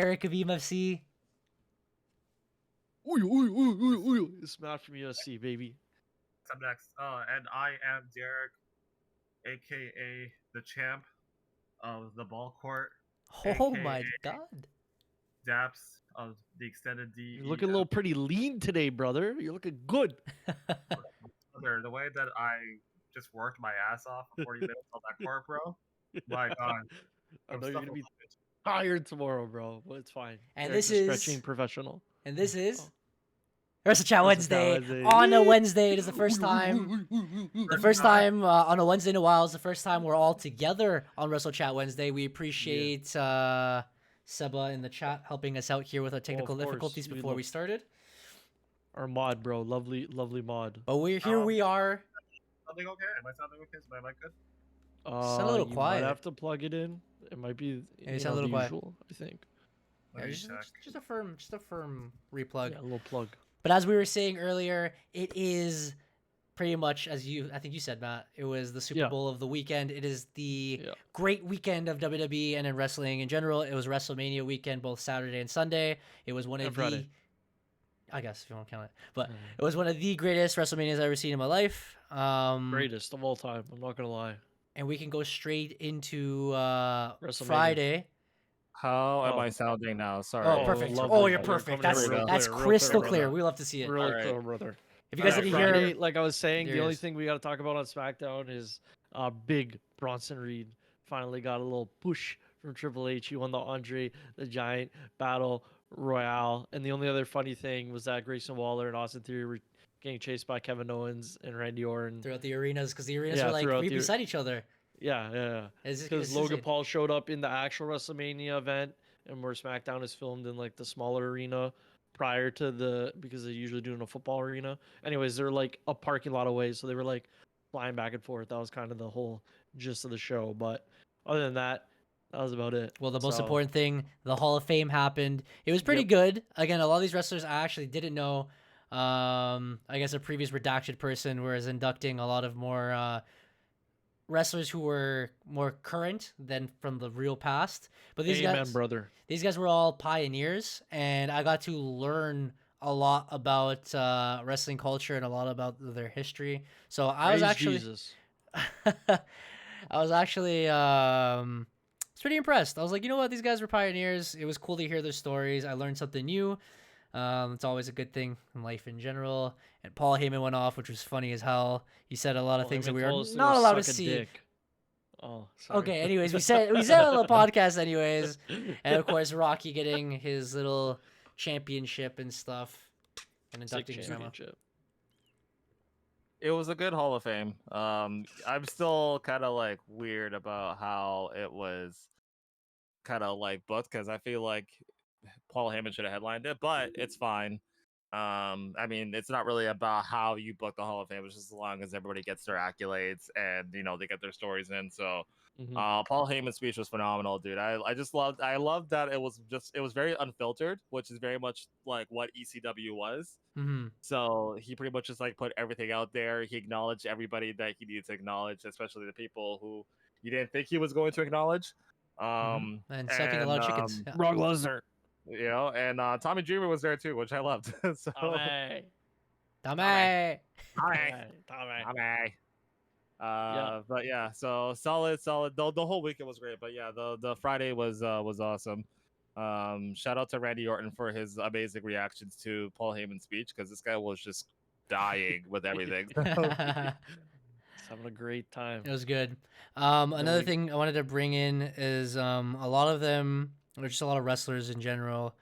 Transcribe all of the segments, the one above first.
Eric of EMFC. It's Matt from USC, baby. What's up next? And I am Derek, aka the champ of the ball court. Oh AKA my god. Daps of the extended D. You're looking a little pretty lean today, brother. You're looking good. The way that I just worked my ass off for 40 minutes on that court, bro. My God. I know you're gonna be tired tomorrow, bro, but it's fine. And Eric's this a is stretching professional. And this is Oh. Wrestle Chat Wednesday. On a Wednesday. It is the first time. The first time on a Wednesday in a while is the first time we're all together on Wrestle Chat Wednesday. We appreciate Seba in the chat helping us out here with our technical difficulties before we started. Our mod, bro. Lovely mod. But we are. Something okay? Am I sounding okay? Is my mic good? Sound a little quiet. You might have to plug it in. It might be sound a little quiet. usual, I think. Yeah, just a firm replug. Yeah, a little plug. But as we were saying earlier, it is pretty much I think you said, Matt, it was the Super Bowl of the weekend. It is the great weekend of WWE and in wrestling in general. It was WrestleMania weekend, both Saturday and Sunday. It was one of the, I guess if you want to count it, but it was one of the greatest WrestleManias I've ever seen in my life. Greatest of all time. I'm not gonna lie. And we can go straight into WrestleMania. Friday. How am I sounding now? Sorry. Oh, perfect. Oh, you're perfect. That's crystal clear. We love to see it. Really clear, brother. If you guys didn't hear, like I was saying, the only thing we got to talk about on SmackDown is big Bronson Reed finally got a little push from Triple H. He won the Andre the Giant Battle Royale. And the only other funny thing was that Grayson Waller and Austin Theory were getting chased by Kevin Owens and Randy Orton throughout the arenas because the arenas were like right beside each other. Yeah. Because Logan Paul showed up in the actual WrestleMania event, and where SmackDown is filmed in like the smaller arena prior to because they usually do in a football arena. Anyways, they're like a parking lot away, so they were like flying back and forth. That was kind of the whole gist of the show. But other than that, that was about it. Well, the most important thing, the Hall of Fame happened. It was pretty good. Again, a lot of these wrestlers I actually didn't know. I guess a previous redacted person was inducting a lot of more wrestlers who were more current than from the real past. But these guys were all pioneers, and I got to learn a lot about wrestling culture and a lot about their history. So I was actually pretty impressed. I was like, you know what, these guys were pioneers. It was cool to hear their stories. I learned something new. It's always a good thing in life in general. And Paul Heyman went off, which was funny as hell. He said a lot of things that we are not allowed to see. Dick. Oh, sorry. Okay. Anyways, we said on the podcast, anyways, and of course Rocky getting his little championship and stuff, and inducting championship. It was a good Hall of Fame. I'm still kind of like weird about how it was kind of like booked because I feel like Paul Heyman should have headlined it, but it's fine. I mean, it's not really about how you book the Hall of Fame, it's just as long as everybody gets their accolades and they get their stories in. So Paul Heyman's speech was phenomenal, dude. I loved that it was very unfiltered, which is very much like what ECW was. So he pretty much just like put everything out there. He acknowledged everybody that he needed to acknowledge, especially the people who you didn't think he was going to acknowledge. And sucking a lot of chickens. Yeah. Brock Lesnar. And Tommy Dreamer was there too, which I loved. So Tommy. But yeah, so solid. The whole weekend was great, but yeah, the Friday was awesome. Shout out to Randy Orton for his amazing reactions to Paul Heyman's speech because this guy was just dying with everything. He's having a great time. It was good. Another thing I wanted to bring in is a lot of them, or just a lot of wrestlers in general,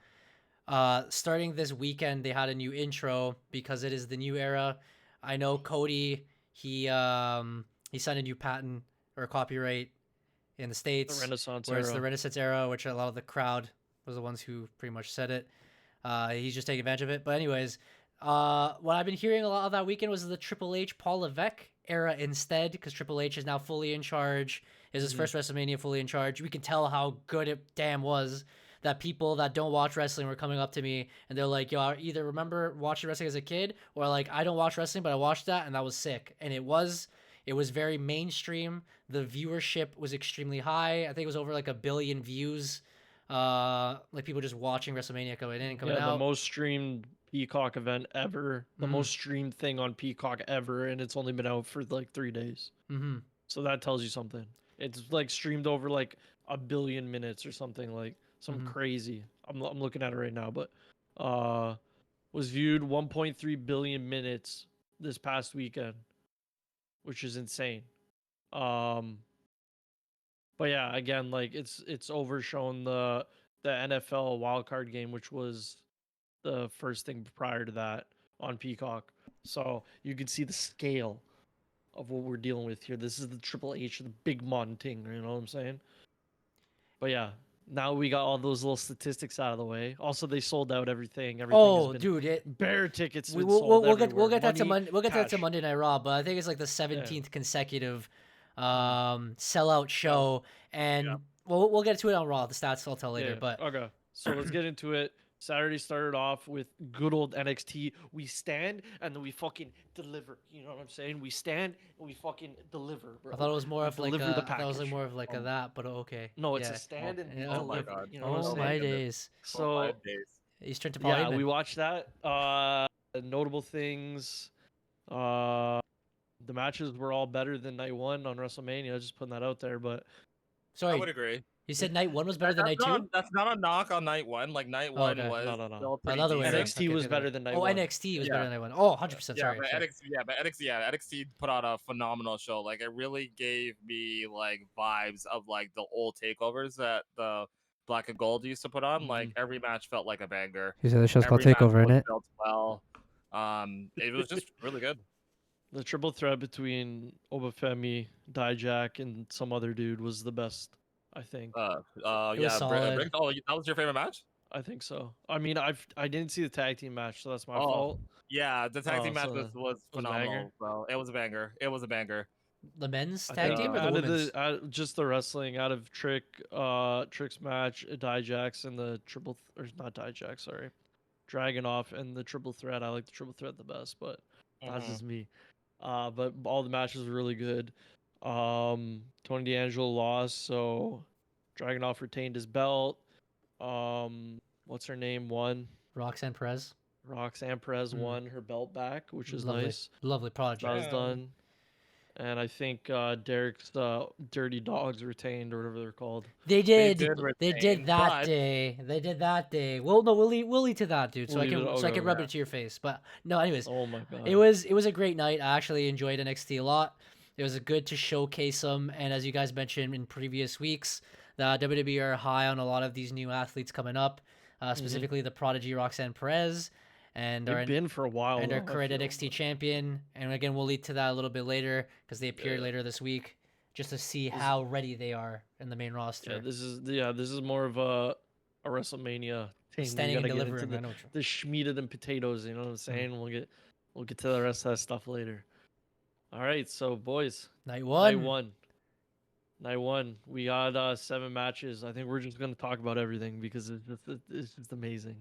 starting this weekend, they had a new intro because it is the new era. I know Cody, he signed a new patent or copyright in the States. The Renaissance era. It's the Renaissance era, which a lot of the crowd was the ones who pretty much said it. He's just taking advantage of it. But anyways, what I've been hearing a lot of that weekend was the Triple H, Paul Levesque era instead, because Triple H is now fully in charge. Is his first WrestleMania fully in charge. We can tell how good it damn was that people that don't watch wrestling were coming up to me and they're like, yo, I either remember watching wrestling as a kid or like, I don't watch wrestling, but I watched that and that was sick. And it was very mainstream. The viewership was extremely high. I think it was over like 1 billion views like people just watching WrestleMania coming in and coming Yeah, out. the most streamed Peacock event ever, the most streamed thing on Peacock ever, and it's only been out for like 3 days. So that tells you something. It's like streamed over like 1 billion minutes or something, like some crazy. I'm looking at it right now, but was viewed 1.3 billion minutes this past weekend, which is insane. But yeah, again, like it's overshown the NFL wildcard game, which was the first thing prior to that on Peacock. So you can see the scale of what we're dealing with here. This is the Triple H, the big mon thing, you know what I'm saying? But yeah, now we got all those little statistics out of the way. Also, they sold out everything. Oh, dude, bare tickets. We'll get that to Monday Night Raw, but I think it's like the 17th consecutive sellout show, and we'll get to it on Raw. The stats I'll tell later, but okay. So let's get into it. Saturday started off with good old NXT. We stand and then we fucking deliver. You know what I'm saying? We stand and we fucking deliver, bro. I thought it was more of like a that, but okay. No, it's a stand and oh my god. You know what I'm saying? My days. So Eastern to Paul Heyman. we watched that. Notable things. The matches were all better than night one on WrestleMania. Just putting that out there, but sorry, I would agree. You said night one was better than night two? That's not a knock on night one. Like night one was no. Another way. NXT was better than night one. NXT was better than night one. Oh, 100%. Sorry. NXT put on a phenomenal show. Like it really gave me like vibes of like the old takeovers that the Black and Gold used to put on. Like every match felt like a banger. You said the show's called Takeover, isn't it? Felt well. It was just really good. The triple threat between Obafemi, Dijak, and some other dude was the best, I think. It was yeah, solid. Oh, that was your favorite match? I think so. I mean, I didn't see the tag team match, so that's my fault. Yeah, the tag team match was phenomenal. So it was a banger. It was a banger. The men's tag team or the women's? Just the wrestling out of Trick's match, Dijak's and the not Dijak, sorry, Dragunov and the triple threat. I like the triple threat the best, but that's just me. But all the matches were really good. Tony D'Angelo lost, so Dragunov retained his belt. What's her name? Won. Roxanne Perez. Roxanne Perez won her belt back, which is lovely. nice. Lovely project. That was done. And I think Derek's Dirty Dogs retained, or whatever they're called. They did that day. Well, no, we'll lead to that, dude. So I can rub it to your face. But no, anyways. Oh my god. It was a great night. I actually enjoyed NXT a lot. It was good to showcase them, and as you guys mentioned in previous weeks, the WWE are high on a lot of these new athletes coming up, specifically the prodigy Roxanne Perez, and they've been for a while, and our current NXT champion. And again, we'll lead to that a little bit later because they appear later this week, just to see how ready they are in the main roster. Yeah, this is more of a WrestleMania thing. Standing and delivering. The schmeated and potatoes. You know what I'm saying? We'll get to the rest of that stuff later. All right, so boys, night one. We got 7 matches. I think we're just gonna talk about everything because it's just amazing.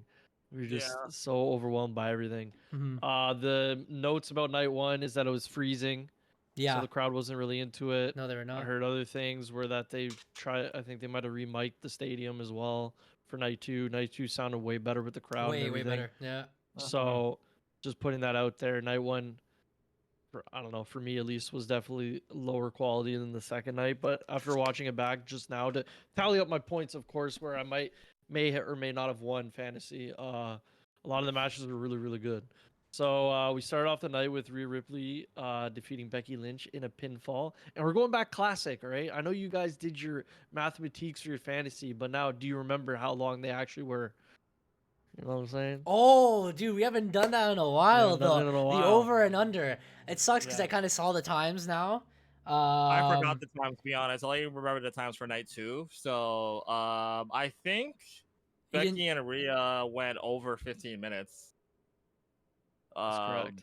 We're just so overwhelmed by everything. The notes about night one is that it was freezing. Yeah. So the crowd wasn't really into it. No, they were not. I heard other things where that I think they might have remiked the stadium as well for night two. Night two sounded way better with the crowd. Way better. Yeah. So just putting that out there. Night one, I don't know, for me at least, was definitely lower quality than the second night. But after watching it back just now to tally up my points, of course, where I may or may not have won fantasy, a lot of the matches were really, really good. So we started off the night with Rhea Ripley defeating Becky Lynch in a pinfall. And we're going back classic, all right? I know you guys did your mathematiques for your fantasy, but now do you remember how long they actually were? You know what I'm saying? Oh, dude, we haven't done that in a while, though. The over and under. It sucks because I kind of saw the times now. I forgot the times, to be honest. I only remember the times for night 2. So I think Becky and Rhea went over 15 minutes. That's correct.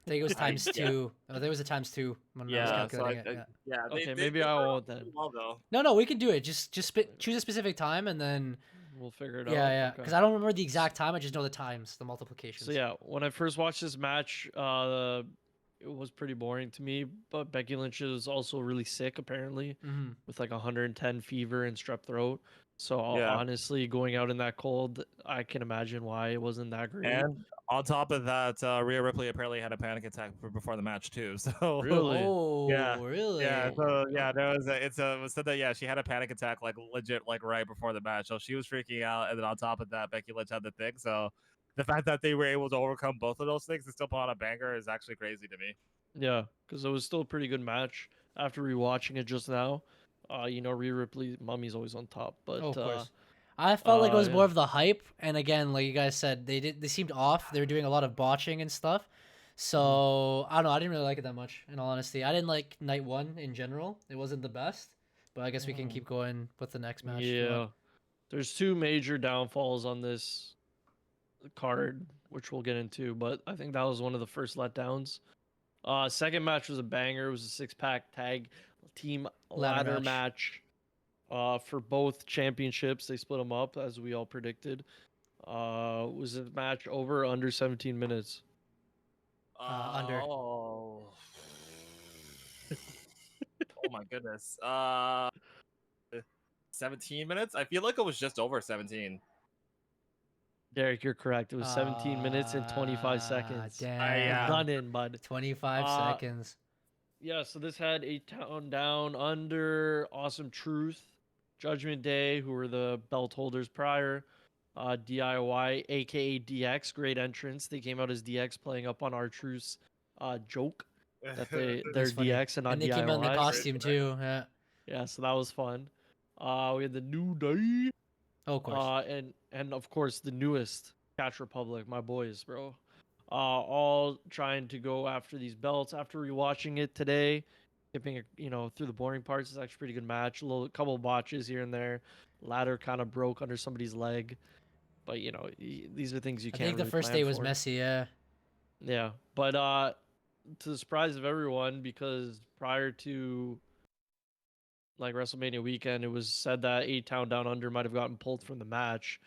I think it was times 2. Oh, there was a times 2 when I was calculating it. Okay, maybe I won't then. Well, though. No, we can do it. Just choose a specific time and then we'll figure it out. Yeah, because I don't remember the exact time. I just know the times, the multiplications. So yeah, when I first watched this match, it was pretty boring to me. But Becky Lynch is also really sick, apparently, with like 110 fever and strep throat. So honestly, going out in that cold, I can imagine why it wasn't that great. And on top of that, Rhea Ripley apparently had a panic attack before the match too. So Really? Oh, really? yeah. So yeah, there was it was said that she had a panic attack like legit like right before the match. So she was freaking out, and then on top of that, Becky Lynch had the thing. So the fact that they were able to overcome both of those things and still put on a banger is actually crazy to me. Yeah, because it was still a pretty good match. After rewatching it just now, Rhea Ripley, Mummy's always on top. But of course. I felt like it was yeah. more of the hype, and again, like you guys said, they seemed off. They were doing a lot of botching and stuff. So I don't know. I didn't really like it that much, in all honesty. I didn't like night one in general. It wasn't the best, but I guess we can keep going with the next match. Yeah, there's two major downfalls on this card, which we'll get into. But I think that was one of the first letdowns. Second match was a banger. It was a 6-pack tag team ladder match. For both championships, they split them up as we all predicted. Was a match over or under 17 minutes? Under. Oh. Oh my goodness. 17 minutes? I feel like it was just over 17. Derek, you're correct. It was 17 minutes and 25 seconds. Damn. Done in, bud. 25 seconds. Yeah, so this had a town down under, Awesome Truth, Judgment Day, who were the belt holders prior, DIY, aka DX, great entrance. They came out as DX playing up on R-Truth's joke that they're DX and not DIY. And they came out in the costume too. Yeah. Yeah, so that was fun. We had the New Day. Oh, of course. And of course the newest Catch Republic, my boys, bro. All trying to go after these belts. After rewatching it today, skipping through the boring parts, it's actually a pretty good match. A couple of botches here and there. Ladder kind of broke under somebody's leg, but these are things you can't. I think the first day was messy. Yeah. Yeah, but to the surprise of everyone, because prior to like WrestleMania weekend, it was said that A-Town Down Under might have gotten pulled from the match.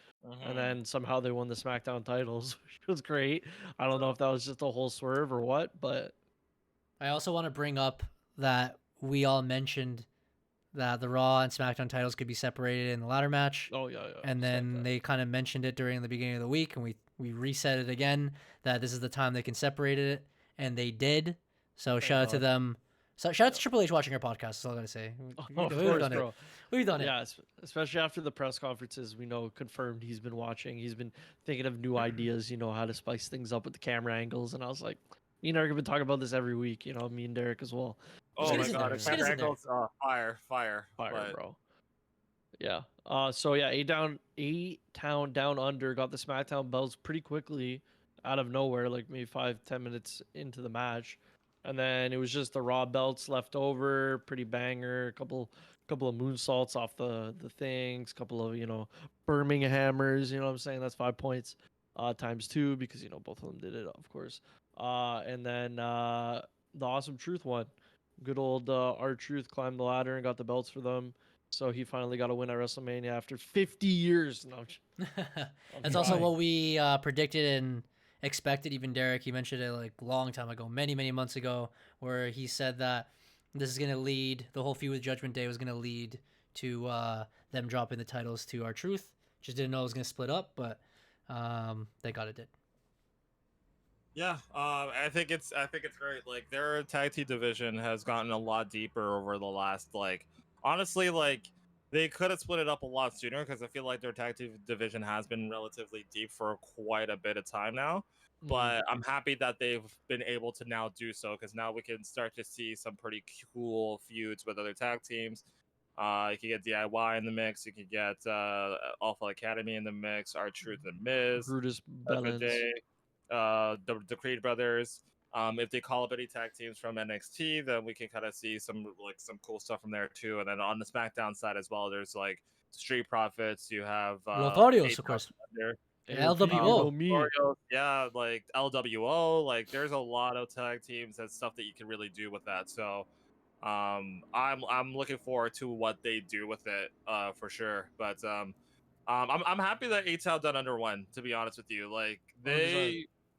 And then somehow they won the SmackDown titles, which was great. I don't know if that was just a whole swerve or what, but I also want to bring up that we all mentioned that the Raw and SmackDown titles could be separated in the ladder match. Oh yeah. And then they kind of mentioned it during the beginning of the week, and we reset it again that this is the time they can separate it, and they did. So shout out to them. So shout out to Triple H watching our podcast. That's all I gotta say. We've done it. We've done it. Yeah, especially after the press conferences, we know confirmed he's been watching. He's been thinking of new ideas, how to spice things up with the camera angles. And I was like, me and Derek have been talking about this every week. Me and Derek as well. Oh my god, the camera angles, fire, bro. Yeah. So yeah, A-Town Down Under got the SmackDown belts pretty quickly out of nowhere, like maybe 5-10 minutes into the match. And then it was just the Raw belts left over, pretty banger. A couple of moonsaults off the things, couple of Birmingham hammers. You know what I'm saying? That's 5 points times 2 because both of them did it, of course. And then the Awesome Truth one, good old R-Truth climbed the ladder and got the belts for them. So he finally got a win at WrestleMania after 50 years. No, that's also what we predicted and expected. Even Derek, he mentioned it like a long time ago, many months ago, where he said that this is going to lead, the whole feud with Judgment Day was going to lead to them dropping the titles to R-Truth. Just didn't know it was going to split up, but thank God it did. Yeah, I think it's great. Like their tag team division has gotten a lot deeper over the last honestly they could have split it up a lot sooner because I feel like their tag team division has been relatively deep for quite a bit of time now. But I'm happy that they've been able to now do so because now we can start to see some pretty cool feuds with other tag teams. You can get DIY in the mix. You can get Alpha Academy in the mix. R-Truth and Miz. Brutus Day, the Creed brothers. If they call up any tag teams from NXT, then we can kind of see some cool stuff from there too. And then on the SmackDown side as well, there's Street Profits. You have Lotharios, of course. LWO. Yeah, LWO. There's a lot of tag teams and stuff that you can really do with that. So, I'm looking forward to what they do with it, for sure. But I'm happy that A-Town Down Under won. To be honest with you,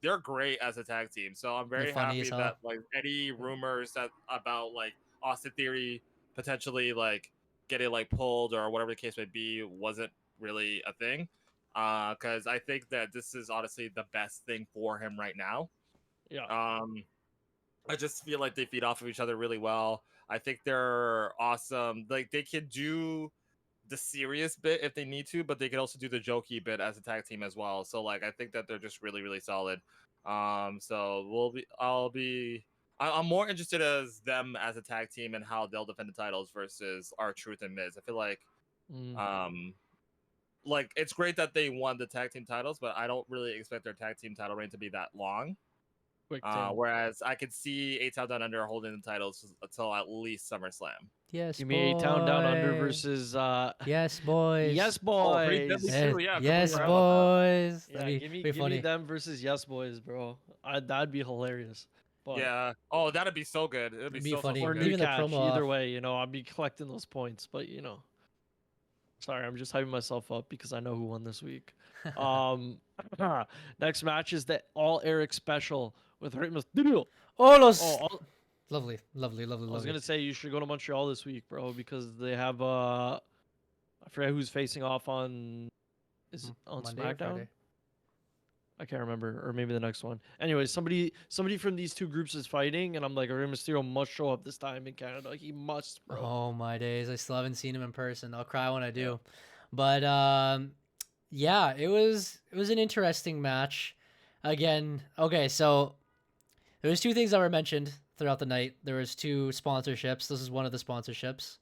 they're great as a tag team. So I'm very happy that any rumors about Austin Theory potentially getting like pulled or whatever the case may be wasn't really a thing. Because I think that this is honestly the best thing for him right now. Yeah. I just feel like they feed off of each other really well. I think they're awesome. Like they can do the serious bit if they need to, but they can also do the jokey bit as a tag team as well. So like I think that they're just really, really solid. So I'm more interested as them as a tag team and how they'll defend the titles versus R-Truth and Miz. I feel like it's great that they won the tag team titles, but I don't really expect their tag team title reign to be that long. Whereas I could see A-Town Down Under holding the titles until at least SummerSlam. Yes, Give me A-Town Down Under versus Yes, boys. Yes, boys. Yes, boys. Yeah, give me them versus Yes, boys, bro. That'd be hilarious. But yeah. Oh, that'd be so good. It'd be so funny. Or good. Even the cash, promo either off. way, I'd be collecting those points. But sorry, I'm just hyping myself up because I know who won this week. Next match is the All Eric special with Rey Mysterio. Lovely. I was gonna say you should go to Montreal this week, bro, because they have I forget who's facing off on on Monday or SmackDown. Friday? I can't remember, or maybe the next one. Anyway, somebody from these two groups is fighting, and I'm like, Rey Mysterio must show up this time in Canada. He must, bro. Oh my days! I still haven't seen him in person. I'll cry when I do. But yeah, it was an interesting match. Again, okay, so there was two things that were mentioned throughout the night. There was two sponsorships. This is one of the sponsorships.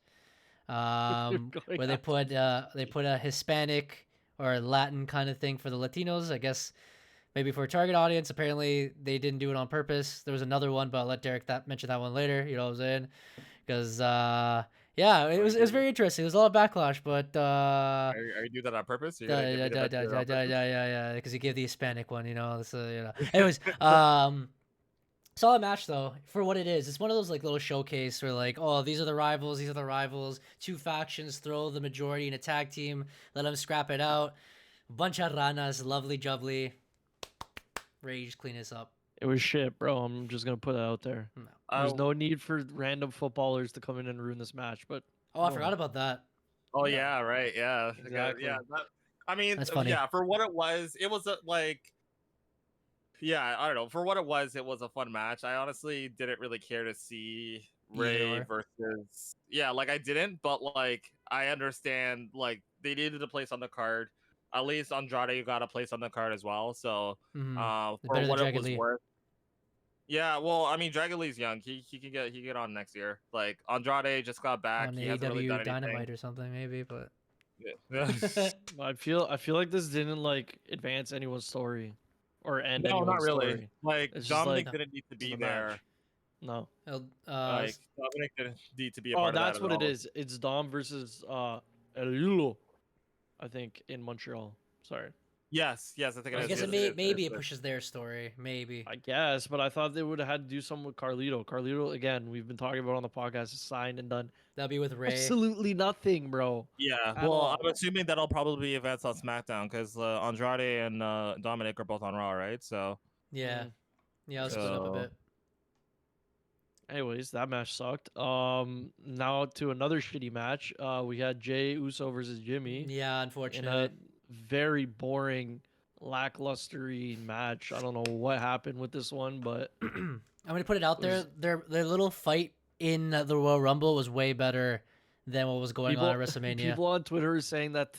Where they put a Hispanic or Latin kind of thing for the Latinos. I guess maybe for a target audience. Apparently they didn't do it on purpose. There was another one, but I'll let Derek mention that one later. You know what I'm saying? Because yeah, it was very interesting. There was a lot of backlash, but Are you doing that on purpose? yeah, because he gave the Hispanic one, so Anyways, solid match though for what it is. It's one of those like little showcase where like, oh, these are the rivals. Two factions throw the majority in a tag team. Let them scrap it out. Bunch of ranas, lovely jubbly. Rage, clean this up. It was shit, bro. I'm just gonna put it out there. No. There's no need for random footballers to come in and ruin this match. But I forgot about that. Oh yeah, right, yeah, Exactly. yeah. I mean, That's funny. Yeah, for what it was like. Yeah, I don't know. For what it was a fun match. I honestly didn't really care to see Ray versus. Yeah, like I didn't, but like I understand. Like they needed a place on the card. At least Andrade got a place on the card as well. So, for what it was worth. Yeah, well, I mean, Dragon Lee's young. He can get on next year. Like Andrade just got back. On he hasn't really done Dynamite anything. or something, maybe, but. Yeah. I feel like this didn't like advance anyone's story. Or end no, not really. Story. Like it's Dominic didn't need to be there. No. Like Dominic didn't need to be a part of that. Oh, that's what it is. It's Dom versus Elulo, I think, in Montreal. Sorry. Yes, I think it is. I guess maybe it pushes their story. Maybe. I guess, but I thought they would have had to do something with Carlito. Carlito, again, we've been talking about on the podcast, is signed and done. That'll be with Ray. Absolutely nothing, bro. Yeah, well, I'm assuming that'll probably be events on SmackDown because Andrade and Dominic are both on Raw, right? So yeah, I'll split up a bit. Anyways, that match sucked. Now to another shitty match. We had Jey Uso versus Jimmy. Yeah, unfortunately. In a very boring, lacklustery match. I don't know what happened with this one, but I'm gonna put it out there. Their little fight in the Royal Rumble was way better than what was going on at WrestleMania. People on Twitter are saying that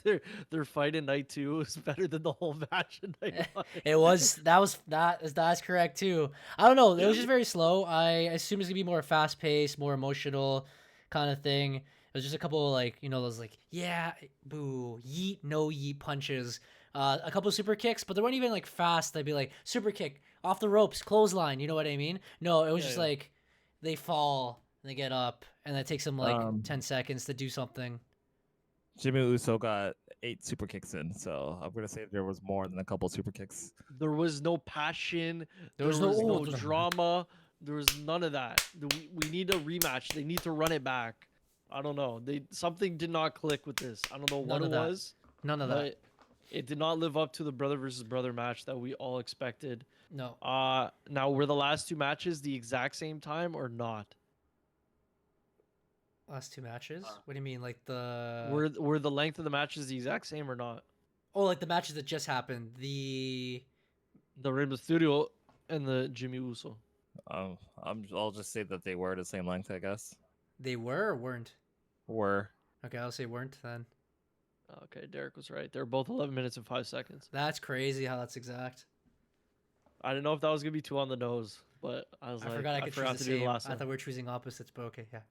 their fight in night 2 was better than the whole match in night 1. That's correct too. I don't know. It was just very slow. I assume it's gonna be more fast paced, more emotional kind of thing. It was just a couple of like, those like, yeah, boo, yeet, no yeet punches. A couple of super kicks, but they weren't even like fast. They'd be like super kick off the ropes, clothesline. You know what I mean? No, it was just like they fall, they get up, and it takes them like 10 seconds to do something. Jimmy Uso got 8 super kicks in, so I'm gonna say there was more than a couple super kicks. There was no passion. There was no drama. There was none of that. We need a rematch. They need to run it back. I don't know. Something did not click with this. I don't know what it was. None of that. It did not live up to the brother versus brother match that we all expected. No. Now were the last two matches the exact same time or not? Last two matches? What do you mean, like the? Were the length of the matches the exact same or not? Oh, like the matches that just happened. The Rey Mysterio and the Jimmy Uso. I'll just say that they were the same length, I guess. They were or weren't? Were. Okay, I'll say weren't then. Okay, Derek was right. They're both 11 minutes and 5 seconds. That's crazy how that's exact. I didn't know if that was gonna be too on the nose, but I forgot I could choose the same. I thought we were choosing opposites, but okay, yeah.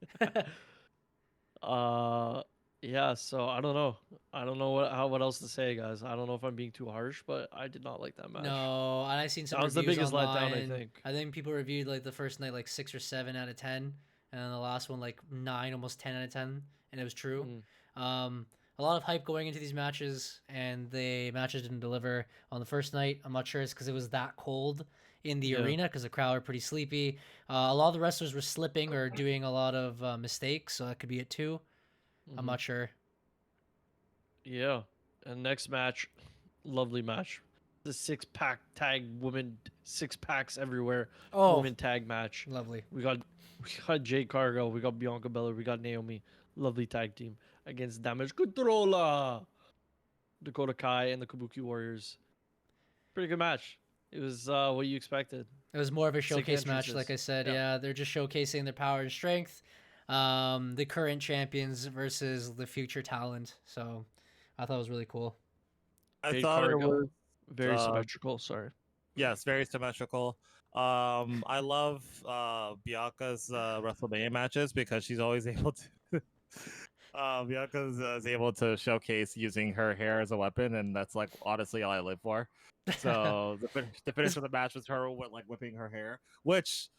Yeah. So I don't know. I don't know what else to say, guys. I don't know if I'm being too harsh, but I did not like that match. No, and I've seen some. That was the biggest online. letdown, I think. people reviewed like the first night like 6 or 7 out of 10, and then the last one like 9, almost 10 out of 10, and it was true. A lot of hype going into these matches, and the matches didn't deliver on the first night. I'm not sure it's because it was that cold in the arena, because the crowd were pretty sleepy. A lot of the wrestlers were slipping or doing a lot of mistakes, so that could be it too. I'm not sure. Yeah. And next match, lovely match. The 6-pack tag women, 6-packs everywhere. Oh, women tag match. Lovely. We got Jade Cargill, we got Bianca Belair, we got Naomi. Lovely tag team against Damage Controller, Dakota Kai, and the Kabuki Warriors. Pretty good match. It was what you expected. It was more of a showcase match, like I said. Yeah, they're just showcasing their power and strength. The current champions versus the future talent. So I thought it was really cool. I thought it was very symmetrical. Sorry. Yes, very symmetrical. I love Bianca's WrestleMania matches because she's always able to. Bianca's is able to showcase using her hair as a weapon, and that's like honestly all I live for. So the finish of the match was her like whipping her hair, which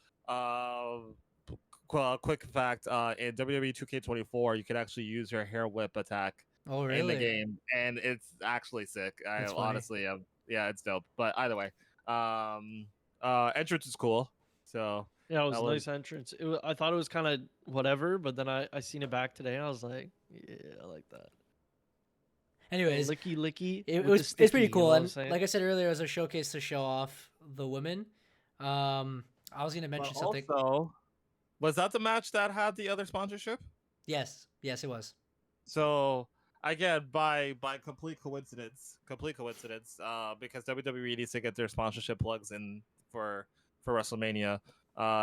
quick fact, in WWE 2K24 you can actually use your hair whip attack in the game, and it's actually sick. Honestly, yeah, it's dope. But either way, entrance is cool. So yeah, it was a nice entrance. I thought it was kind of whatever, but then I seen it back today and I was like, yeah, I like that. Anyways, licky. It's pretty cool, and like I said earlier, it was a showcase to show off the women. I was gonna mention something. Also, was that the match that had the other sponsorship? Yes, it was. So again, by complete coincidence, because WWE needs to get their sponsorship plugs in for WrestleMania.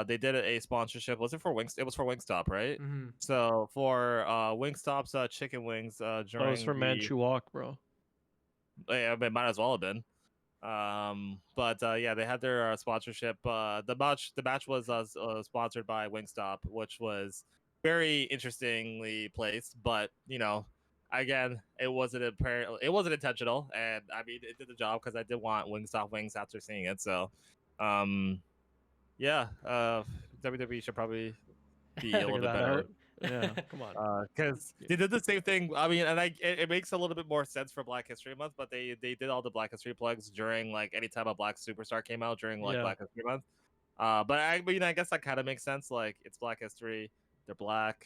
They did a sponsorship. Was it for Wingstop? It was for Wingstop, right? Mm-hmm. So for Wingstop's chicken wings during. Oh, it was for Manchu Walk, bro. Yeah, it might as well have been. But yeah, they had their sponsorship. The match was sponsored by Wingstop, which was very interestingly placed. But you know, again, it wasn't intentional, and I mean, it did the job because I did want Wingstop wings after seeing it. So, yeah, WWE should probably be a little bit better. Yeah, come on. Because they did the same thing. I mean, and it makes a little bit more sense for Black History Month, but they did all the Black History plugs during like any time a Black superstar came out during like Black History Month. But I guess that kind of makes sense. Like it's Black History, they're black.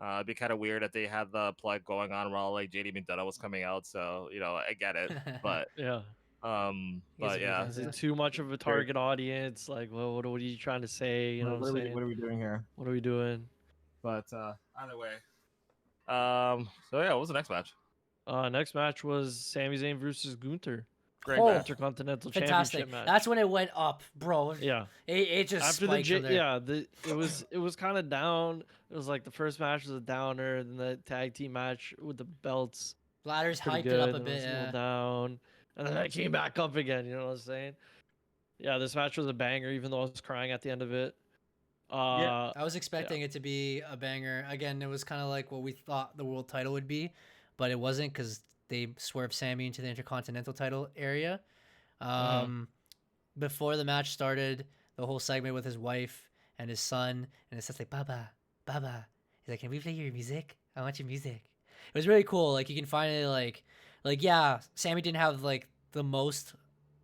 It'd be kind of weird if they had the plug going on while like JD McDonough was coming out. So you know, I get it, but yeah. But yeah, is it too much of a target audience? Like, well, what are you trying to say? You know what I'm saying? What are we doing here? What are we doing? But either way, so yeah, what was the next match? Next match was Sami Zayn versus Gunther. Great Intercontinental Championship match. That's when it went up, bro. Yeah, it just after spiked from there. It was kind of down. It was like the first match was a downer, then the tag team match with the belts. Ladders hyped it up a bit, yeah. Down, and then I came back up again. You know what I'm saying? Yeah, this match was a banger, even though I was crying at the end of it. Yeah, I was expecting it to be a banger. Again, it was kind of like what we thought the world title would be, but it wasn't because they swerved Sammy into the Intercontinental title area. Before the match started, the whole segment with his wife and his son, and it says like, Baba. He's like, can we play your music? I want your music. It was really cool. Like you can finally like yeah, Sammy didn't have like the most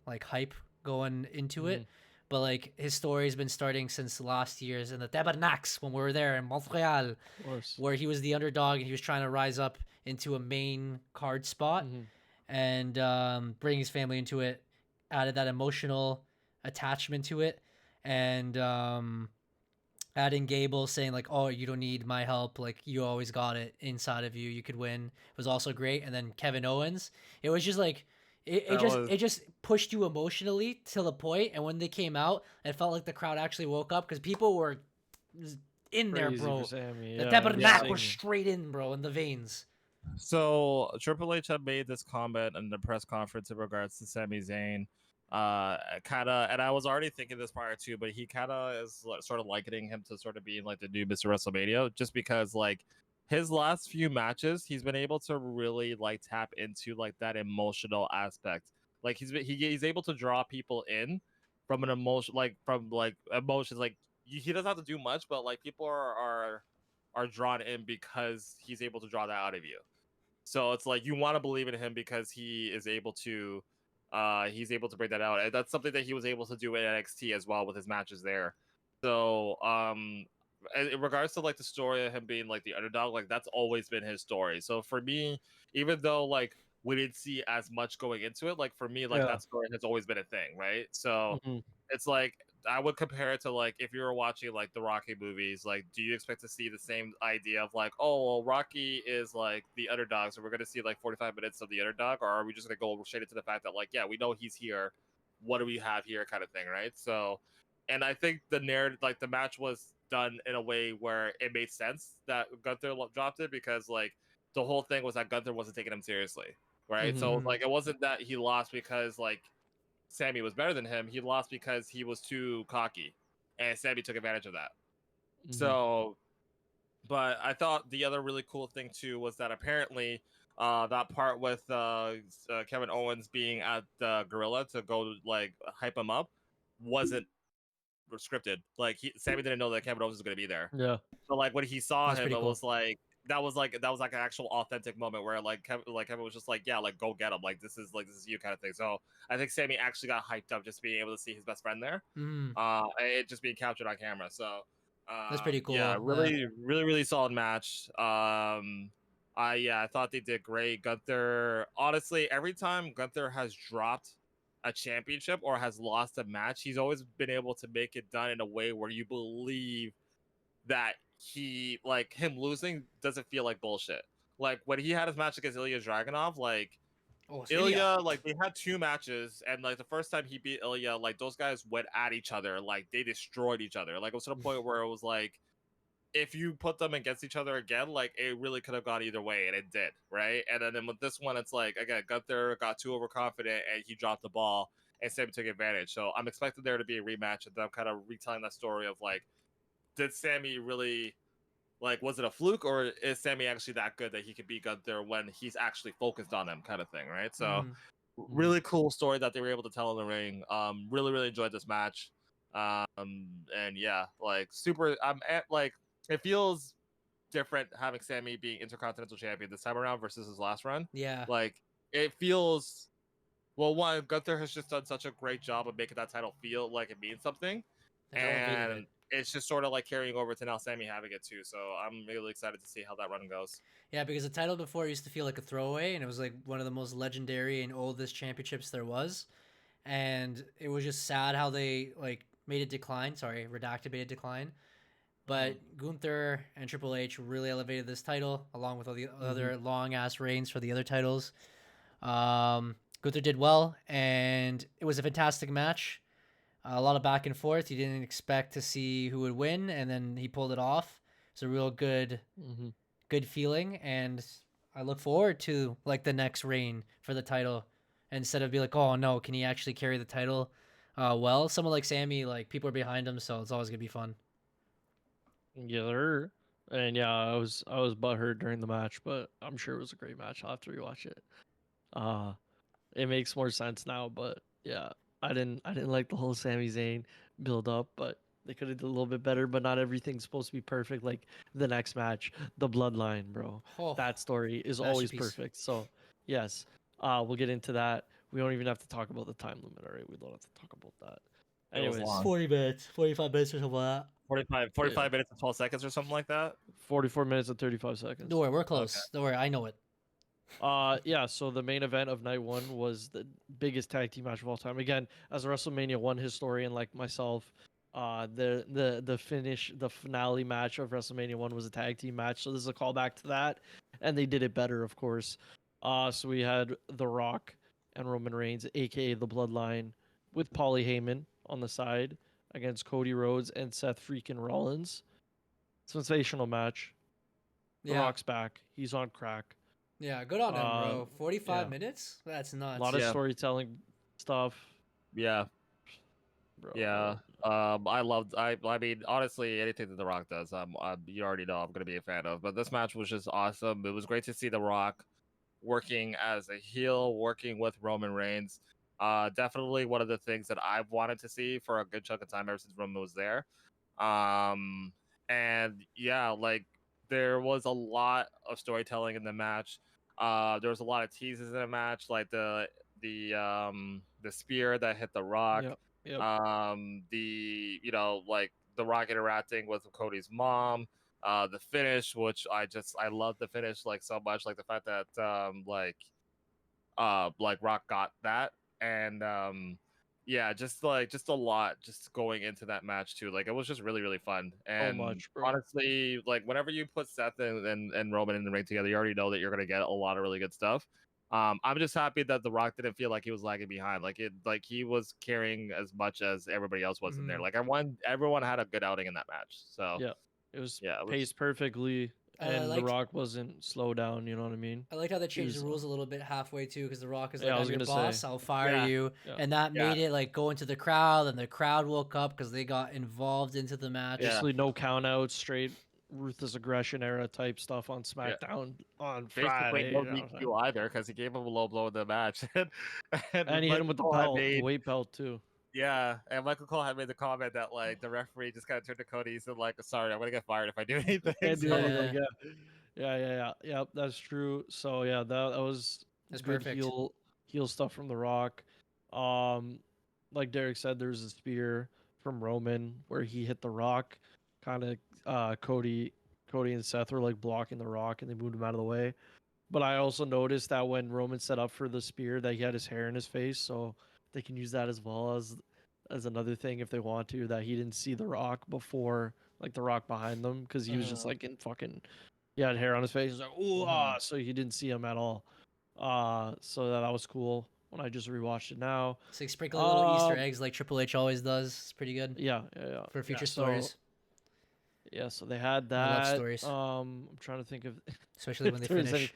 like hype going into it. But like his story has been starting since last year's in the Tabernax when we were there in Montreal, where he was the underdog and he was trying to rise up into a main card spot and bring his family into it. Added that emotional attachment to it, and adding Gable saying like, "Oh, you don't need my help. Like you always got it inside of you. You could win." Was also great. And then Kevin Owens. It was just like it just pushed you emotionally to the point. And when they came out, it felt like the crowd actually woke up because people were in there, Crazy bro. for Sammy. The Yeah, tabernacle yeah. was straight in, bro, in the veins. So Triple H had made this comment in the press conference in regards to Sami Zayn. Kind of, and I was already thinking this prior to, but he kind of is sort of likening him to sort of being like the new Mr. WrestleMania, just because like his last few matches, he's been able to really like tap into like that emotional aspect. Like he's able to draw people in from an emotion, like from like emotions. Like he doesn't have to do much, but like people are drawn in because he's able to draw that out of you. So it's like you want to believe in him because he's able to bring that out. And that's something that he was able to do in NXT as well with his matches there. So in regards to like the story of him being like the underdog, like that's always been his story. So for me, even though like we didn't see as much going into it, like for me, like that story has always been a thing, right? So it's like I would compare it to like if you were watching like the Rocky movies, like do you expect to see the same idea of like, oh well, Rocky is like the underdog, so we're gonna see like 45 minutes of the underdog, or are we just gonna go straight into the fact that like, yeah, we know he's here, what do we have here, kind of thing, right? So, and I think the narrative, like the match was done in a way where it made sense that Gunther dropped it because like the whole thing was that Gunther wasn't taking him seriously, right? So like it wasn't that he lost because like Sammy was better than him. He lost because he was too cocky, and Sammy took advantage of that. So, but I thought the other really cool thing too was that apparently that part with Kevin Owens being at the Gorilla to go like hype him up wasn't scripted. Like Sammy didn't know that Kevin Owens was going to be there. Yeah. So like when he saw That's him, pretty it cool. was like that was like an actual authentic moment where like Kevin was just like, yeah, like go get him, like this is you kind of thing. So I think Sammy actually got hyped up just being able to see his best friend there, it just being captured on camera. So That's pretty cool. yeah, really solid match. I thought they did great. Gunther, honestly, every time Gunther has dropped a championship or has lost a match, he's always been able to make it done in a way where you believe that he like him losing doesn't feel like bullshit. Like when he had his match against Ilya Dragunov, like Ilya, like they had 2 matches, and like the first time he beat Ilya, like those guys went at each other, like they destroyed each other. Like it was to the point where it was like if you put them against each other again, like it really could have gone either way, and it did, right? And then with this one, it's like again, Gunther got too overconfident and he dropped the ball, and Sammy took advantage. So I'm expecting there to be a rematch, and them kind of retelling that story of like, did Sammy really like was it a fluke, or is Sammy actually that good that he could beat Gunther when he's actually focused on him, kind of thing, right? So really cool story that they were able to tell in the ring. Really enjoyed this match. And yeah, like super. I'm at like it feels different having Sammy being Intercontinental Champion this time around versus his last run. Yeah. Like it feels. Well, one, Gunther has just done such a great job of making that title feel like it means something, and it's just sort of like carrying over to now Sammy having it too. So I'm really excited to see how that run goes. Yeah, because the title before used to feel like a throwaway, and it was like one of the most legendary and oldest championships there was. And it was just sad how they like made it decline. Sorry, redacted made it decline. But Gunther and Triple H really elevated this title, along with all the other long ass reigns for the other titles. Gunther did well, and it was a fantastic match. A lot of back and forth. You didn't expect to see who would win, and then he pulled it off. It's a real good feeling, and I look forward to like the next reign for the title. Instead of be like, oh no, can he actually carry the title? Well, someone like Sammy, like people are behind him, so it's always gonna be fun. Yeah, and yeah, I was butthurt during the match, but I'm sure it was a great match. I'll have to rewatch it. It makes more sense now, but yeah, I didn't like the whole Sami Zayn build up, but they could have did a little bit better. But not everything's supposed to be perfect. Like the next match, the Bloodline, bro. Oh, that story is always perfect. So yes, we'll get into that. We don't even have to talk about the time limit, all right? We don't have to talk about that. Anyways, 40 minutes, 45 minutes or something like that. 45 minutes and 12 seconds or something like that. 44 minutes and 35 seconds. Don't worry, we're close. Okay. Don't worry, I know it. Yeah, so the main event of night 1 was the biggest tag team match of all time. Again, as a WrestleMania 1 historian like myself, The finale match of WrestleMania 1 was a tag team match, so this is a callback to that, and they did it better, of course. So we had The Rock and Roman Reigns, aka the Bloodline, with Paulie Heyman on the side against Cody Rhodes and Seth freaking Rollins. Sensational match. The Rock's back. He's on crack. Yeah, good on him, bro. 45 yeah. minutes? That's A nuts. lot of storytelling stuff. Yeah. Bro. Yeah. I mean, honestly, anything that The Rock does, you already know I'm gonna be a fan of. But this match was just awesome. It was great to see The Rock working as a heel, working with Roman Reigns. Definitely one of the things that I've wanted to see for a good chunk of time ever since Roman was there. And yeah, like there was a lot of storytelling in the match. There was a lot of teases in the match, like the spear that hit The Rock. Yep. The like The Rock interacting with Cody's mom. The finish, which I love the finish like so much, like the fact that like Rock got that, and yeah, just a lot just going into that match too. Like it was just really fun. And so much, bro. honestly, like whenever you put Seth and Roman in the ring together, you already know that you're gonna get a lot of really good stuff. I'm just happy that The Rock didn't feel like he was lagging behind. Like he was carrying as much as everybody else was in there. Like everyone had a good outing in that match. So yeah, it was paced perfectly, and The Rock wasn't slow down. You know what I mean? I like how they changed the rules a little bit halfway too, because The Rock is like, I'm your boss, I'll fire you, and that made it like go into the crowd, and the crowd woke up because they got involved into the match. Basically, no count out, straight ruthless aggression era type stuff on SmackDown on Friday. Basically, no DQ either, because he gave him a low blow in the match, and he hit him with the belt, the weight belt too. Yeah, and Michael Cole had made the comment that like the referee just kind of turned to Cody and said like, "Sorry, I'm gonna get fired if I do anything." Yeah, that's true. So yeah, that's good perfect. heel stuff from The Rock. Like Derek said, there's a spear from Roman where he hit The Rock. Kind of Cody and Seth were like blocking The Rock, and they moved him out of the way. But I also noticed that when Roman set up for the spear, that he had his hair in his face, so they can use that as well as another thing if they want to. That he didn't see The Rock before, like The Rock behind them, because he was just like in fucking. He had hair on his face. He was like, ooh, so he didn't see him at all. So that was cool when I just rewatched it now. It's like sprinkling little Easter eggs like Triple H always does. It's pretty good. Yeah. For future stories. So they had that. I love stories. I'm trying to think of, especially when they finish.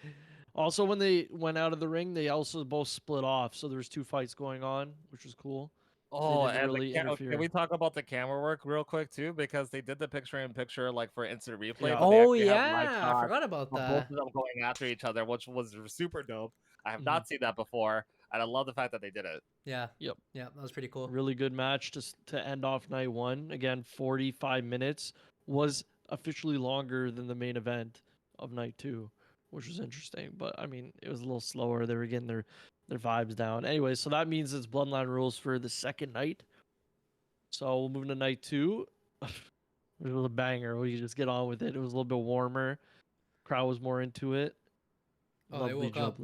Also, when they went out of the ring, they also both split off. So there was 2 fights going on, which was cool. Oh, and can we talk about the camera work real quick too? Because they did the picture-in-picture like for instant replay. Yeah. Oh yeah, I forgot about that. Both of them going after each other, which was super dope. I have not seen that before, and I love the fact that they did it. Yeah. Yep. Yeah, that was pretty cool. Really good match to end off night 1. Again, 45 minutes was officially longer than the main event of night 2, which was interesting. But I mean, it was a little slower. They were getting their vibes down. Anyway, so that means it's Bloodline rules for the second night. So we'll move to night 2. It was a banger. We just get on with it. It was a little bit warmer. Crowd was more into it. Oh, they woke up.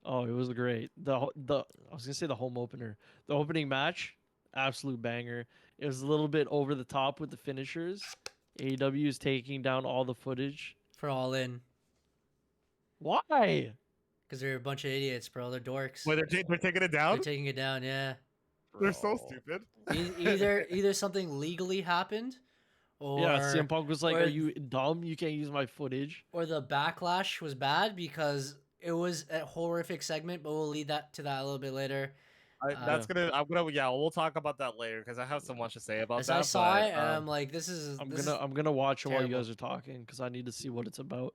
Oh, it was great. I was gonna say the home opener. The opening match, absolute banger. It was a little bit over the top with the finishers. AEW is taking down all the footage for All In. Why? Because they're a bunch of idiots, bro. They're dorks. Wait, they're taking it down? They're taking it down, yeah. They're so stupid. Either something legally happened, or CM Punk was like, "Are you dumb? You can't use my footage." Or the backlash was bad because it was a horrific segment, but we'll lead to that a little bit later. We'll talk about that later because I have so much to say about that. I saw it and I'm like, I'm gonna watch it while you guys are talking because I need to see what it's about.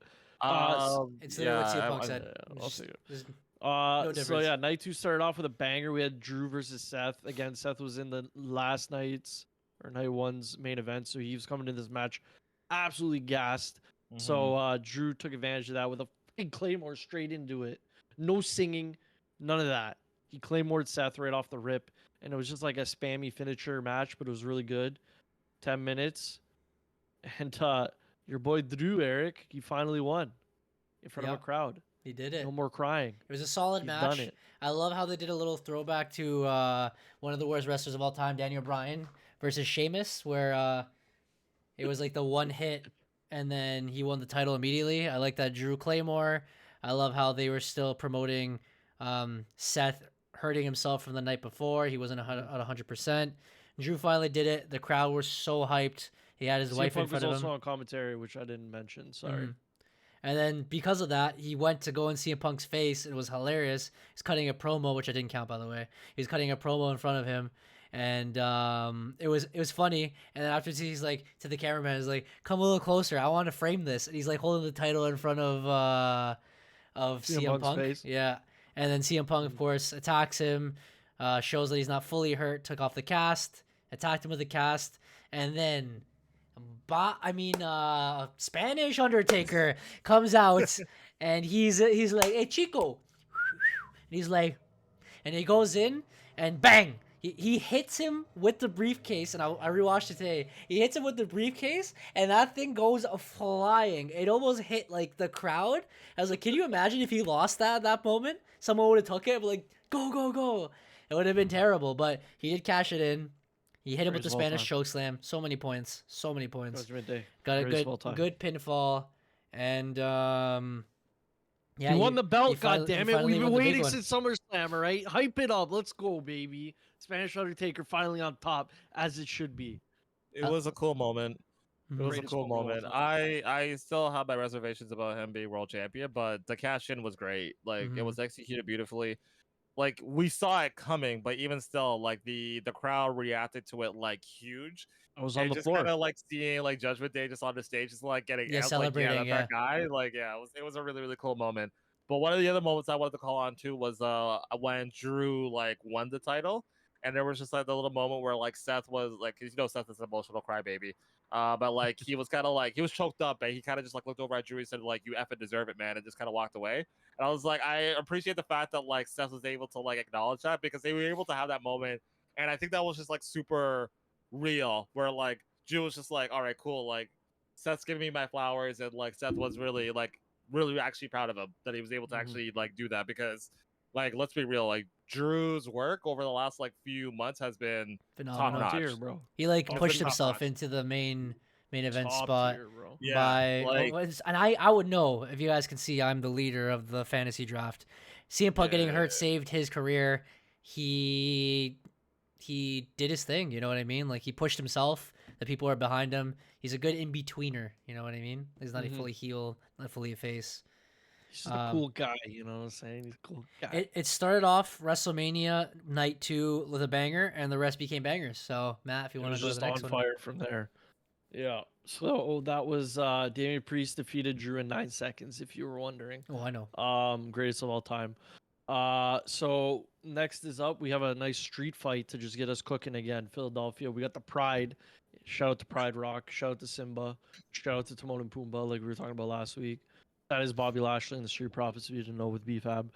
It's literally what CM Punk said. I'll see it. So yeah, night 2 started off with a banger. We had Drew versus Seth. Again, Seth was in the last night's or night 1's main event, so he was coming in this match absolutely gassed. So Drew took advantage of that with a fucking Claymore straight into it. No singing, none of that. He Claymored Seth right off the rip, and it was just like a spammy finisher match, but it was really good. 10 minutes, and your boy Drew, Eric, he finally won in front of a crowd. He did it. No more crying. It was a solid match. Done it. I love how they did a little throwback to one of the worst wrestlers of all time, Daniel Bryan, versus Sheamus, where it was like the one hit and then he won the title immediately. I like that Drew Claymore. I love how they were still promoting Seth hurting himself from the night before. He wasn't at 100%. Drew finally did it. The crowd was so hyped. He had his CM wife in Punk was front of him. also on commentary, which I didn't mention. Sorry. And then because of that, he went to go and see CM Punk's face. It was hilarious. He's cutting a promo, which I didn't count, by the way. He's cutting a promo in front of him, and it was funny. And then after he's like to the cameraman, he's like, "Come a little closer. I want to frame this." And he's like holding the title in front of CM Punk. Face. Yeah. And then CM Punk, of course, attacks him, shows that he's not fully hurt, took off the cast, attacked him with the cast, and then Spanish Undertaker comes out and he's like, "Hey, Chico." And he's like, and he goes in and bang, he hits him with the briefcase. And I rewatched it today. He hits him with the briefcase and that thing goes flying. It almost hit like the crowd. I was like, can you imagine if he lost that at that moment? Someone would have took it, but like, go, go, go. It would have been terrible, but he did cash it in. He hit him with the Spanish chokeslam. So many points. So many points. Got a good pinfall. And yeah, he won the belt. God damn it! We've been waiting since SummerSlam. All right, hype it up. Let's go, baby. Spanish Undertaker finally on top, as it should be. It was a cool moment. It was a cool moment. I still have my reservations about him being world champion, but the cash in was great. Like it was executed beautifully. Like we saw it coming, but even still, like the crowd reacted to it like huge. I was on the floor, kind of like seeing like Judgment Day just on the stage, just like getting celebrating. Like, that guy. Like it was a really really cool moment. But one of the other moments I wanted to call on too was when Drew like won the title, and there was just like the little moment where like Seth was like, you know, Seth is an emotional crybaby. But like he was kind of like he was choked up, and he kind of just like looked over at Drew and said like, "You effing deserve it, man," and just kind of walked away. And I was like, I appreciate the fact that like Seth was able to like acknowledge that because they were able to have that moment, and I think that was just like super real, where like Drew was just like, "All right, cool," like Seth's giving me my flowers, and like Seth was really actually proud of him that he was able to actually like do that because like let's be real, like Drew's work over the last like few months has been phenomenal, top notch, bro. He like pushed himself into the main event spot. Tier, bro. Yeah, and I would know if you guys can see I'm the leader of the fantasy draft. CM Punk getting hurt saved his career. He did his thing, you know what I mean? Like he pushed himself. The people are behind him. He's a good in-betweener, you know what I mean? He's not a fully heel, not fully a face. He's just a cool guy, you know what I'm saying? He's a cool guy. It started off WrestleMania night 2 with a banger, and the rest became bangers. So Matt, if you want to go to the next one, on fire from there. Yeah. So that was Damian Priest defeated Drew in 9 seconds, if you were wondering. Oh, I know. Greatest of all time. So next is up. We have a nice street fight to just get us cooking again. Philadelphia. We got the Pride. Shout out to Pride Rock. Shout out to Simba. Shout out to Timon and Pumbaa, like we were talking about last week. That is Bobby Lashley and the Street Profits, if you didn't know, with BFAB.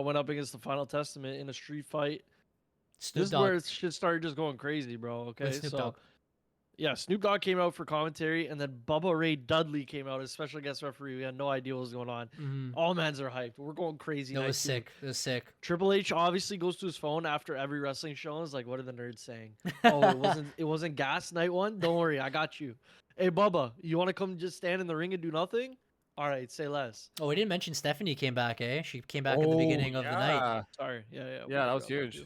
Went up against the Final Testament in a street fight. This is where shit started just going crazy, bro. Okay, so yeah, Snoop Dogg came out for commentary, and then Bubba Ray Dudley came out as special guest referee. We had no idea what was going on. All mans are hyped. We're going crazy. It was sick. It was sick. Triple H obviously goes to his phone after every wrestling show and is like, "What are the nerds saying? Oh, it wasn't gas night one. Don't worry, I got you. Hey, Bubba, you want to come just stand in the ring and do nothing? All right, say less." Oh, we didn't mention Stephanie came back, eh? She came back at the beginning of the night. Sorry. Yeah, that was huge.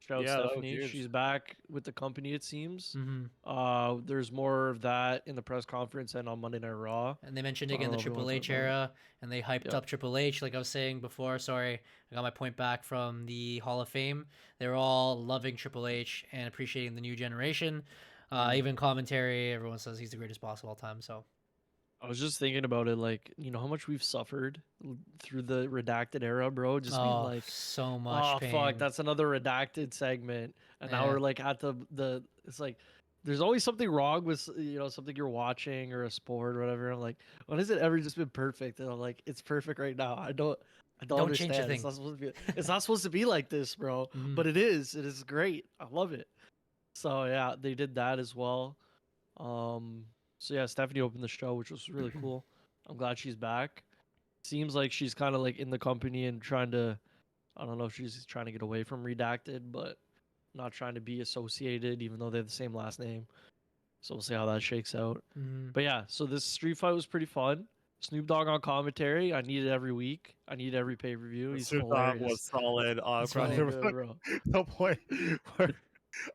Shout out Stephanie. She's back with the company, it seems. There's more of that in the press conference and on Monday Night Raw. And they mentioned again the Triple H era, and they hyped up Triple H, like I was saying before. Sorry, I got my point back from the Hall of Fame. They were all loving Triple H and appreciating the new generation. Even commentary, everyone says he's the greatest boss of all time. So I was just thinking about it, like, you know how much we've suffered through the redacted era, bro. Just being like, so much pain. Fuck, that's another redacted segment, and now we're like at the. It's like there's always something wrong with something you're watching or a sport or whatever. I'm like, when has it ever just been perfect? And I'm like, it's perfect right now. I don't understand. Change a thing. It's not supposed to be like this, bro. But it is. It is great. I love it. So yeah, they did that as well. So yeah, Stephanie opened the show, which was really cool. I'm glad she's back. Seems like she's kind of like in the company and trying to, I don't know if she's trying to get away from redacted, but not trying to be associated, even though they have the same last name. So we'll see how that shakes out. But yeah, so this street fight was pretty fun. Snoop Dogg on commentary. I need it every week. I need every pay per view. He's Snoop Dogg hilarious. was solid. He's so good, bro. No point.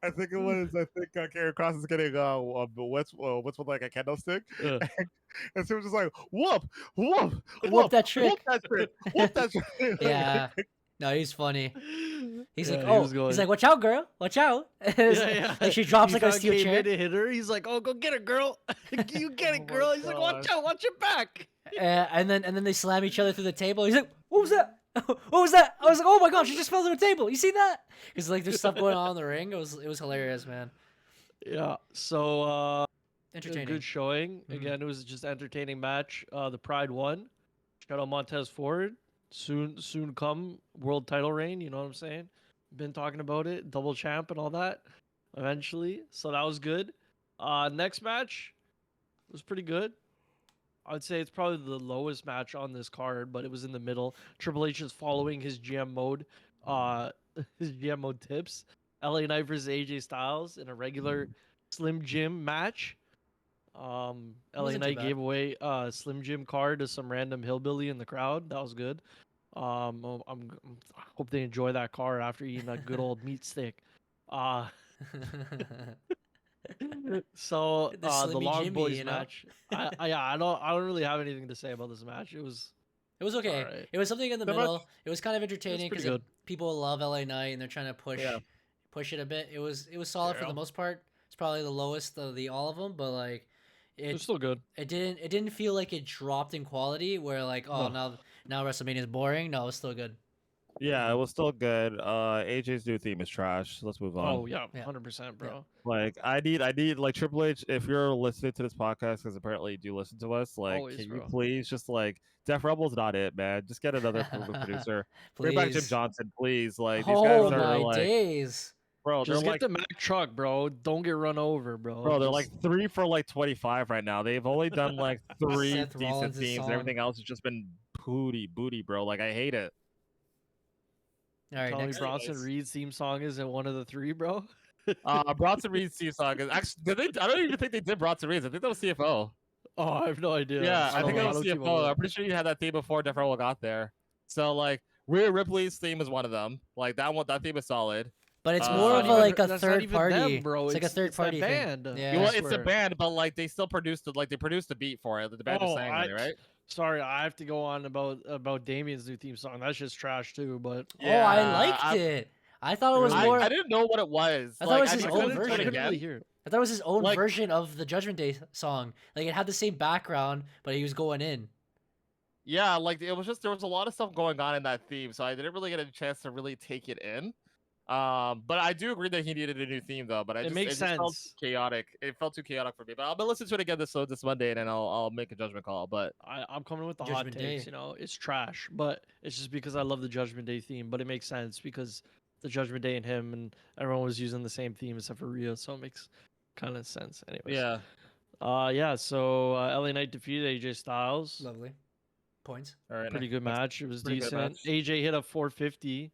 I think Karrion Kross is getting what's with like a kendo stick, and so it was just like whoop that trick. Whoop that trick. Yeah. No, he's funny. He's Yeah, like, he oh, was going- he's like, watch out, girl, watch out. Yeah. Like she drops He like a thought steel came chair. in to hit her. He's like, oh, go get her, girl. You get it, Oh my girl. He's like, watch God. out, watch your back. And then they slam each other through the table. He's like, what was that? What was that? I was like, oh my gosh, she just fell through the table. You see that? Because like there's stuff going on in the ring. It was hilarious, man. Yeah. So a Entertaining. good showing. Mhm. Again, it was just entertaining match. The Pride won. Shout out Montez Ford. Soon come world title reign. You know what I'm saying? Been talking about it. Double champ and all that. Eventually. So that was good. Next match was pretty good. I would say it's probably the lowest match on this card, but it was in the middle. Triple H is following his GM mode, tips. LA Knight versus AJ Styles in a regular Slim Jim match. LA Wasn't too Knight bad. gave away a Slim Jim card to some random hillbilly in the crowd. That was good. I hope they enjoy that card after eating that good old meat stick. So The the Slimmy Long Jimmy, Boys you know? match. I don't really have anything to say about this match. It was It was okay. Alright. It was something in the The middle. match- It was kind of entertaining pretty because good. people love LA Knight and they're trying to push it a bit. It was solid for Yeah. the most part. It's probably the lowest of all of them, but like it was it still good. didn't feel like it dropped in quality where like oh No. now WrestleMania is boring. No, it was still good. Yeah, it was still good. AJ's new theme is trash. Let's move on. Oh yeah, Yeah. 100%, bro. Like I need like Triple H. If you're listening to this podcast, because apparently you do listen to us, like Always, can you bro. please just like Def Rebel's not it, man. Just get another producer. Bring back Jim Please. Johnson, please. Like these Oh guys my are like, days. bro, Just they're get like, the Mack truck, bro. Don't get run over, bro. bro, they're Just- like 3 for like 25 right now. They've only done like 3 Seth decent Rollins' themes, song. and everything else has just been booty, bro. Like I hate it. All right, tell me next. Bronson Anyways. Reed's theme song isn't one of the 3, bro. Bronson Reed's theme song is actually. I don't even think they did Bronson Reed's. I think that was CFO. Oh, I have no idea. Yeah, I think that that was don't keep up CFO. with I'm pretty sure you had that theme before Def Rebel got there. So like, Rhea Ripley's theme is one of them. Like that theme is solid. But it's Uh, more of That's not like a that's not third even party, them, bro. It's like a third that party band. thing. You Yeah. know Well, I it's a swear. band, but like they still produced it. Like they produced a beat for it. The band just sang on it, right? Sorry, I have to go on about Damien's new theme song. That's just trash too. But Oh, I Yeah, liked it. I thought it was Really? more. I didn't know what it was. I thought it was I his couldn't own do it version. I couldn't again. really hear it. I thought it was his own Like- version of the Judgment Day song. Like it had the same background, but he was going in. Yeah, like it was just there was a lot of stuff going on in that theme, so I didn't really get a chance to really take it in. But I do agree that he needed a new theme though. But It makes just felt sense. chaotic. It felt too chaotic for me. But I'm gonna listen to it again this Monday, and then I'll make a judgment call. But I'm coming with the Judgment hot takes. Day. You know, it's trash, but it's just because I love the Judgment Day theme. But it makes sense because the Judgment Day and him and everyone was using the same theme except for Rhea, so it makes kind of sense. Anyways, yeah, So LA Knight defeated AJ Styles. Lovely points. all right, Pretty good match. It was pretty good decent. match. AJ hit a 450,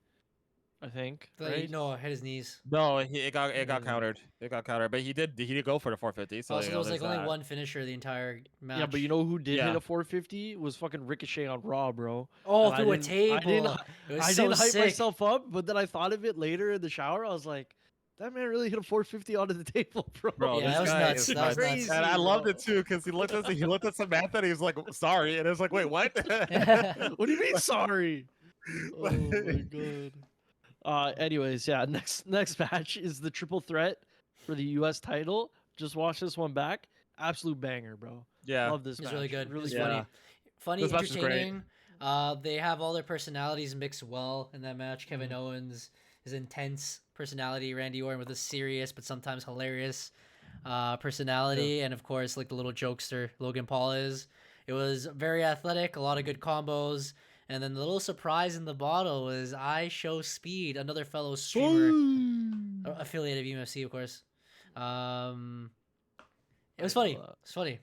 I think. Like, Right? no, hit his knees. No, it got Mm. countered. It got countered, but he did go for the 450. So Also, you there know, was like there's only that. one finisher the entire match. Yeah, but you know who did hit Yeah. a 450 was fucking Ricochet on Raw, bro. Oh, And I through a didn't- table. I didn't, It was I so didn't hype sick. myself up, but then I thought of it later in the shower. I was like, that man really hit a 450 onto the table, bro. Bro, Yeah, this that was guy nuts. is That was nuts. nuts. And I loved bro. it too because he looked at Samantha and he was like, "Sorry," and it was like, "Wait, what?" What do you mean sorry? Oh my god. Anyways, yeah, next match is the triple threat for the US title. Just watch this one back. Absolute banger, bro. Yeah, Love this It's match. really good. Really It's good. funny. Funny, This match is great. entertaining. They have all their personalities mixed well in that match. Kevin Owens, his intense personality, Randy Orton with a serious but sometimes hilarious personality, and of course, like the little jokester Logan Paul is. It was very athletic, a lot of good combos, and then the little surprise in the bottle was I Show Speed, another fellow streamer affiliate of EMFC, of course. It was funny. It's funny.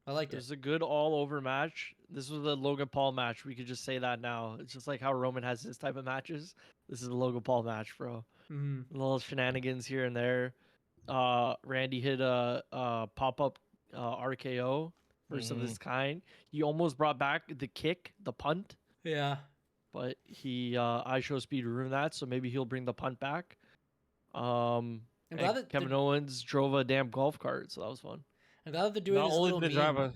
I liked It it. was a good all-over match. This was a Logan Paul match. We could just say that now. It's just like how Roman has this type of matches. This is a Logan Paul match, bro. Mm-hmm. Little shenanigans here and there. Randy hit a pop-up RKO, first of this kind. He almost brought back the kick, the punt, Yeah. but he ISO speed ruined that. So maybe he'll bring the punt back. I'm glad And that Kevin Owens drove a damn golf cart, so that was fun. I'm glad that they're doing Not this only little did they meme drive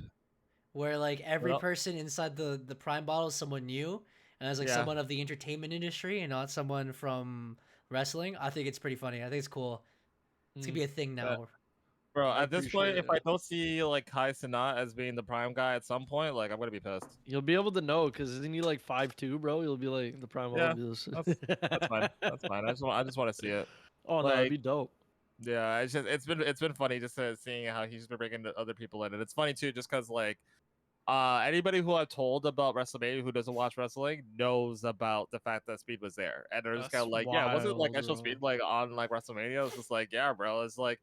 where like every Well- person inside the prime bottle is someone new, and as like Yeah. someone of the entertainment industry and not someone from wrestling. I think it's pretty funny. I think it's cool. It's gonna be a thing now. Bro, I at this point, appreciate if I it. don't see like Kai Cenat as being the prime guy at some point, like I'm gonna be pissed. You'll be able to know because isn't he like 5'2", bro? You'll be like the prime. Yeah, Will be That's fine. That's fine. I just want to see it. Oh no, that'd Like, be dope. yeah, it's been funny just seeing how he's been bringing the other people in, and it's funny too, just because like anybody who I've told about WrestleMania who doesn't watch wrestling knows about the fact that Speed was there, and they're just kind of That's like, yeah, wasn't like wild, actual bro. Speed like on like WrestleMania? It's just like, yeah, bro, it's like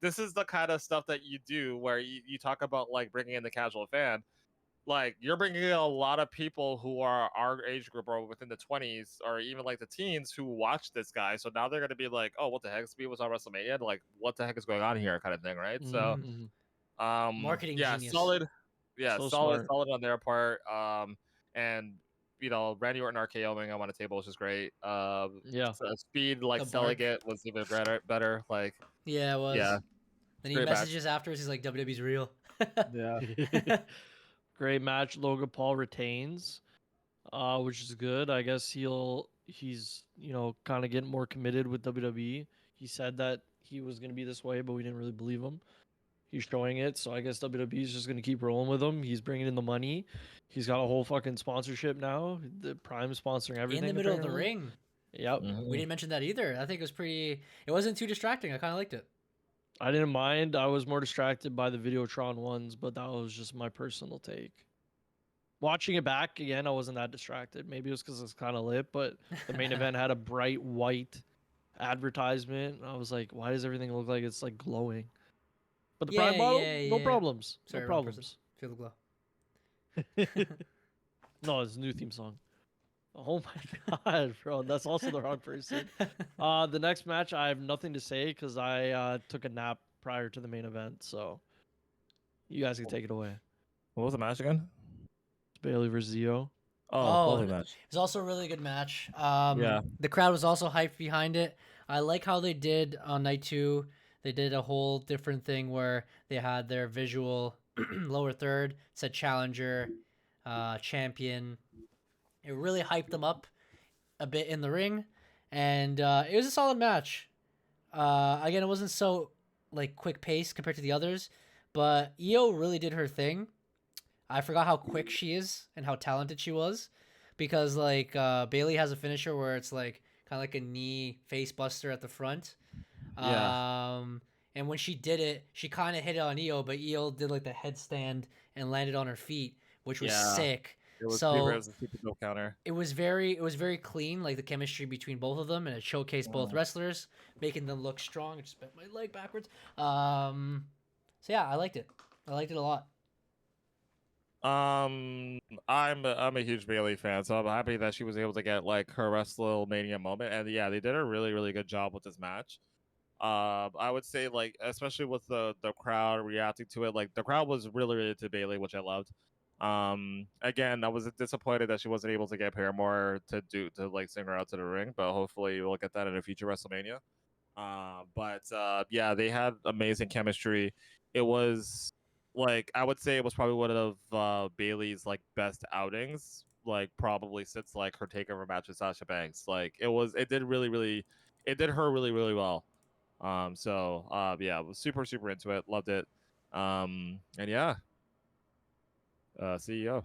this is the kind of stuff that you do where you talk about like bringing in the casual fan. Like you're bringing in a lot of people who are our age group or within the 20s or even like the teens who watch this guy. So now they're gonna be like, oh, what the heck? Speed was on WrestleMania. And like, what the heck is going on here? Kind of thing, right? So, Marketing yeah, genius. solid. Yeah, So solid, smart. solid on their part. And you know, Randy Orton RKOing on a table, which is great. Yeah. So Speed like The selling bark. it was even better. Like, Yeah, it was. yeah, Then he great match. messages afterwards. He's like, "WWE's real." yeah. Great match. Logan Paul retains, which is good. I guess he's kind of getting more committed with WWE. He said that he was gonna be this way, but we didn't really believe him. He's showing it, so I guess WWE is just gonna keep rolling with him. He's bringing in the money. He's got a whole fucking sponsorship now. The Prime sponsoring everything In the middle of the apparently. ring. Yep. We didn't mention that either. I think it was pretty. It wasn't too distracting. I kind of liked it. I didn't mind. I was more distracted by the Videotron ones, but that was just my personal take. Watching it back again, I wasn't that distracted. Maybe it was because it's kind of lit, but the main event had a bright white advertisement. I was like, why does everything look like it's like glowing? But the Prime bottle, no problems. Sorry, no wrong person. problems. Feel the glow. No, it's a new theme song. Oh my god, bro, that's also the wrong person. The next match, I have nothing to say because I took a nap prior to the main event, so you guys can take it away. What was the match again? It's Bailey versus Io. Oh, lovely match. It was also a really good match. Yeah. The crowd was also hyped behind it. I like how they did on night 2. They did a whole different thing where they had their visual lower third, said challenger, champion. It really hyped them up a bit in the ring, and it was a solid match. Again, it wasn't so like quick pace compared to the others, but Io really did her thing. I forgot how quick she is and how talented she was, because like Bailey has a finisher where it's like kind of like a knee face buster at the front. Yeah. And when she did it, she kind of hit it on Io, but Io did like the headstand and landed on her feet, which was sick. It was So a super dope counter. it was very clean, like the chemistry between both of them, and it showcased both wrestlers, making them look strong. I just bent my leg backwards. So yeah, I liked it. I liked it a lot. I'm a huge Bailey fan, so I'm happy that she was able to get like her WrestleMania moment. And yeah, they did a really good job with this match. I would say like especially with the crowd reacting to it, like the crowd was really into Bailey, which I loved. Again, I was disappointed that she wasn't able to get Paramore to like sing her out to the ring, but hopefully we'll get that in a future WrestleMania. Yeah, they had amazing chemistry. It was like I would say it was probably one of Bailey's like best outings, like probably since like her takeover match with Sasha Banks. Like it did her really well. Yeah, I was super into it, loved it. And yeah, CEO.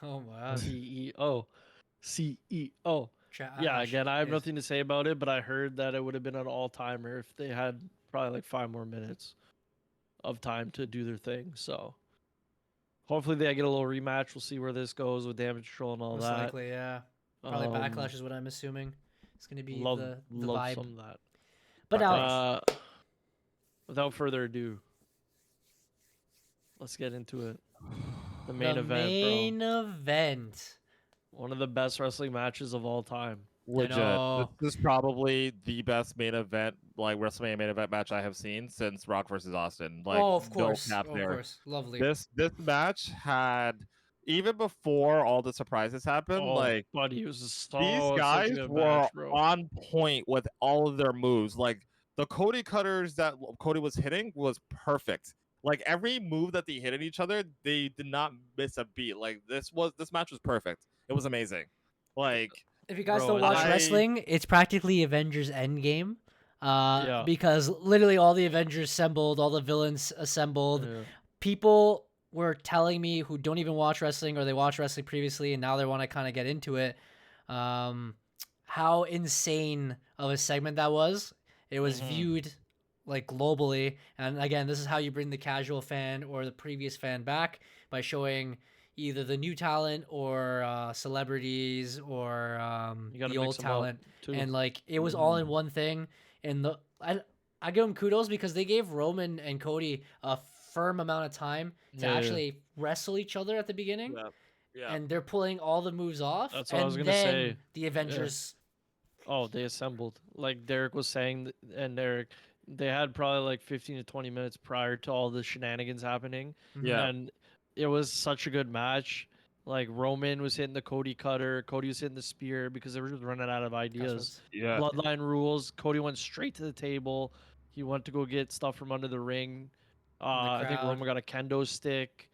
Oh my god. CEO. Yeah, again, I have nothing to say about it, but I heard that it would have been an all-timer if they had probably like 5 more minutes of time to do their thing. So hopefully they get a little rematch. We'll see where this goes with Damage Control and all Most that. likely, yeah. Probably Backlash is what I'm assuming. It's gonna be the vibe. Some of that. But Alex, without further ado, Let's get into it. The The main event, main bro. event. One of the best wrestling matches of all time. Legit. know. This is probably the best main event, like WrestleMania main event match I have seen since Rock versus Austin. Like, Oh, of no course. cap Of there. course. Lovely. This match had, even before all the surprises happened, Oh, like buddy, it was such these a guys good were match, bro. on point with all of their moves. Like the Cody cutters that Cody was hitting was perfect. Like every move that they hit at each other, they did not miss a beat. Like this match was perfect. It was amazing. Like If you guys Bro, don't and watch I- wrestling, it's practically Avengers Endgame. Yeah. Because literally all the Avengers assembled, all the villains assembled. Yeah. People were telling me who don't even watch wrestling or they watched wrestling previously and now they want to kind of get into it, how insane of a segment that was. It was viewed like globally, and again, this is how you bring the casual fan or the previous fan back, by showing either the new talent or celebrities or You gotta the mix old 'em up, talent, too. and like it was all in one thing. And I give them kudos because they gave Roman and Cody a firm amount of time to Yeah, yeah. actually wrestle each other at the beginning, yeah. and they're pulling all the moves off. That's what I and was gonna then say. the Avengers. Oh, they assembled. Like Derek was saying, and they had probably like 15 to 20 minutes prior to all the shenanigans happening. Yeah. And it was such a good match. Like Roman was hitting the Cody cutter, Cody was hitting the spear because they were just running out of ideas. Yeah. Bloodline rules. Cody went straight to the table. He went to go get stuff from under the ring. I think crowd. Roman got a kendo stick.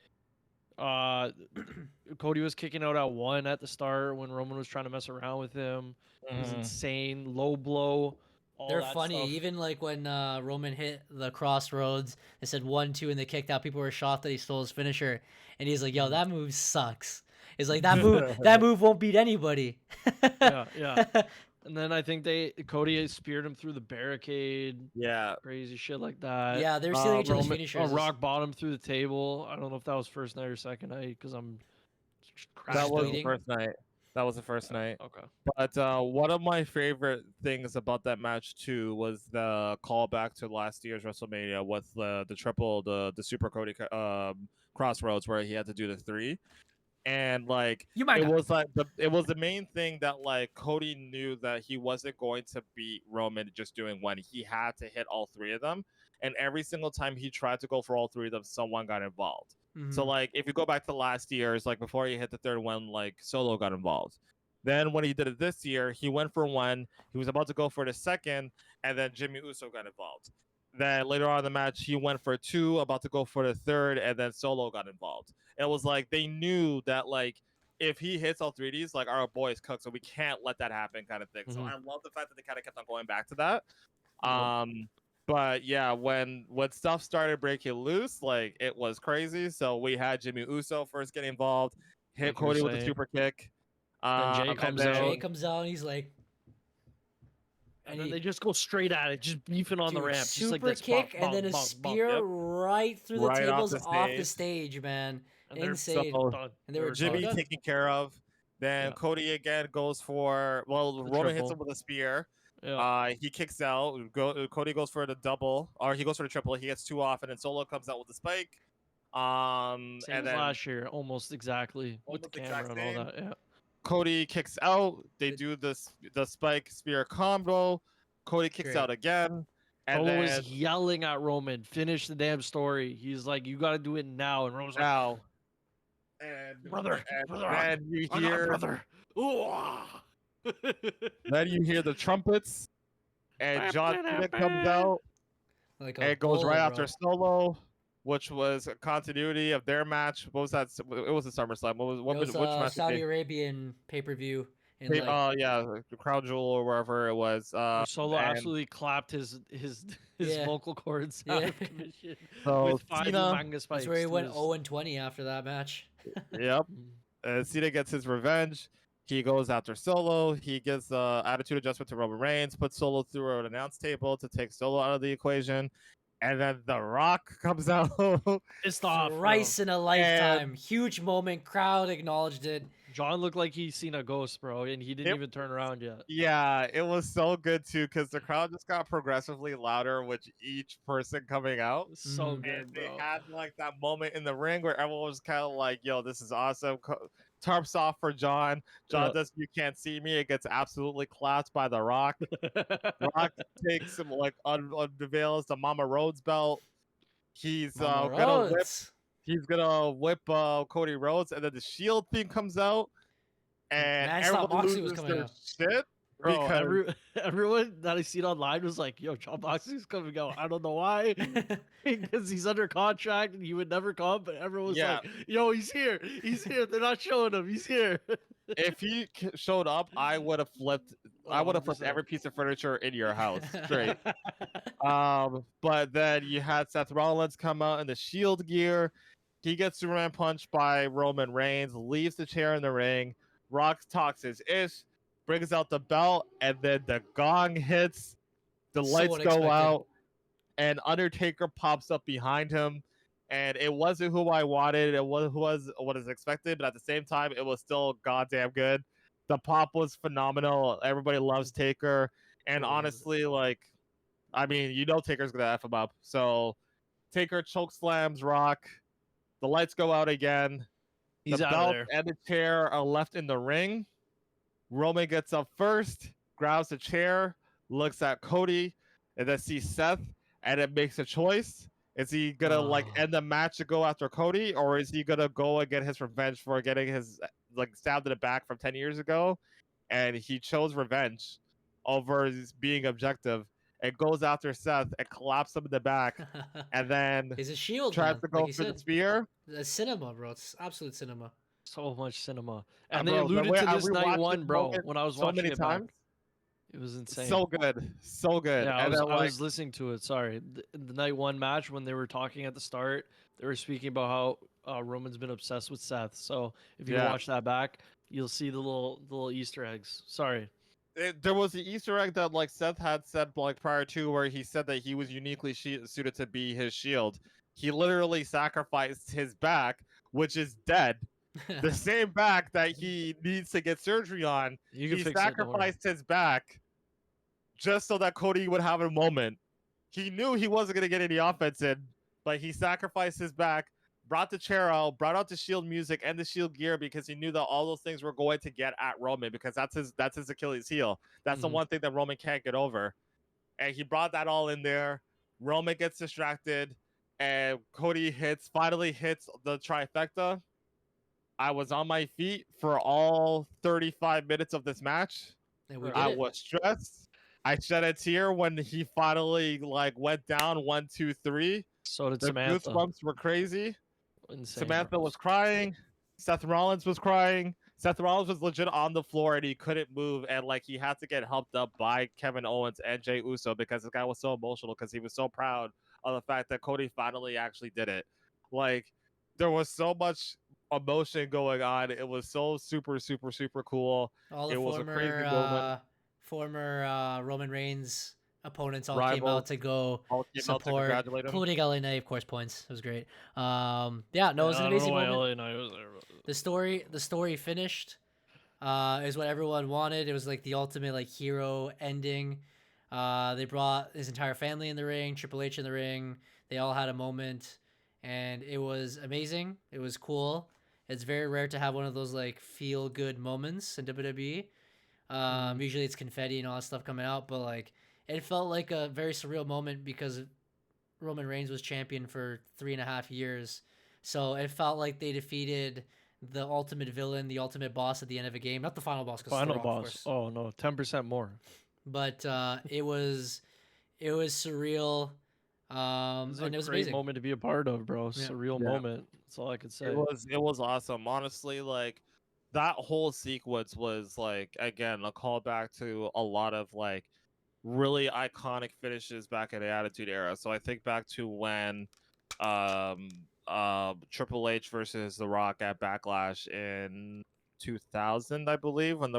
Cody was kicking out at one at the start when Roman was trying to mess around with him. It was insane. Low blow. All They're that funny. stuff. Even like when Roman hit the crossroads, they said 1-2 and they kicked out. People were shocked that he stole his finisher, and he's like, "Yo, that move sucks." It's like that move won't beat anybody. Yeah. And then I think Cody speared him through the barricade. Yeah. Crazy shit like that. Yeah, they're stealing each other's Roman, finishers. a rock bottom through the table. I don't know if that was first night or second night because I'm. That was the bleeding. first night. That was the first night. Okay. But one of my favorite things about that match too was the callback to last year's WrestleMania with the Super Cody Crossroads where he had to do the 3, and like it was the main thing that like Cody knew that he wasn't going to beat Roman just doing one. He had to hit all 3 of them, and every single time he tried to go for all 3 of them, someone got involved. So like if you go back to last year's, like before he hit the 3rd one, like Solo got involved. Then when he did it this year, he went for 1. He was about to go for the 2nd, and then Jimmy Uso got involved. Then later on in the match, he went for 2, about to go for the 3rd, and then Solo got involved. It was like they knew that like if he hits all 3 of these, like our boy is cooked, so we can't let that happen, kind of thing. So I love the fact that they kind of kept on going back to that. But yeah, when stuff started breaking loose, like it was crazy. So we had Jimmy Uso first get involved, hit Like Cody you're with a saying. super kick. Then Jay comes out. Jay comes out and he's like, And then they just go straight at it, just beefing on the dude, ramp. Just super like this. kick Bonk, and then a bonk, bonk, spear bonk. Yep. right through the Right off tables the off the stage. stage, man. And they're Insane. done. And they were Jimmy done. taken care of. Then Yeah. Cody again goes for Roman hits triple. him with a spear. Yeah. He kicks out. Cody goes for the double, or he goes for the triple. He gets 2 off, and then Solo comes out with the spike. Same And as then last year, almost exactly with the Almost exact camera and all same. that. Yeah. Cody kicks out. They do the spike spear combo. Cody kicks Great. out again. And Solo then is yelling at Roman, "Finish the damn story." He's like, "You got to do it now." And Roman's like, now. And "Brother, and brother, then you I got it, hear brother." Ooh. then you hear the trumpets, and John Cena comes out. Like And it goes right after Solo, which was a continuity of their match. What was that? It was a SummerSlam. Which match? Saudi Arabian pay-per-view. And Yeah, the Crown Jewel or wherever it was. Where Solo and absolutely clapped his Yeah. vocal cords out Yeah. of commission So with 5 Cena- manga spikes. that's where he to went his- 0-20 after that match. Yep. Mm. Cena gets his revenge. He goes after Solo. He gives the attitude adjustment to Roman Reigns, puts Solo through an announce table to take Solo out of the equation. And then The Rock comes out. Pissed off. Thrice in a lifetime. Huge moment. Crowd acknowledged it. John looked like he's seen a ghost, bro, and he didn't even turn around yet. Yeah, it was so good too because the crowd just got progressively louder with each person coming out. So good, And bro. They had like that moment in the ring where everyone was kind of like, "Yo, this is awesome." Tarps off for John. John does "You Can't See Me." It gets absolutely clapped by The Rock. Rock takes him like unveils the Mama Rhodes belt. He's gonna whip. He's gonna whip Cody Rhodes, and then the Shield theme comes out, and everyone loses their shit. Bro, everyone that I seen online was like, "Yo, John Moxley's coming out." I don't know why, because he's under contract and he would never come. But everyone was like, "Yo, he's here! He's here! They're not showing him. He's here." If he showed up, I would have flipped. I would have flipped every piece of furniture in your house straight. But then you had Seth Rollins come out in the Shield gear. He gets Superman punched by Roman Reigns, leaves the chair in the ring. Rock talks his ish, brings out the belt, and then the gong hits. The lights go out, and Undertaker pops up behind him. And it wasn't who I wanted. It was what is expected, but at the same time, it was still goddamn good. The pop was phenomenal. Everybody loves Taker, and honestly, like, I mean, Taker's gonna F him up. So Taker choke slams Rock. The lights go out again. He's the out belt there. And the chair are left in the ring. Roman gets up first, grabs the chair, looks at Cody, and then sees Seth, and it makes a choice. Is he gonna like end the match to go after Cody, or is he gonna go and get his revenge for getting his like stabbed in the back from 10 years ago? And he chose revenge over being objective and goes after Seth and claps him in the back, and then he's a Shield tries man, to go for the spear. The cinema, bro. It's absolute cinema. So much cinema, and they alluded to this night one, bro. When I was watching so many it times. back. It was insane. So good. So good. Yeah, and I was listening to it. Sorry. The night one match, when they were talking at the start, they were speaking about how Roman's been obsessed with Seth. So if you watch that back, you'll see the little Easter eggs. Sorry. There was the Easter egg that like Seth had said like prior to, where he said that he was uniquely suited to be his Shield. He literally sacrificed his back, which is dead. The same back that he needs to get surgery on. He sacrificed his back just so that Cody would have a moment. He knew he wasn't going to get any offense in, but he sacrificed his back, brought the chair out, brought out the Shield music and the Shield gear because he knew that all those things were going to get at Roman, because that's his Achilles heel. That's the one thing that Roman can't get over. And he brought that all in there. Roman gets distracted, and Cody finally hits the trifecta. I was on my feet for all 35 minutes of this match. I was stressed. I shed a tear when he finally like went down 1, 2, 3. So did the Samantha. Goosebumps were crazy. Insane, Samantha was crying. Seth Rollins was crying. Seth Rollins was legit on the floor and he couldn't move, and like he had to get helped up by Kevin Owens and Jey Uso because this guy was so emotional because he was so proud of the fact that Cody finally actually did it. Like there was so much emotion going on. It was so super, super, super cool. It was a crazy moment. Former Roman Reigns opponents all came out to go support, including LA Knight, of course. Points. It was great. It was an amazing moment. LA Knight was there. The story finished. Is what everyone wanted. It was like the ultimate like hero ending. They brought his entire family in the ring, Triple H in the ring. They all had a moment, and it was amazing. It was cool. It's very rare to have one of those like feel good moments in WWE. Usually it's confetti and all that stuff coming out, but like it felt like a very surreal moment because Roman Reigns was champion for 3.5 years. So it felt like they defeated the ultimate villain, the ultimate boss at the end of a game. Not the final boss. Final boss. Oh no, 10% more. But it was surreal. It was a great amazing moment to be a part of, bro. Surreal moment. That's all I could say. It was awesome. Honestly, like that whole sequence was like, again, a callback to a lot of like really iconic finishes back in the Attitude Era. So I think back to when Triple H versus The Rock at Backlash in 2000, I believe, when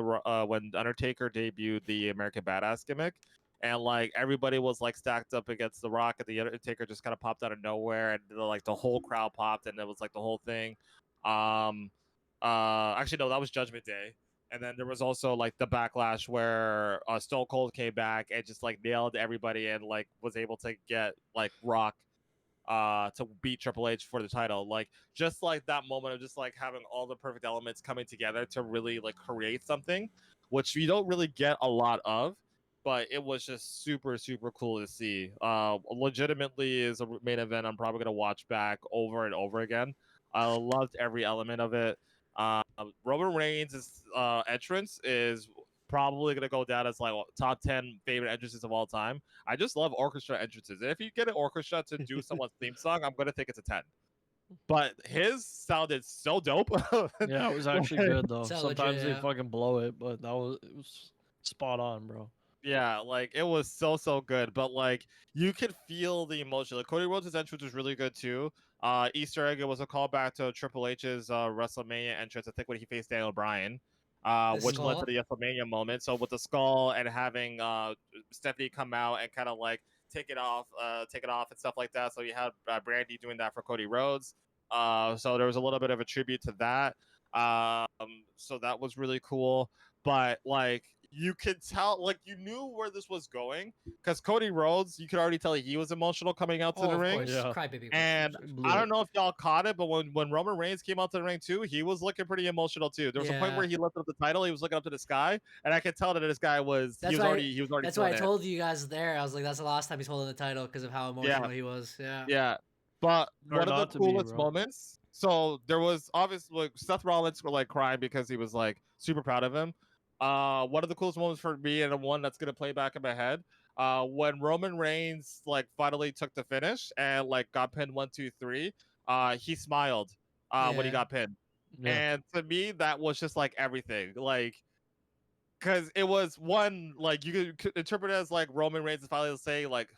Undertaker debuted the American Badass gimmick. And like everybody was like stacked up against The Rock, and the Undertaker just kind of popped out of nowhere, and like the whole crowd popped, and it was like the whole thing. Actually, no, that was Judgment Day. And then there was also like the Backlash where Stone Cold came back and just like nailed everybody and like was able to get like Rock to beat Triple H for the title. Like just like that moment of just like having all the perfect elements coming together to really like create something, which we don't really get a lot of, but it was just super super cool to see. Legitimately is a main event I'm probably gonna watch back over and over again. I loved every element of it. Roman Reigns' entrance is probably gonna go down as like top 10 favorite entrances of all time. I just love orchestra entrances. And if you get an orchestra to do someone's theme song, I'm gonna think it's a 10. But his sounded so dope. Yeah, it was actually good though. Sound Sometimes legit, they yeah. fucking blow it, but it was spot on, bro. Yeah, like it was so good. But like you could feel the emotion. Like Cody Rhodes' entrance was really good too. Easter egg, it was a callback to Triple H's WrestleMania entrance, I think when he faced Daniel Bryan. The Which led to skull? the WrestleMania moment. So with the skull and having Stephanie come out and kind of like take it off and stuff like that. So you had Brandy doing that for Cody Rhodes. So there was a little bit of a tribute to that. So that was really cool. But like you could tell, like you knew where this was going because Cody Rhodes, you could already tell he was emotional coming out to Oh, the of ring. course. Yeah. Crybaby. And I don't know if y'all caught it, but when Roman Reigns came out to the ring too, he was looking pretty emotional too. There was a point Yeah. where he lifted up the title, he was looking up to the sky, and I could tell that this guy was That's he was why- already That's why I feeling it. told you guys there. I was like, that's the last time he's holding the title because of how emotional he was. Yeah. Yeah. But Hard one of not the to be, coolest bro. moments. So there was obviously like Seth Rollins were like crying because he was like super proud of him. One of the coolest moments for me and the one that's gonna play back in my head. When Roman Reigns like finally took the finish and like got pinned 1, 2, 3. He smiled when he Yeah. got pinned. Yeah. And to me, that was just like everything. Like because it was one like you could interpret it as like Roman Reigns is finally saying like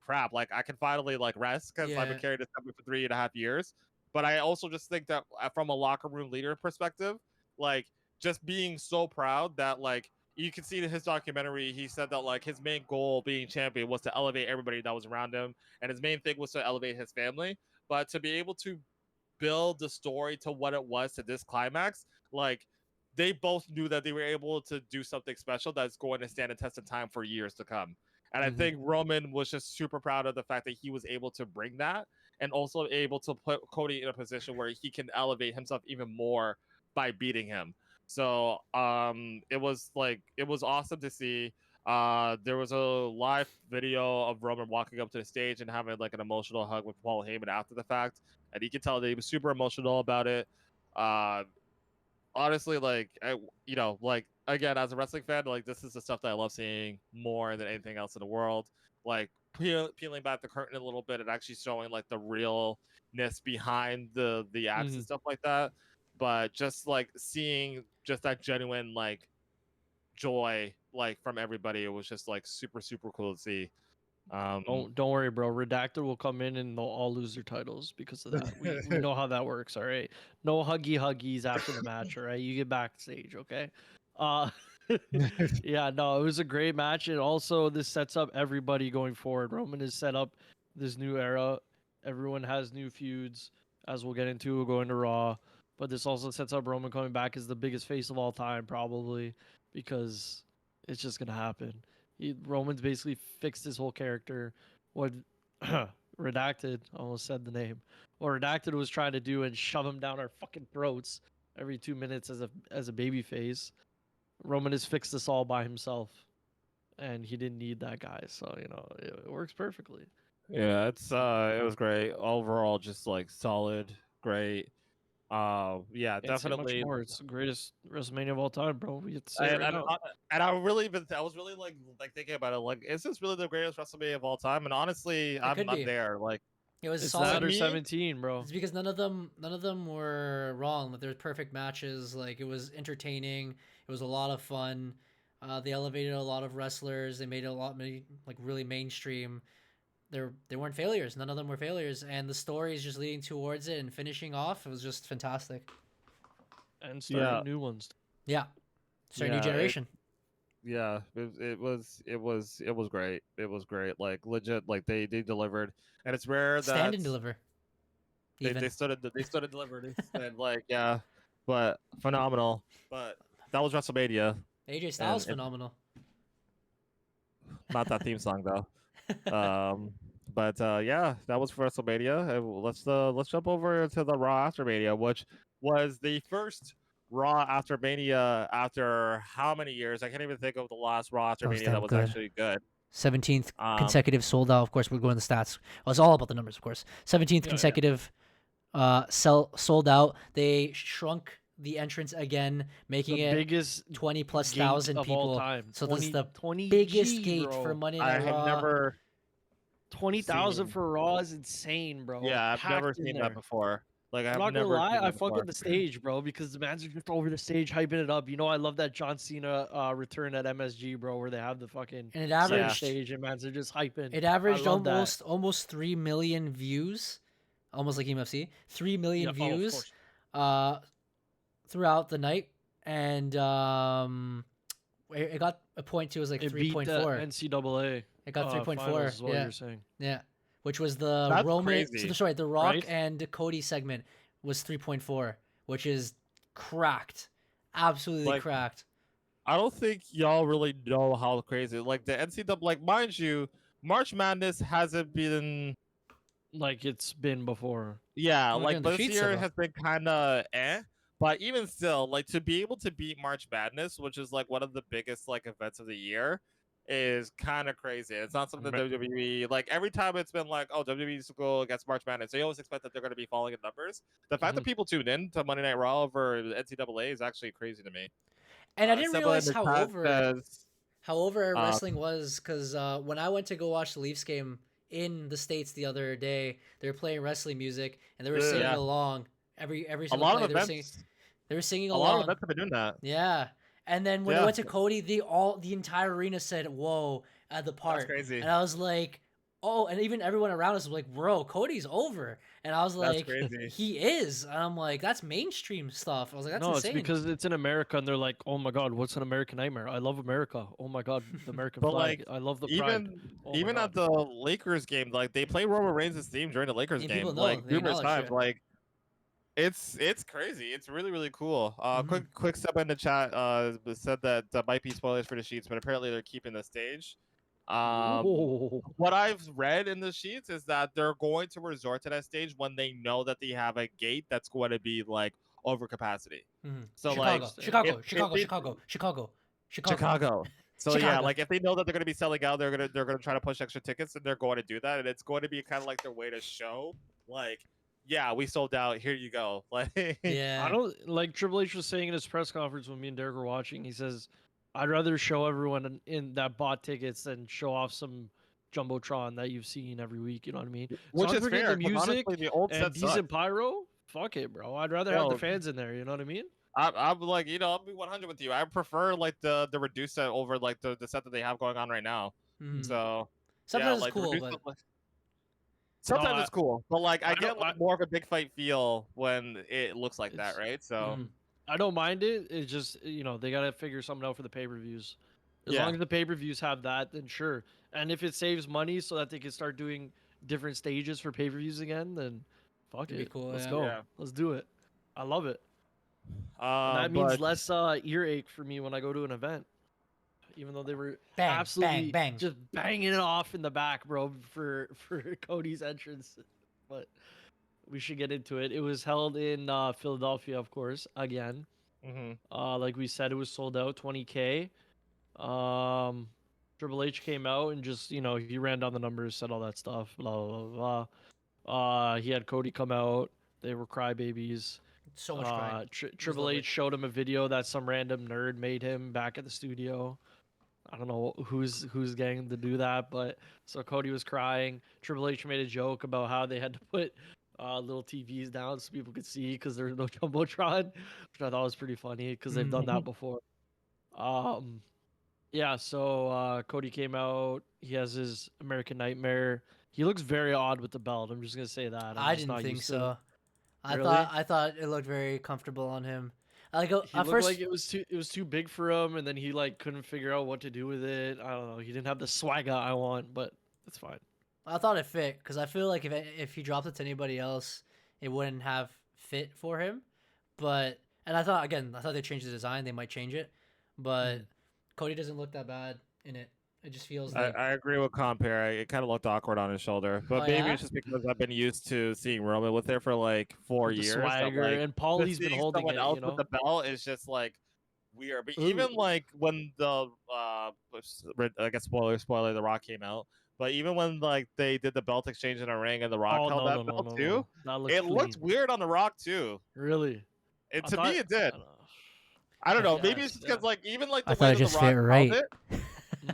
crap, like I can finally like rest because I've been Yeah. carrying this company for 3.5 years. But I also just think that from a locker room leader perspective, like just being so proud that like you can see in his documentary, he said that like his main goal being champion was to elevate everybody that was around him, and his main thing was to elevate his family. But to be able to build the story to what it was to this climax, like they both knew that they were able to do something special that's going to stand the test of time for years to come. And I think Roman was just super proud of the fact that he was able to bring that and also able to put Cody in a position where he can elevate himself even more by beating him. So it was awesome to see. There was a live video of Roman walking up to the stage and having like an emotional hug with Paul Heyman after the fact, and you could tell that he was super emotional about it. Honestly, like like again, as a wrestling fan, like this is the stuff that I love seeing more than anything else in the world. Like peeling back the curtain a little bit and actually showing like the realness behind the acts and stuff like that. But just like seeing just that genuine like joy like from everybody, it was just like super super cool to see. Don't worry, bro. Redacted will come in and they'll all lose their titles because of that. We know how that works, all right? No huggies after the match, all right? You get backstage, okay? Uh yeah, no, it was a great match. And also this sets up everybody going forward. Roman has set up this new era. Everyone has new feuds, as we'll get into. We'll go into Raw. But this also sets up Roman coming back as the biggest face of all time, probably, because it's just gonna happen. Roman's basically fixed his whole character. What Redacted, almost said the name. What Redacted was trying to do and shove him down our fucking throats every 2 minutes as a baby face. Roman has fixed this all by himself, and he didn't need that guy. So it works perfectly. Yeah, it was great overall, just like solid, great. Yeah, Can't say much definitely. more. It's the greatest WrestleMania of all time, bro. We get to say it right now. And I was really like thinking about it, like, is this really the greatest WrestleMania of all time? And honestly, I'm there. Like, it was It's solid. that or 17, bro. It's because none of them were wrong. Like, there's perfect matches. Like, it was entertaining. It was a lot of fun. They elevated a lot of wrestlers. They made it like really mainstream. They weren't failures. None of them were failures, and the story is just leading towards it and finishing off. It was just fantastic. And starting new ones. Yeah, start a new generation. It was great. It was great. Like legit, like they delivered, and it's rare that Stand and deliver. they stood and delivered, and like yeah. but phenomenal. But that was WrestleMania. AJ Styles And phenomenal. Not that theme song though. But yeah, that was for WrestleMania. And let's jump over to the Raw after Mania, which was the first Raw after Mania after how many years? I can't even think of the last Raw after That was Mania that damn was good. actually good. 17th consecutive sold out. Of course, we're going to the stats. Well, it's all about the numbers, of course. 17th consecutive sold out. They shrunk the entrance again, making it biggest 20 plus gate thousand of people. all time. So this is the 20 biggest G, gate bro. for Monday I Night have Raw. never 20,000 seen- for Raw is insane, bro. Yeah, I've never Packed in seen there. that before. Like I'm I've not gonna never lie, seen that I fuck before. with the stage, bro, because the man's are just over the stage hyping it up. You know, I love that John Cena return at MSG, bro, where they have the fucking And it center averaged stage and man's are just hyping. It averaged I love that. almost 3 million views, almost like EMFC. 3 million Yeah, oh, of views course. throughout the night, and it got a point to, it was like It beat the 3.4. NCAA. It got finals 3.4. is what Yeah, you're saying. yeah, which was the That's Roman. crazy. Sorry, the Rock Right? and Cody segment was 3.4, which is cracked, absolutely Like, cracked. I don't think y'all really know how crazy. Like the NCAA, like mind you, March Madness hasn't been. Like it's been before. Yeah, We're like getting the but this sheets, year though. has been kind of But even still, like to be able to beat March Madness, which is like one of the biggest like events of the year, is kind of crazy. It's not something WWE like every time it's been like, oh, WWE's to go against March Madness. They always expect that they're going to be falling in numbers. The fact that people tune in to Monday Night Raw over the NCAA is actually crazy to me. And I didn't Seba in realize the how chat over says, wrestling was, because when I went to go watch the Leafs game in the States the other day, they were playing wrestling music and they were singing Yeah. along every a single lot play. of events. They were singing A along. lot of events have been doing that. Yeah. And then when it Yeah. went to Cody, the entire arena said "whoa" at the part. That's crazy. And I was like, oh, and even everyone around us was like, bro, Cody's over. And I was like, crazy. he is. And I'm like, that's mainstream stuff. I was like, that's no, insane. it's because it's in America and they're like, oh my god, what's an American nightmare? I love America. Oh my god, the American But flag. like, I love the pride. Oh my even God. at the Lakers game, like they play Roman Reigns' theme during the Lakers And game, people know, like they numerous acknowledge times. it. Like it's crazy. It's really really cool. Mm-hmm. Quick step in the chat. Said that might be spoilers for the sheets, but apparently they're keeping the stage. Whoa. What I've read in the sheets is that they're going to resort to that stage when they know that they have a gate that's going to be like over capacity. Mm-hmm. So Chicago, like Chicago, if Chicago, they- Chicago, Chicago, Chicago. So yeah, Chicago. like if they know that they're gonna be selling out, they're gonna try to push extra tickets, and they're going to do that, and it's going to be kind of like their way to show, like, yeah, we sold out. Here you go. Like, Yeah. I don't like Triple H was saying in his press conference when me and Derek were watching. He says, "I'd rather show everyone in that bought tickets than show off some jumbotron that you've seen every week." You know what I mean? which As long as is we're getting fair. the 'Cause music honestly, the old and set decent sucked. pyro. Fuck it, bro. I'd rather have Yo, the fans in there. You know what I mean? I'm like, I'll be 100 with you. I prefer like the reduced set over like the set that they have going on right now. Mhm. So Sometimes yeah, it's like cool, reduced but set, sometimes No, it's cool, but like I I get don't- like more of a big fight feel when it looks like that, It's- right? So Mhm. I don't mind it. It's just they gotta figure something out for the pay-per-views. As Yeah. long as the pay-per-views have that, then sure. And if it saves money so that they can start doing different stages for pay-per-views again, then fuck It'd be it. cool, Let's yeah. go. Yeah. Let's do it. I love it. And that means but less earache for me when I go to an event. Even though they were Bang, absolutely bang, bang. just banging it off in the back, bro, for Cody's entrance. But we should get into it. It was held in Philadelphia, of course, again. mhm. Like we said, it was sold out, 20K. Triple H came out and just, he ran down the numbers, said all that stuff, blah, blah, blah. He had Cody come out. They were crybabies. So much crying. Triple lovely. H showed him a video that some random nerd made him back at the studio. I don't know who's getting to do that, but so Cody was crying. Triple H made a joke about how they had to put little TVs down so people could see because there's no jumbotron, which I thought was pretty funny because they've done that before. Yeah. So Cody came out. He has his American Nightmare. He looks very odd with the belt. I'm just gonna say that. I didn't think so. I Really? thought it looked very comfortable on him. Like He at looked first, like it was too big for him, and then he like couldn't figure out what to do with it. I don't know. He didn't have the swagger I want, but it's fine. I thought it fit because I feel like if he dropped it to anybody else, it wouldn't have fit for him. But And I thought they changed the design. They might change it, but Cody doesn't look that bad in it. It just feels like I agree with Compare. It kind of looked awkward on his shoulder, but maybe it's just because I've been used to seeing Roman with it for like 4 With the years. swagger, like, and Paulie's been holding someone it. else You know, with the belt is just like weird. But Ooh. even like when the I guess spoiler, The Rock came out. But even when like they did the belt exchange in a ring and The Rock held that belt too, it looked weird on The Rock too. Really? To me, it did. I don't know. Maybe it's just because like even like the I thought way it that just The Rock fit right. held it.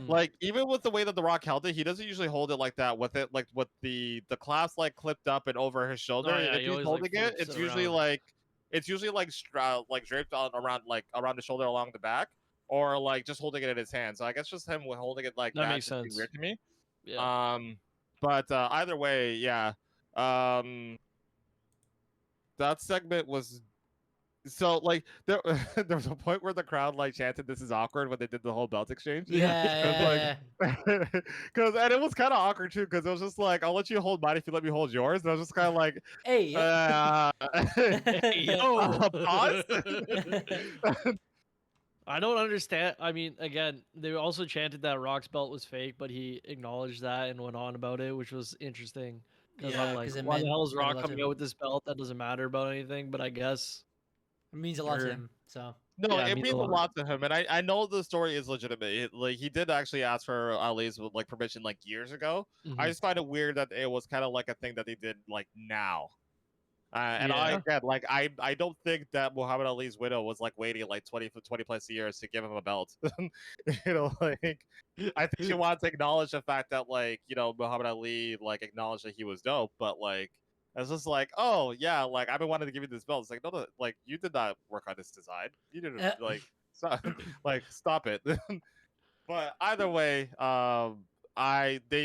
Like even with the way that The Rock held it, he doesn't usually hold it like that with it, like with the clasp like clipped up and over his shoulder. yeah, if he he's always, holding like, it, flips it's it usually around. like draped on around the shoulder along the back, or like just holding it in his hand. So I guess just him holding it like That makes just seemed sense. weird to me. Yeah. But either way, yeah. That segment was. So like there was a point where the crowd like chanted "This is awkward" when they did the whole belt exchange. Yeah. Because and it was kind of awkward too because it was just like I'll let you hold mine if you let me hold yours. And I was just kind of like, Hey. Hey, yo. pause. I don't understand. I mean, again, they also chanted that Rock's belt was fake, but he acknowledged that and went on about it, which was interesting. Because I'm like, why the hell is Rock coming out with this belt that doesn't matter about anything? But I guess it means a lot to him. So no, it means a lot to him, and I know the story is legitimate. Like he did actually ask for Ali's like permission like years ago. I just find it weird that it was kind of like a thing that they did like now. And I don't think that Muhammad Ali's widow was like waiting like 20 plus years to give him a belt. Like I think she wanted to acknowledge the fact that like Muhammad Ali like acknowledged that he was dope, but like it's just like, oh yeah, like I've been wanting to give you this belt. It's like no, like you did not work on this design. You didn't like stop it. But either way, they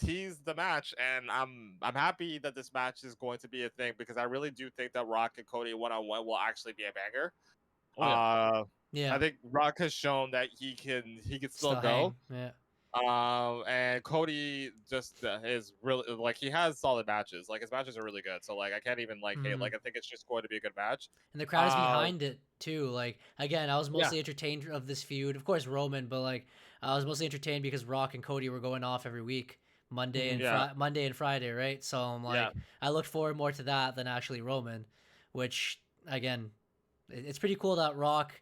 teased the match, and I'm happy that this match is going to be a thing because I really do think that Rock and Cody 1-on-1 will actually be a banger. I think Rock has shown that he can still go. Yeah. And Cody just is really like he has solid matches. Like his matches are really good. So like I can't even like hate. Like I think it's just going to be a good match. And the crowd is behind it too. Like again, I was mostly entertained of this feud. Of course, Roman, but like I was mostly entertained because Rock and Cody were going off every week, Monday and Friday, right? So I'm like, I looked forward more to that than actually Roman, which again, it's pretty cool that Rock,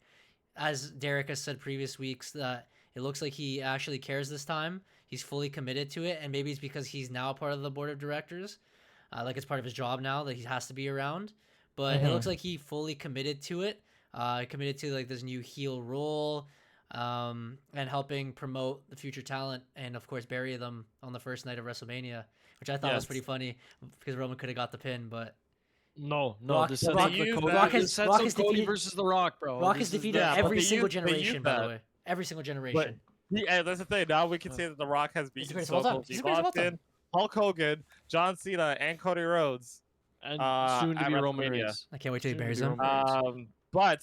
as Derek has said previous weeks, that it looks like he actually cares this time. He's fully committed to it, and maybe it's because he's now part of the board of directors. Like it's part of his job now that he has to be around. But it looks like he fully committed to it. Committed to like this new heel role, and helping promote the future talent, and of course bury them on the first night of WrestleMania, which I thought was pretty funny because Roman could have got the pin, but. No, Rock has defeated versus The Rock, bro. Rock has defeated every single generation, by the way. Every single generation. But, that's the thing. Now we can say that The Rock has beaten Stone Cold Steve Austin, Hulk Hogan, John Cena, and Cody Rhodes. And soon to be Roman Reigns. I can't wait till he buries him. But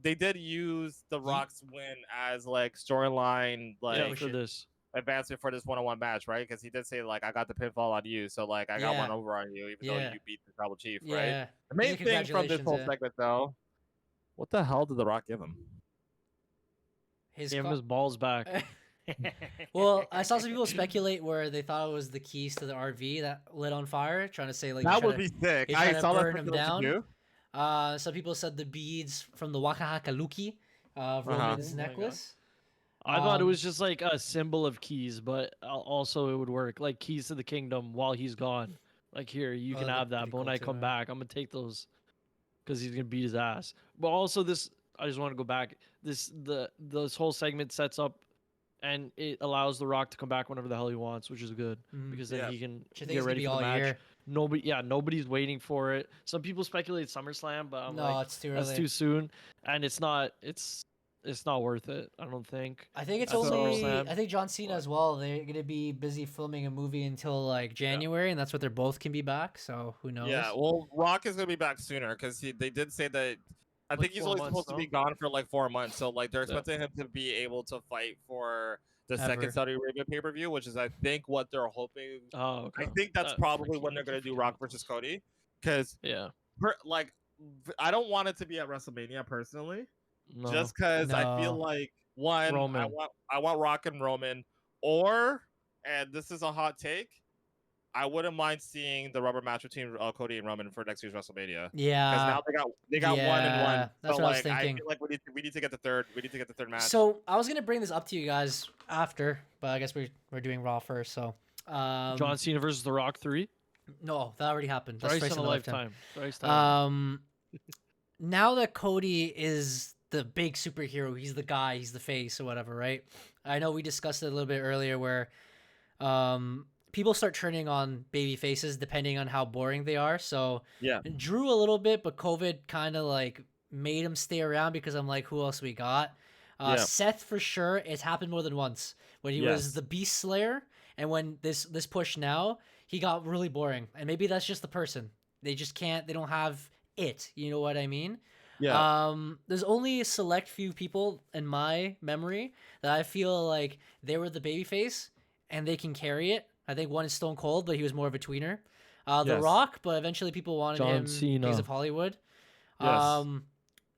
they did use The Rock's win as like storyline, like for this advancement for this 1-on-1 match, right? Because he did say like I got the pinfall on you, so like I got one over on you, even though you beat the Tribal Chief, right? The main thing from this whole segment, though, what the hell did The Rock give him? His balls back. Well, I saw some people speculate where they thought it was the keys to the RV that lit on fire, trying to say like that would be sick. I saw burn him down. Some people said the beads from the Wakahakaluki, Roman's necklace. I thought it was just like a symbol of keys, but also it would work like keys to the kingdom while he's gone. Like here, you can have that, but when I come back, I'm gonna take those because he's gonna beat his ass. But also this, I just want to go back. This whole segment sets up, and it allows The Rock to come back whenever the hell he wants, which is good because then he can get ready for the match. Year. Nobody's waiting for it. Some people speculate SummerSlam, but I'm like, it's too early. That's too soon, and it's not worth it. I don't think. I think it's only. I think John Cena as well. They're gonna be busy filming a movie until like January, and that's what they're both can be back. So who knows? Yeah, well, Rock is gonna be back sooner because they did say that. I think he's only supposed to be gone for like 4 months, so like they're expecting him to be able to fight for the second Saudi Arabia pay-per-view, which is I think what they're hoping. Oh, okay. I think that's probably when they're gonna do Rock versus Cody, because I don't want it to be at WrestleMania personally, No. just because I feel No. like one, Roman. I want Rock and Roman, or, and this is a hot take, I wouldn't mind seeing the rubber match between Cody and Roman for next year's WrestleMania. Because Yeah. now they got one and one. Yeah, that's So what I was like thinking. I feel like we need to get the third. We need to get the third match. So I was gonna bring this up to you guys after, but I guess we're doing Raw first. So John Cena versus The Rock 3. no, that already happened. That's Thrice in a the lifetime. Thrice time. Now that Cody is the big superhero, he's the guy, he's the face or whatever, right? I know we discussed it a little bit earlier where people start turning on baby faces depending on how boring they are. So yeah, Drew a little bit, but COVID kind of like made him stay around because I'm like, who else we got? Seth for sure. It's happened more than once when he was the Beast Slayer, and when this push now, he got really boring. And maybe that's just the person. They just can't. They don't have it. You know what I mean? yeah. There's only a select few people in my memory that I feel like they were the babyface and they can carry it. I think one is Stone Cold, but he was more of a tweener. The Rock, but eventually people wanted John him Cena. because of Hollywood. Yes.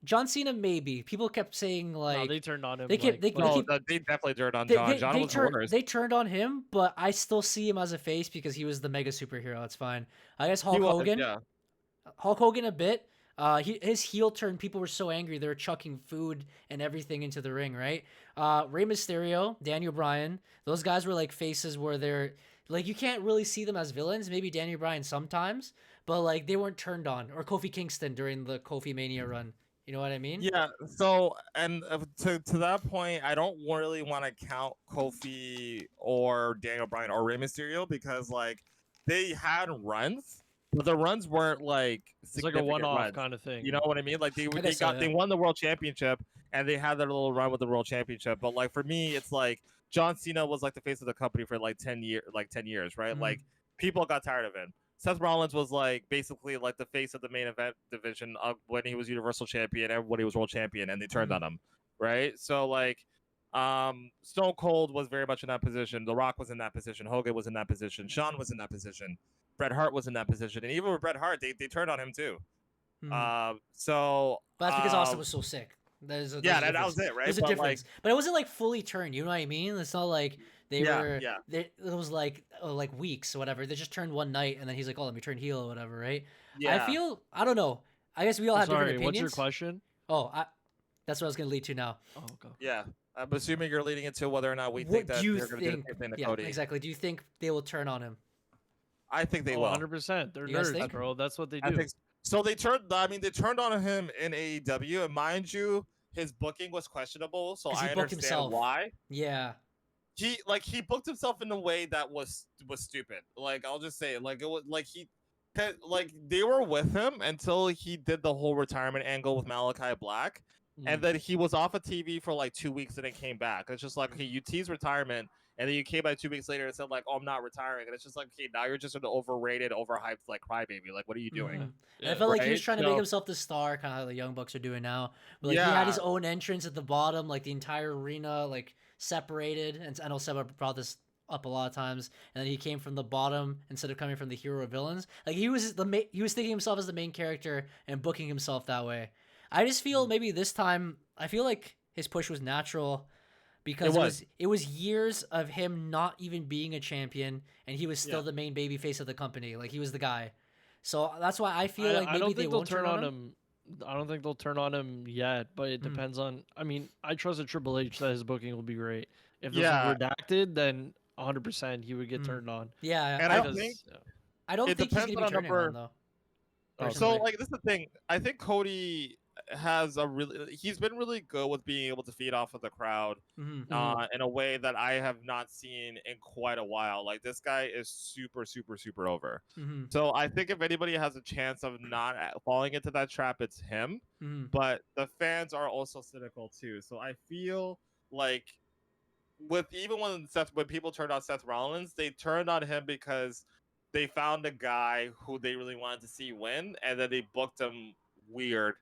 John Cena, maybe. People kept saying like no, they turned on him. they definitely turned on John. John was worse. They turned on him, but I still see him as a face because he was the mega superhero. It's fine. I guess Hulk Hogan. Yeah. Hulk Hogan a bit. His heel turn, people were so angry they were chucking food and everything into the ring, right? Rey Mysterio, Daniel Bryan, those guys were like faces where they're like you can't really see them as villains. Maybe Daniel Bryan sometimes, but like they weren't turned on. Or Kofi Kingston during the Kofi Mania run. You know what I mean? Yeah. So, and to that point, I don't really want to count Kofi or Daniel Bryan or Rey Mysterio because like they had runs, but the runs weren't like it's like a one-off kind of thing. You know what I mean? Like they won the world championship and they had their little run with the world championship. But like for me, it's like John Cena was like the face of the company for like 10 years, right? Mhm. Like people got tired of him. Seth Rollins was like basically like the face of the main event division when he was Universal Champion and when he was World Champion, and they turned on him, right? So like, Stone Cold was very much in that position. The Rock was in that position. Hogan was in that position. Shawn was in that position. Bret Hart was in that position, and even with Bret Hart, they turned on him too. So, but that's because Austin was so sick. That was it, right? There's a difference, but it wasn't like fully turned. You know what I mean? It's not like they were. Yeah. It was like weeks or whatever. They just turned one night, and then he's like, "Oh, let me turn heel or whatever." Right? Yeah. I don't know. I guess we all have different opinions. What's your question? Oh, that's what I was gonna lead to now. Oh, okay. Yeah. I'm assuming you're leading into whether or not we think that they're going to do the same thing to Cody. Exactly. Do you think they will turn on him? I think they will. 100%. They're nerds, bro. That's what they do. I think so. They turned on him in AEW, and mind you, his booking was questionable. So I understand why. Yeah. He booked himself in a way that was stupid. Like I'll just say, like it was like they were with him until he did the whole retirement angle with Malachi Black. And then he was off of TV for like 2 weeks and then came back. It's just like, okay, you teased retirement, and then you came back 2 weeks later and said like, oh, I'm not retiring. And it's just like, okay, now you're just an overrated, overhyped like crybaby. Like, what are you doing? Mm-hmm. And I felt like he was trying to make himself the star, kind of how the Young Bucks are doing now. But like he had his own entrance at the bottom, like the entire arena like separated. And I know Seba brought this up a lot of times. And then he came from the bottom instead of coming from the hero of villains. Like he was thinking himself as the main character and booking himself that way. I just feel maybe this time, I feel like his push was natural because it was years of him not even being a champion, and he was still the main baby face of the company. Like he was the guy. So that's why I feel like maybe they won't turn on him. I don't think they'll turn on him yet, but it depends on. I mean, I trust Triple H that his booking will be great. If this is redacted, then 100% he would get turned on. Yeah, and I don't think he's going to be turning on though. So like this is the thing. I think Cody he's been really good with being able to feed off of the crowd in a way that I have not seen in quite a while. Like this guy is super, super, super over. So I think if anybody has a chance of not falling into that trap, it's him. But the fans are also cynical too. So I feel like when people turned on Seth Rollins, they turned on him because they found a guy who they really wanted to see win, and then they booked him weird.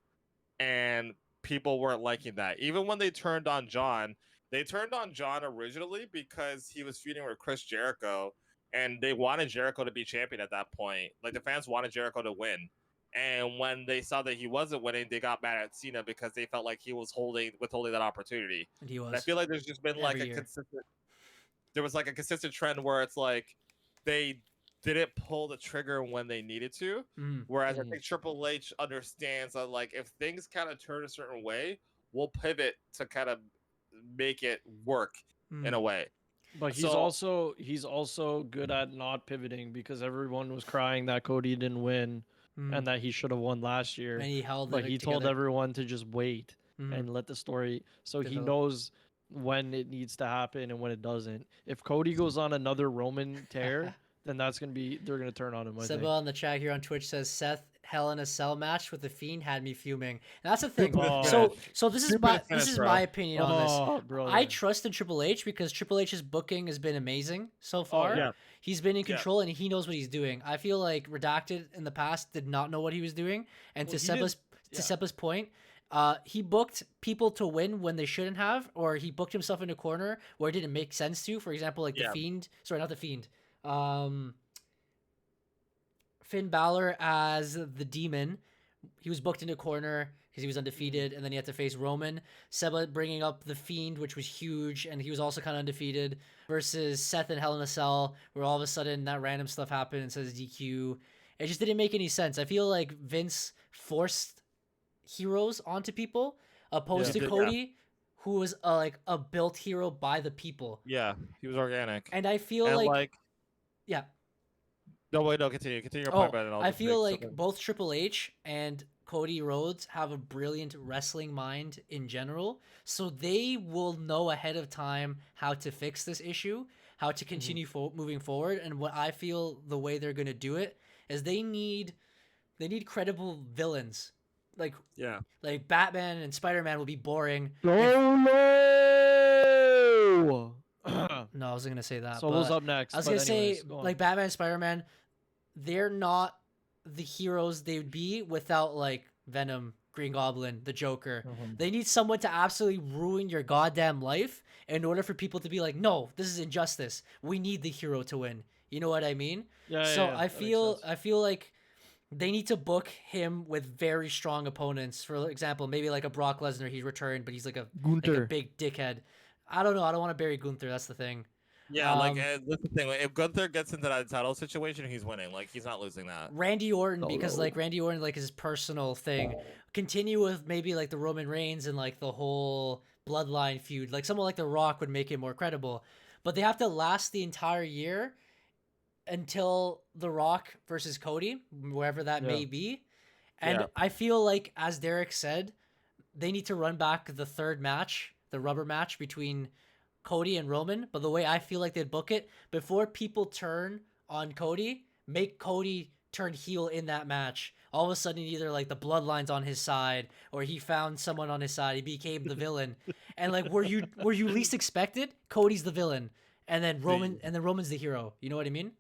And people weren't liking that. Even when they turned on John originally because he was feuding with Chris Jericho, and they wanted Jericho to be champion at that point. Like the fans wanted Jericho to win. And when they saw that he wasn't winning, they got mad at Cena because they felt like he was withholding that opportunity. And he was. And I feel like there's just been like there was like a consistent trend where it's like they didn't pull the trigger when they needed to. Whereas I think Triple H understands that like if things kind of turn a certain way, we'll pivot to kind of make it work in a way. But he's also good at not pivoting because everyone was crying that Cody didn't win and that he should have won last year. And he held but it he together. told everyone to just wait and let the story. So he knows when it needs to happen and when it doesn't. If Cody goes on another Roman tear, then they're gonna turn on him. Seba on the chat here on Twitch says Seth Hell in a Cell match with the Fiend had me fuming. And that's the thing. So this is my opinion on this. Bro, I trust in Triple H because Triple H's booking has been amazing so far. He's been in control and he knows what he's doing. I feel like Redacted in the past did not know what he was doing. And to Seba's point, he booked people to win when they shouldn't have, or he booked himself in a corner where it didn't make sense to. For example, like the Fiend. Sorry, not the Fiend. Finn Balor as the Demon. He was booked in a corner because he was undefeated, and then he had to face Roman. Seba bringing up the Fiend, which was huge, and he was also kind of undefeated, versus Seth and Hell in a Cell, where all of a sudden that random stuff happened and says DQ. It just didn't make any sense. I feel like Vince forced heroes onto people, opposed to Cody, who was a built hero by the people. Yeah, he was organic. And I feel yeah. No, wait, no, continue your point. I feel like both Triple H and Cody Rhodes have a brilliant wrestling mind in general, so they will know ahead of time how to fix this issue, how to continue moving forward. And what I feel the way they're going to do it is they need credible villains. Like Batman and Spider-Man will be boring. No, I wasn't gonna say that. Solo's up next. I was gonna say like Batman and Spider-Man, they're not the heroes they would be without like Venom, Green Goblin, the Joker. They need someone to absolutely ruin your goddamn life in order for people to be like, no, this is injustice. We need the hero to win. You know what I mean? I feel like they need to book him with very strong opponents. For example, maybe like a Brock Lesnar, he returned, but he's like a big dickhead. I don't know. I don't want to bury Gunther. That's the thing. Yeah, that's the thing. If Gunther gets into that title situation, he's winning. Like, he's not losing that. Randy Orton, because like Randy Orton, like his personal thing. Continue with maybe like the Roman Reigns and like the whole bloodline feud. Like someone like The Rock would make it more credible. But they have to last the entire year until The Rock versus Cody, wherever that may be. And I feel like, as Derek said, they need to run back the third match, the rubber match between Cody and Roman. But the way I feel like they'd book it, before people turn on Cody, make Cody turn heel in that match. All of a sudden, either like the bloodline's on his side, or he found someone on his side. He became the villain. And like, where you least expected, Cody's the villain, and then Roman's the hero. You know what I mean?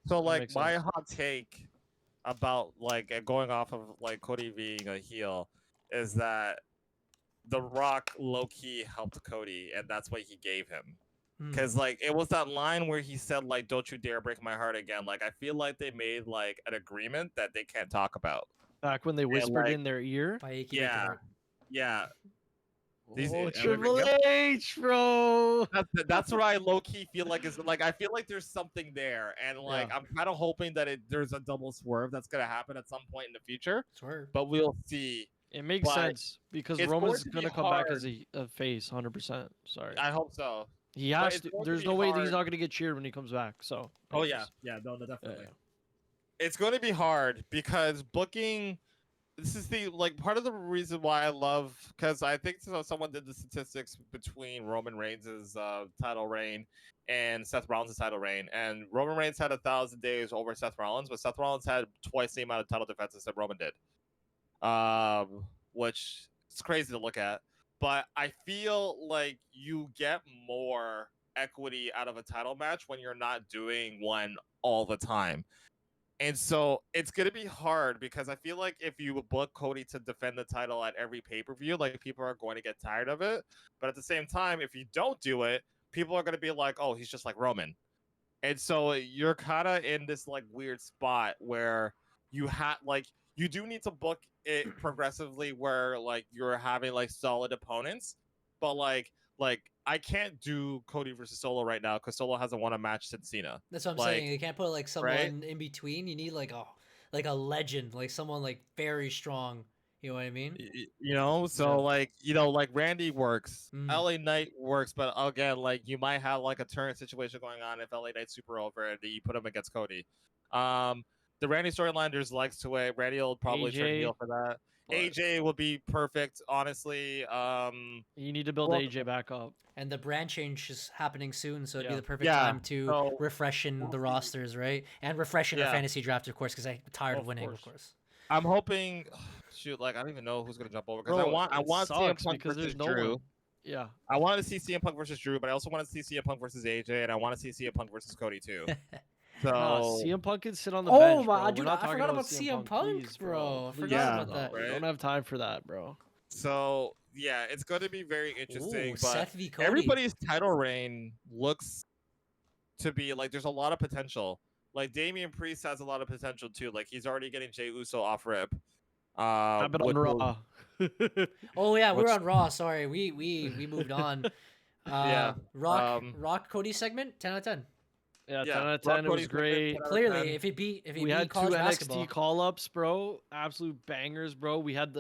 So like, my hot take about like going off of like Cody being a heel is that The Rock low-key helped Cody, and that's what he gave him. Because like, it was that line where he said like, "Don't you dare break my heart again." Like, I feel like they made like an agreement that they can't talk about. Back when they whispered in their ear. Yeah. Triple H, bro. That's what I low-key feel like is like, I feel like there's something there, and like I'm kind of hoping that there's a double swerve that's gonna happen at some point in the future. But we'll see. It makes sense because Roman's gonna come back as a face, 100%. Sorry. I hope so. He has to. There's no way he's not gonna get cheered when he comes back. So. No, definitely. It's going to be hard because booking. This is the like part of the reason why I love, because I think someone did the statistics between Roman Reigns' title reign and Seth Rollins' title reign, and Roman Reigns had 1,000 days over Seth Rollins, but Seth Rollins had twice the amount of title defenses that Roman did, which is crazy to look at. But I feel like you get more equity out of a title match when you're not doing one all the time. And so it's going to be hard because I feel like if you book Cody to defend the title at every pay-per-view, like people are going to get tired of it. But at the same time, if you don't do it, people are going to be like, oh, he's just like Roman. And so you're kind of in this like weird spot where you you do need to book it progressively where like you're having like solid opponents, but like I can't do Cody versus Solo right now because Solo hasn't won a match since Cena. That's what I'm Like, saying. You can't put like someone right? in between. You need like a legend, like someone like very strong. You know what I mean? You know, so Yeah. like like Randy works, Mm. LA Knight works, but again, like you might have like a turn situation going on if LA Knight's super over and you put him against Cody. The Randy storyline, there's legs to it. Randy will probably turn AJ, heel for that. but AJ will be perfect, honestly. you need to build well, AJ back up. And the brand change is happening soon, so it'd be Yeah. the perfect Yeah, time to so refreshen we'll the see. rosters, right? And refreshen our Yeah. fantasy draft, of course, because I'm tired of Of winning, course. of course. I'm hoping. Shoot, like I don't even know who's gonna jump over because Bro, I it want CM sucks Punk because versus there's no Drew. one. Yeah. I wanted to see CM Punk versus Drew, but I also wanted to see CM Punk versus AJ, and I want to see CM Punk versus Cody too. So No, CM Punk can sit on the Oh bench, my- bro. We're dude, not I talking forgot about about CM Punk, please, bro. I Please, forgot about no, that. We right? don't have time for that, bro. So yeah, it's going to be very interesting. Ooh, but Seth v. Cody. everybody's title reign looks to be like there's a lot of potential. Like Damian Priest has a lot of potential too. Like he's already getting Jey Uso off rip. Happened on which will- Raw. Oh yeah, we Which- were on Raw. Sorry, we moved on. Yeah, Rock Cody segment, 10 out of 10. Yeah, Yeah, 10 out of Rock 10. It Cody was segment, great. 10 out of Clearly, 10. if it beat We had two college NXT basketball, call-ups, bro. Absolute bangers, bro. We had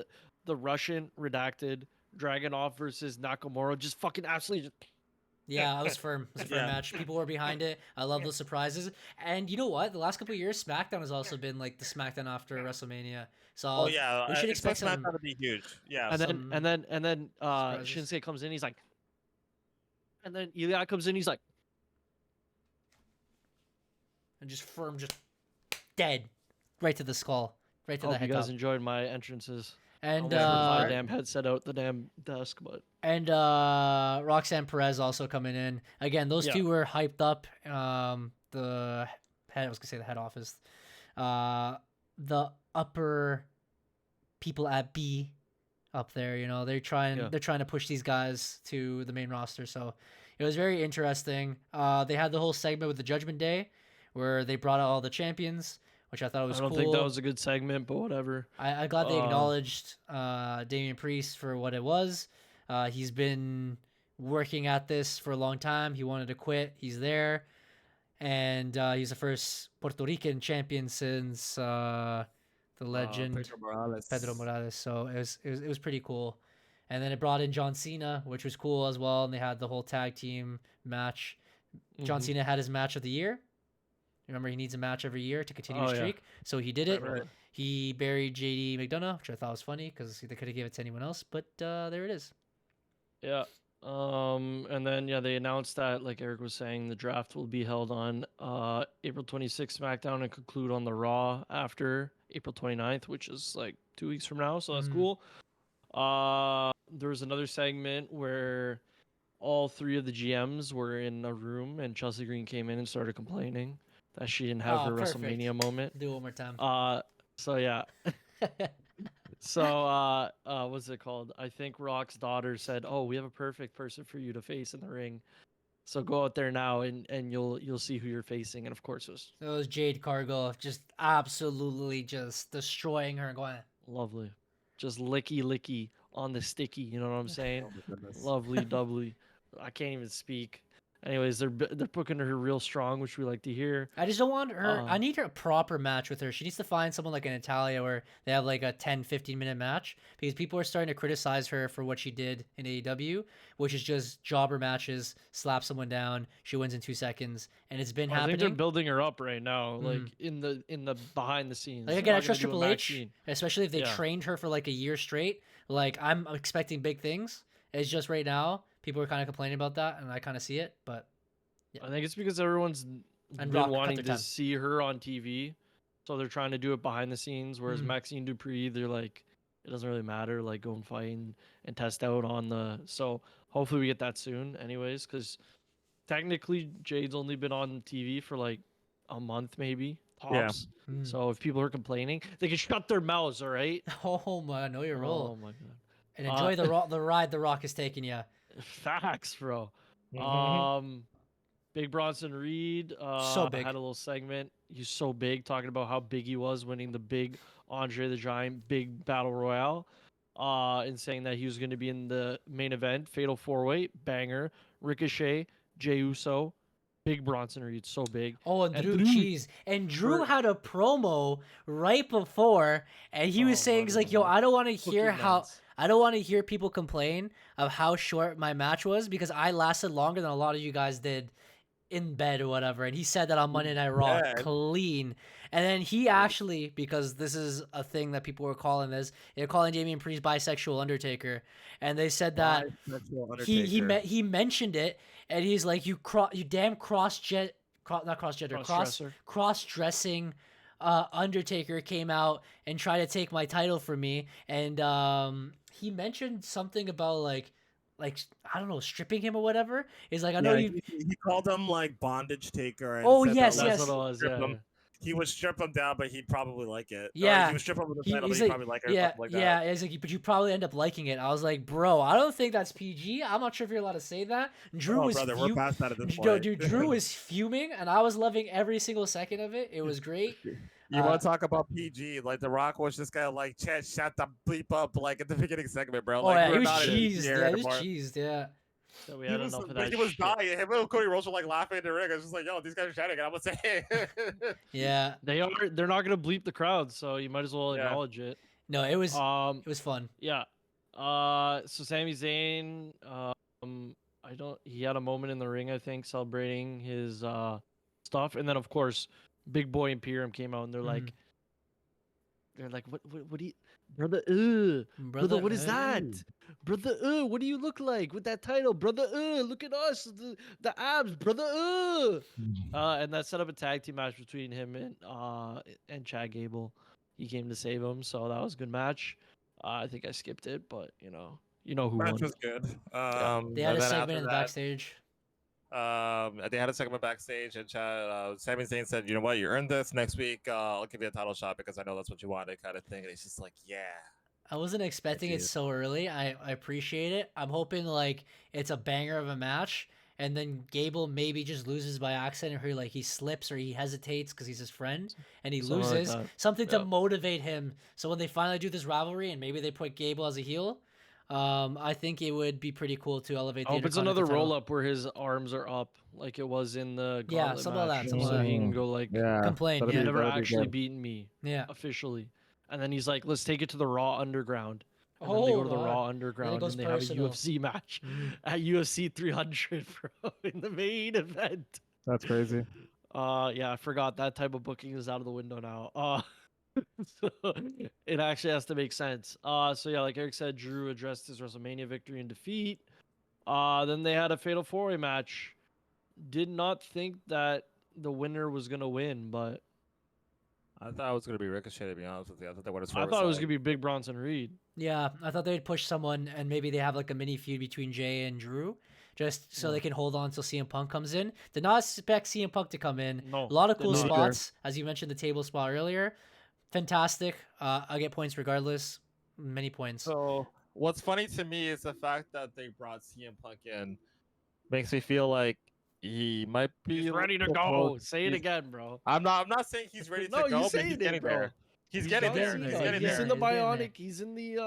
the Russian redacted Dragunov versus Nakamura. Just fucking absolutely. yeah, it was firm. It was a firm Yeah. match. People were behind it. I love those surprises. And you know what? The last couple of years, SmackDown has also been like the SmackDown after WrestleMania. So Oh yeah, we should expect some. that to be huge. Yeah, And some then surprises. Shinsuke comes in. He's like, and then Eli comes in. He's like, And just firm, just dead, right to the skull, right to hope the you head guys top. enjoyed my entrances. And I put my damn headset out the damn desk, but Roxanne Perez also coming in again. Those Yeah. two were hyped up. The head, I was gonna say the head office, the upper people at B up there. You know, they're trying to push these guys to the main roster. So it was very interesting. They had the whole segment with the Judgment Day, where they brought out all the champions, which I thought was I don't cool. think that was a good segment, but whatever. I'm glad they acknowledged Damian Priest for what it was. He's been working at this for a long time. He wanted to quit. He's there. And he's the first Puerto Rican champion since the legend Pedro Morales. So it was pretty cool. And then it brought in John Cena, which was cool as well. And they had the whole tag team match. John Cena had his match of the year. Remember, he needs a match every year to continue his streak. So he did it. Right. He buried JD McDonough, which I thought was funny because they could have given it to anyone else. But there it is. Yeah. And then they announced that, like Eric was saying, the draft will be held on April 26th SmackDown and conclude on the Raw after April 29th, which is like 2 weeks from now. So that's cool. There was another segment where all three of the GMs were in a room and Chelsea Green came in and started complaining that she didn't have her perfect. WrestleMania moment. Do it one more time. So yeah. So what's it called? I think Rock's daughter said, "Oh, we have a perfect person for you to face in the ring. So go out there now and you'll see who you're facing." And of course it was Jade Cargill, just absolutely just destroying her and going lovely. Just licky on the sticky, you know what I'm saying? Oh, Lovely doubly. I can't even speak. Anyways, they're booking her real strong, which we like to hear. I just don't want her. I need her a proper match with her. She needs to find someone like in Italia where they have like a 10-15 minute match, because people are starting to criticize her for what she did in AEW, which is just jobber matches, slap someone down, she wins in 2 seconds, and it's been happening. I think they're building her up right now, like in the behind the scenes. Like again, I trust Triple H, especially if they trained her for like a year straight. Like I'm expecting big things. It's just right now people are kind of complaining about that, and I kind of see it. But yeah. I think it's because everyone's been wanting to see her on TV, so they're trying to do it behind the scenes. Whereas Maxine Dupree, they're like, it doesn't really matter. Like go and fight and test out on the. So hopefully we get that soon, anyways, because technically Jade's only been on TV for like a month, maybe tops. Yeah. So if people are complaining, they can shut their mouths. All right. Oh my, know your role. Oh my god. And enjoy the ride the Rock is taking you. Facts, bro. Big Bronson Reed so big. had a little segment. He's so big, talking about how big he was winning the big Andre the Giant big battle royale, and saying that he was going to be in the main event, Fatal 4-Way, banger, Ricochet, Jey Uso, big Bronson Reed, so big. Oh, and Drew Cheese. And Drew had a promo right before, and he was saying, he's like, yo, I don't want to hear I don't want to hear people complain of how short my match was because I lasted longer than a lot of you guys did in bed or whatever. And he said that on Monday Night Raw, clean. And then he actually, because this is a thing that people were calling this, they're calling Damian Priest bisexual Undertaker, and they said that he mentioned it, and he's like, you damn cross-dressing Undertaker came out and tried to take my title from me, and he mentioned something about like I don't know, stripping him or whatever. He's like, I know he called him like bondage taker. And oh said yes, that yes. That's what it was. Yeah. He would strip him down, but he'd probably like it. Yeah, he would strip him with the title, but he'd like, probably like it. Yeah, or something like yeah. that. He's like, but you probably end up liking it. I was like, bro, I don't think that's PG. I'm not sure if you're allowed to say that. Drew was brother, we're past that at this point. No, dude, Drew was fuming, and I was loving every single second of it. It was great. You want to talk about PG? Like The Rock was just kind of like, Chad, shut the bleep up, like at the beginning segment, bro. Oh like, yeah, we're he was not in cheesed. here Yeah, he was anymore. cheesed. Yeah. So we had enough of that. He was dying. Him and Cody Rhodes were like laughing in the ring. I was just like, yo, these guys are chatting. I'm gonna say, Yeah. They're not gonna bleep the crowd, so you might as well acknowledge it. No, it was fun. Yeah. So Sami Zayn, he had a moment in the ring, I think, celebrating his stuff, and then of course, Big Boy Imperium came out, and they're like, what do you, brother, what is that, brother? What do you look like with that title, brother? Look at us, the abs, brother. And that set up a tag team match between him and Chad Gable. He came to save him, so that was a good match. I think I skipped it, but you know who match won. was good. They had a segment in the backstage. They had a segment backstage, and Sami Zayn said, "You know what? You earned this. Next week, I'll give you a title shot because I know that's what you wanted," kind of thing. And he's just like, "Yeah." I wasn't expecting it so early. I appreciate it. I'm hoping like it's a banger of a match, and then Gable maybe just loses by accident, or he slips or he hesitates because he's his friend, and he loses something to motivate him. So when they finally do this rivalry, and maybe they put Gable as a heel. I think it would be pretty cool to elevate the But it's another roll up where his arms are up, like it was in the gauntlet something match. like that. So he can go like complain. You've never actually beaten me. Yeah. Officially. And then he's like, let's take it to the Raw Underground. And then they go to the Raw Underground and they have a UFC match at UFC 300, bro, in the main event. That's crazy. Yeah, I forgot that type of booking is out of the window now. So it actually has to make sense. So yeah, like Eric said, Drew addressed his WrestleMania victory and defeat. Then they had a Fatal 4-Way match. Did not think that the winner was gonna win, but I thought it was gonna be Ricochet. To be honest with you, I thought it was gonna be Big Bronson Reed. Yeah, I thought they'd push someone, and maybe they have like a mini feud between Jay and Drew, just so they can hold on until CM Punk comes in. Did not expect CM Punk to come in. No, a lot of cool spots, as you mentioned, the table spot earlier. Fantastic. I get points regardless. Many points. So what's funny to me is the fact that they brought CM Punk in. Makes me feel like he might be He's ready to go. Say it again, bro. I'm not saying he's ready to go, but he's getting there. He's getting there. He's in the bionic. He's in the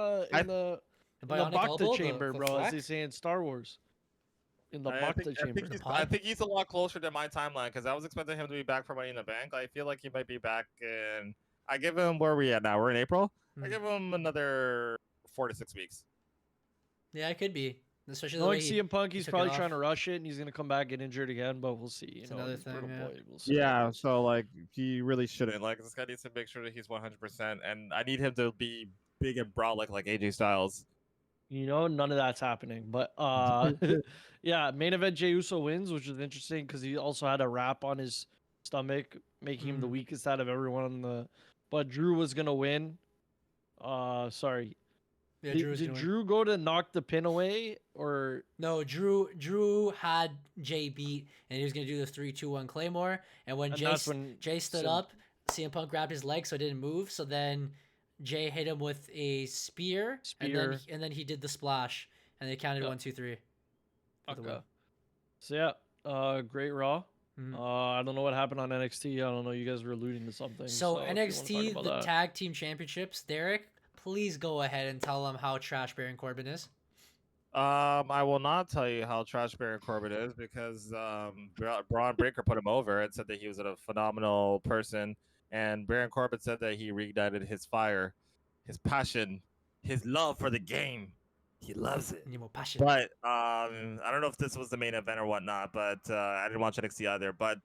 Bacta chamber, bro. As they say in Star Wars. In the Bacta chamber. I think he's a lot closer to my timeline because I was expecting him to be back for Money in the Bank. I feel like he might be back in. I give him, where are we at now? We're in April. I give him another 4 to 6 weeks. Yeah, it could be. Especially like CM Punk, he's probably trying to rush it, and he's gonna come back, get injured again. But we'll see. It's another thing. We'll see. Yeah, so like he really shouldn't. Like this guy needs to make sure that he's 100%, and I need him to be big and broad like AJ Styles. None of that's happening. But yeah, main event Jey Uso wins, which is interesting because he also had a wrap on his stomach, making him the weakest out of everyone on the. But Drew was gonna win. Sorry. Yeah, did Drew go to knock the pin away or no? Drew had Jay beat, and he was gonna do the 3-2-1 Claymore. And when Jay stood up, CM Punk grabbed his leg, so it didn't move. So then Jay hit him with a spear. And then he did the splash, and they counted 1, 2, 3. Okay. So yeah, great Raw. I don't know what happened on NXT. I don't know. You guys were alluding to something. So if you wanna talk NXT, about the that. tag team championships. Derek, please go ahead and tell them how trash Baron Corbin is. I will not tell you how trash Baron Corbin is because Braun Breaker put him over and said that he was a phenomenal person, and Baron Corbin said that he reignited his fire, his passion, his love for the game. He loves it. Need more passion. But I don't know if this was the main event or whatnot, but I didn't watch NXT either. But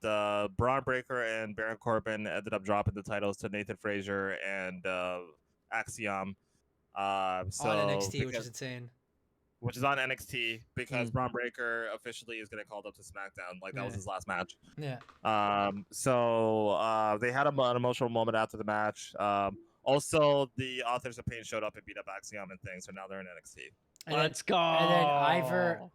Braun Breaker and Baron Corbin ended up dropping the titles to Nathan Frazier and Axiom. So on NXT, which is insane. Which is on NXT because Braun Breaker officially is getting called up to SmackDown. Like that was his last match. Yeah. So they had an emotional moment after the match. Also, the Authors of Pain showed up and beat up Axiom and things, so now they're in NXT. Let's go. And then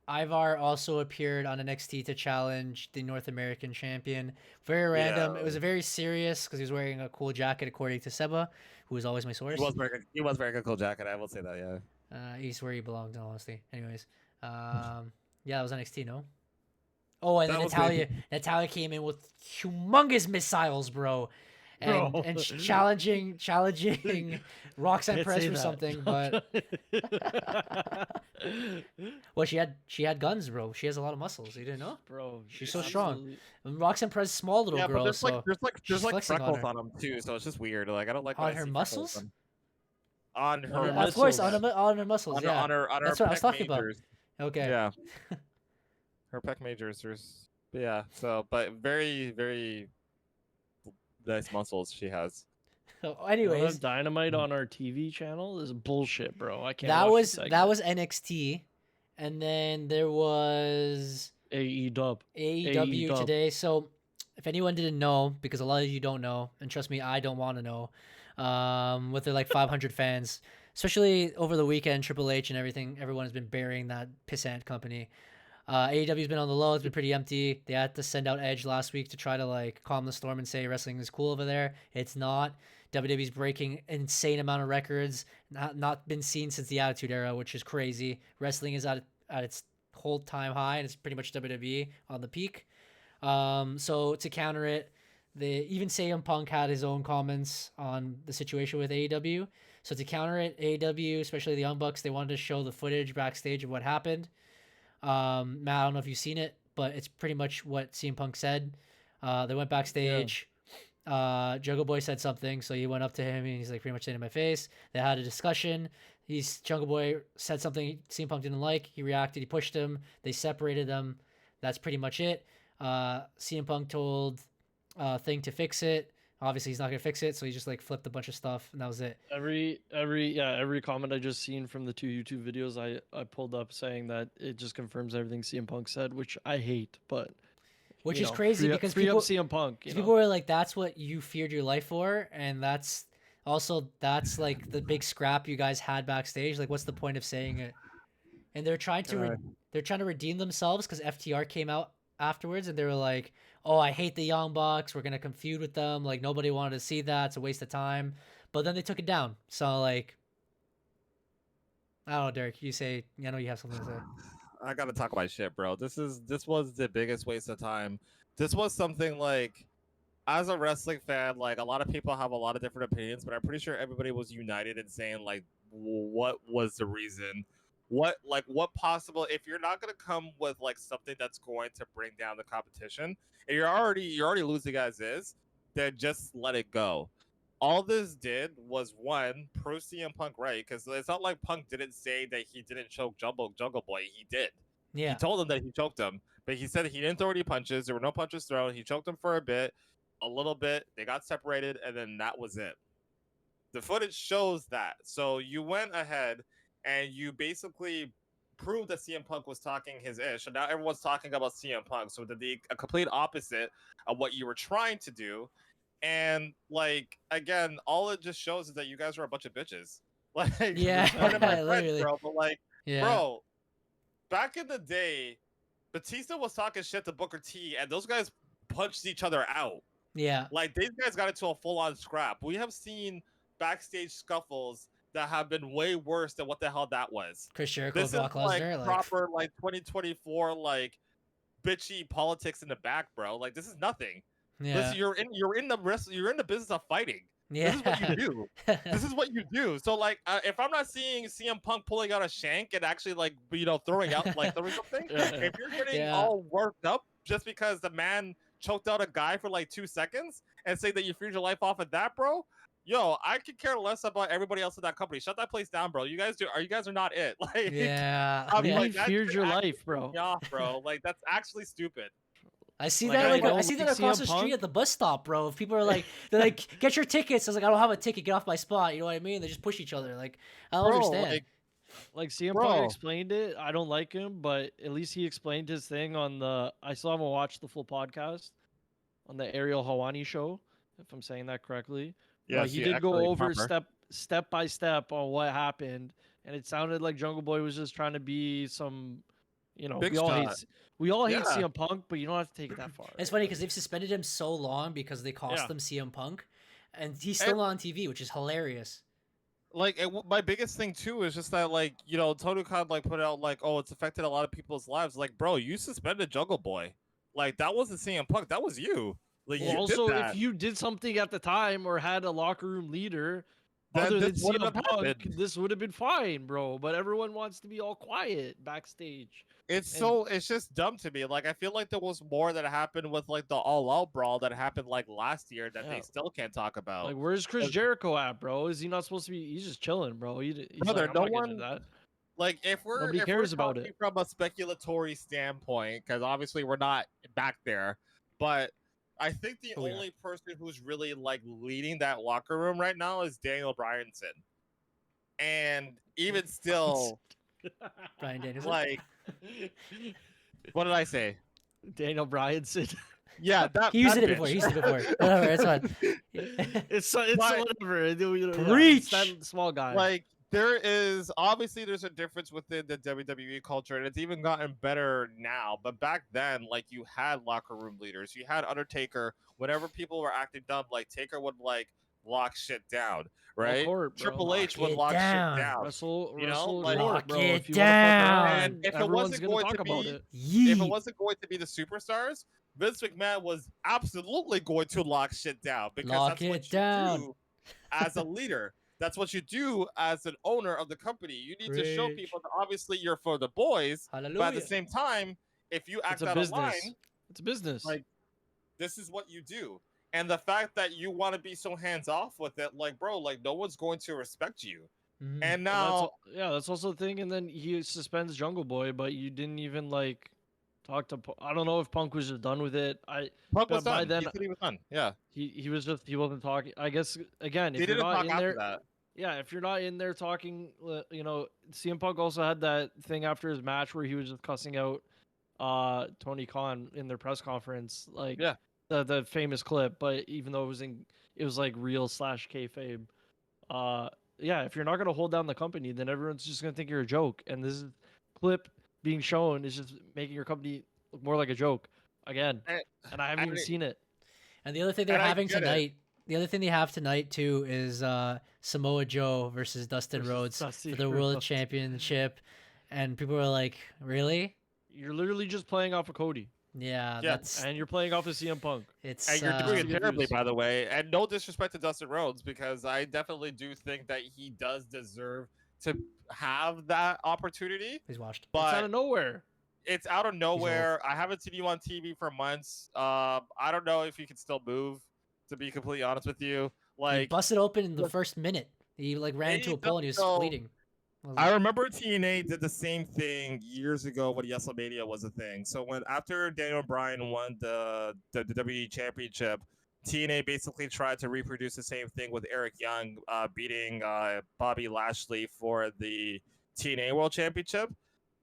Ivar also appeared on NXT to challenge the North American champion. Very random. Yeah. It was a very serious because he was wearing a cool jacket, according to Seba, who is always my source. He was wearing a cool jacket. I will say that. Yeah. He's where he belonged, honestly. Anyways, yeah, that was NXT, no? Oh, and then Natalia came in with humongous missiles, bro. And challenging Roxanne Perez for something, but well, she had guns, bro. She has a lot of muscles. You didn't know, bro? She's so strong. And Roxanne Perez, is a small little girl. But there's like freckles on them too, so it's just weird. Like I don't like on her muscles. On her of muscles. course, on her muscles. On her That's what I was talking about. Okay. Yeah. Her pec majors. Yeah. So, but very, very nice muscles she has. So, anyways, Dynamite on our TV channel is bullshit, bro. I can't. That was NXT, and then there was AEW today. So, if anyone didn't know, because a lot of you don't know, and trust me, I don't want to know. With their like 500 fans, especially over the weekend, Triple H and everyone has been burying that pissant company. AEW's been on the low. It's been pretty empty. They had to send out Edge last week to try to like calm the storm and say wrestling is cool over there. It's not. WWE's breaking insane amount of records, not been seen since the Attitude Era, which is crazy. Wrestling is at its whole time high, and it's pretty much WWE on the peak. So to counter it, even CM Punk had his own comments on the situation with AEW. So to counter it, AEW, especially the Young Bucks, they wanted to show the footage backstage of what happened. Matt, I don't know if you've seen it, but it's pretty much what CM Punk said. They went backstage. Jungle Boy said something, so he went up to him and he's like pretty much saying in my face. They had a discussion. Jungle Boy said something CM Punk didn't like. He reacted. He pushed him. They separated them. That's pretty much it. CM Punk told Thing to fix it. Obviously, he's not gonna fix it, so he just like flipped a bunch of stuff, and that was it. Every comment I just seen from the 2 YouTube videos I pulled up saying that it just confirms everything CM Punk said, which I hate, but which is crazy because free people up CM Punk. People were like, "That's what you feared your life for," and that's like the big scrap you guys had backstage. Like, what's the point of saying it? And they're trying to redeem themselves because FTR came out afterwards and they were like, "Oh, I hate the Young Bucks. We're gonna feud with them. Like nobody wanted to see that. It's a waste of time." But then they took it down. So like, I don't know, Derek. I know you have something to say. I gotta talk my shit, bro. This was the biggest waste of time. This was something like, as a wrestling fan, like a lot of people have a lot of different opinions, but I'm pretty sure everybody was united in saying like, what was the reason? What possible, if you're not going to come with like something that's going to bring down the competition, and you're already losing as is, then just let it go. All this did was, one, prove CM Punk right, because it's not like Punk didn't say that he didn't choke Jungle Boy. He did. Yeah. He told him that he choked him, but he said he didn't throw any punches. There were no punches thrown. He choked him for a little bit. They got separated, and then that was it. The footage shows that. So you went ahead and you basically proved that CM Punk was talking his ish, and now everyone's talking about CM Punk. So a complete opposite of what you were trying to do. And like, again, all it just shows is that you guys are a bunch of bitches. Like, yeah, friends, bro. But like, bro, back in the day, Batista was talking shit to Booker T, and those guys punched each other out. Yeah, like these guys got into a full-on scrap. We have seen backstage scuffles that have been way worse than what the hell that was. Chris Jericho, this Brock is like Lesnar, proper like 2024 like bitchy politics in the back, bro. Like this is nothing. Yeah. Listen, you're in the business of fighting. Yeah. This is what you do. This is what you do. So like, if I'm not seeing CM Punk pulling out a shank and actually like throwing something, if you're getting all worked up just because the man choked out a guy for like 2 seconds and say that you freed your life off of that, bro. Yo, I could care less about everybody else in that company. Shut that place down, bro. You guys are not it. Like, yeah. I'm yeah. like, feared your life, bro. Off, bro. Like that's actually stupid. I see Like, that I I see that across the street at the bus stop, bro. If people are like, they're like, get your tickets. I was like, I don't have a ticket. Get off my spot. You know what I mean? They just push each other. Like, I don't understand. Like CM Punk explained it. I don't like him, but at least he explained his thing on the. I still haven't watched the full podcast on the Ariel Helwani show, if I'm saying that correctly. Yeah, he did go over step by step on what happened, and it sounded like Jungle Boy was just trying to be some, Big we all hate CM Punk, but you don't have to take it that far. It's funny because they've suspended him so long because they cost them CM Punk, and he's still on TV, which is hilarious. Like my biggest thing too is just that like Tony Khan like put out like, oh, it's affected a lot of people's lives. Like, bro, you suspended Jungle Boy. Like that wasn't CM Punk, that was you. Like you also did that. If you did something at the time or had a locker room leader other than CM Punk, this would have been fine, bro. But everyone wants to be all quiet backstage. It's just dumb to me. Like I feel like there was more that happened with like the All Out brawl that happened like last year that they still can't talk about. Like where's Chris Jericho at, bro? Is he not supposed to be? He's just chilling, bro. Brother, no one. That. Like nobody cares about it from a speculatory standpoint, because obviously we're not back there, but I think the only person who's really like leading that locker room right now is Daniel Bryanson, and even still, Bryan Danielson. Like, what did I say? Daniel Bryanson. Yeah, he used it before. Whatever, it's fine. it's whatever. Preach. That small guy. Like there's a difference within the WWE culture, and it's even gotten better now. But back then, like you had locker room leaders. You had Undertaker. Whenever people were acting dumb, like Taker would like lock shit down, right? Triple H would lock shit down. Wrestle, like, lock bro, it down. And if it wasn't going to be the superstars, Vince McMahon was absolutely going to lock shit down because that's what you do as a leader. That's what you do as an owner of the company. You need to show people that obviously you're for the boys, Hallelujah. but at the same time, if you act out of line, it's a business. Like this is what you do. And the fact that you want to be so hands off with it, like, bro, like no one's going to respect you. Mm-hmm. And now, that's also the thing. And then he suspends Jungle Boy, but you didn't even like talk to. I don't know if Punk was just done with it. Punk was done. Then, he was done. Yeah. He wasn't talking. I guess again, if you're not in there, if you're not in there talking, CM Punk also had that thing after his match where he was just cussing out Tony Khan in their press conference, like the famous clip. But even though it was like real / kayfabe. If you're not gonna hold down the company, then everyone's just gonna think you're a joke. And this clip being shown is just making your company look more like a joke again. And I haven't even seen it. And the other thing they're having tonight. The other thing they have tonight too is Samoa Joe versus Dustin Rhodes for the World Championship, and people are like, "Really? You're literally just playing off of Cody." Yeah, and you're playing off of CM Punk. And you're doing it terribly, by the way. And no disrespect to Dustin Rhodes, because I definitely do think that he does deserve to have that opportunity. He's washed, but it's out of nowhere. It's out of nowhere. I haven't seen you on TV for months. I don't know if you can still move. To be completely honest with you, like he busted open in the first minute. He like ran into a pole and he was bleeding. I remember TNA did the same thing years ago when WrestleMania was a thing. So after Daniel Bryan won the WWE Championship, TNA basically tried to reproduce the same thing with Eric Young beating Bobby Lashley for the TNA World Championship,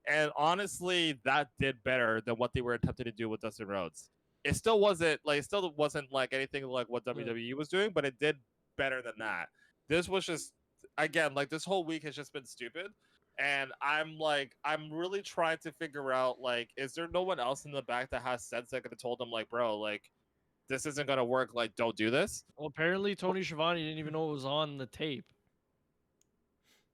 and honestly, that did better than what they were attempting to do with Dustin Rhodes. It still wasn't like anything like what WWE was doing, but it did better than that. This was just, again, like this whole week has just been stupid. And I'm really trying to figure out, like, is there no one else in the back that has sense that could have told them, like, bro, like, this isn't going to work. Like, don't do this. Well, apparently Tony Schiavone didn't even know it was on the tape.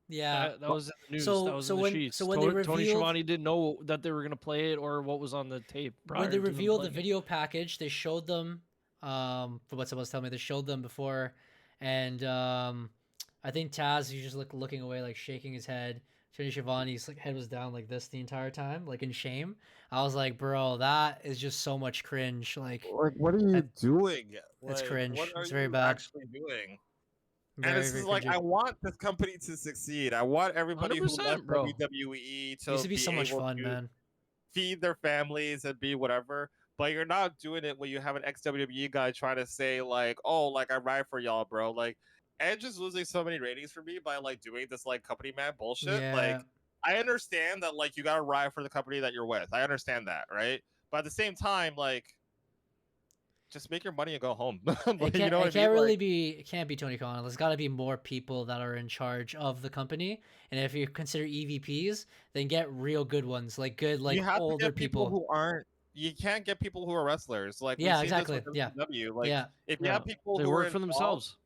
Yeah. That was in the news. So that was so in the when sheets. so when they Tony revealed Schiavone didn't know that they were gonna play it or what was on the tape prior when they to them revealed the playing it. video package, they showed them for what someone's telling me, they showed them before, and I think Taz, he's just looking away, like shaking his head. Tony Schiavone's like head was down like this the entire time, like in shame. I was like, bro, that is just so much cringe. Like what are you doing? that's Like, cringe. what are It's very you bad. actually doing? And Very, it's very just like, cringy. I want this company to succeed. I want everybody who 100%, left bro. WWE Used to to be so be much able fun, to man. feed their families and be whatever. But you're not doing it when you have an ex-WWE guy trying to say like, "Oh, like I ride for y'all, bro." Like, Edge is losing so many ratings for me by like doing this like company man bullshit. Yeah. Like, I understand that like you gotta ride for the company that you're with. I understand that, right? But at the same time, like, just make your money and go home. Like, you know what I mean? Like, It can't be Tony Khan. There's got to be more people that are in charge of the company. And if you consider EVPs, then get real good ones, like good, like you have to older get people people. who aren't. You can't get people who are wrestlers. Like, we've Yeah, seen this exactly. with Yeah, WCW. Like, yeah, if you Yeah, have people they who work are for involved, themselves.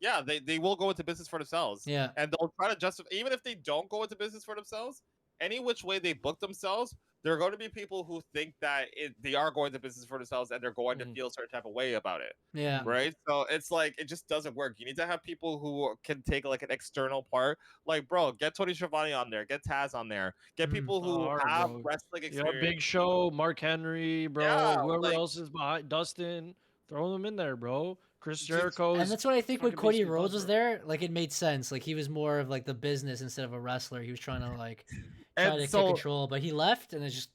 yeah, they will go into business for themselves, yeah. and they'll try to justify. Even if they don't go into business for themselves, any which way they book themselves, there are going to be people who think that they are going to business for themselves, and they're going to Mhm. feel a certain type of way about it. Yeah. Right? So it's like, it just doesn't work. You need to have people who can take like an external part. Like, bro, get Tony Schiavone on there, get Taz on there, get Mhm. people who Hard, have bro. wrestling You got experience. Big Show, Mark Henry, bro. Yeah, Whoever like, else is behind, Dustin, throw them in there, bro. Chris just Jericho And is that's what I think when fucking Cody basically Rhodes done, was bro. there, like it made sense. Like he was more of like the business instead of a wrestler. He was trying to like try and to get so control, but he left and it's just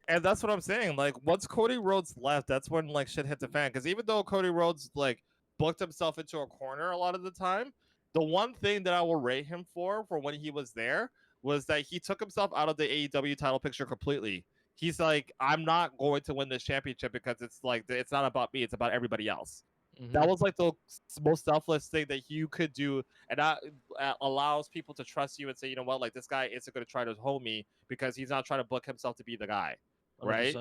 and that's what I'm saying. Like, once Cody Rhodes left, that's when like shit hit the fan. Because even though Cody Rhodes like booked himself into a corner a lot of the time, the one thing that I will rate him for when he was there was that he took himself out of the AEW title picture completely. He's like, I'm not going to win this championship because it's like, it's not about me, it's about everybody else. That was like the most selfless thing that you could do, and that allows people to trust you and say, you know what, like, this guy isn't going to try to hold me because he's not trying to book himself to be the guy, right?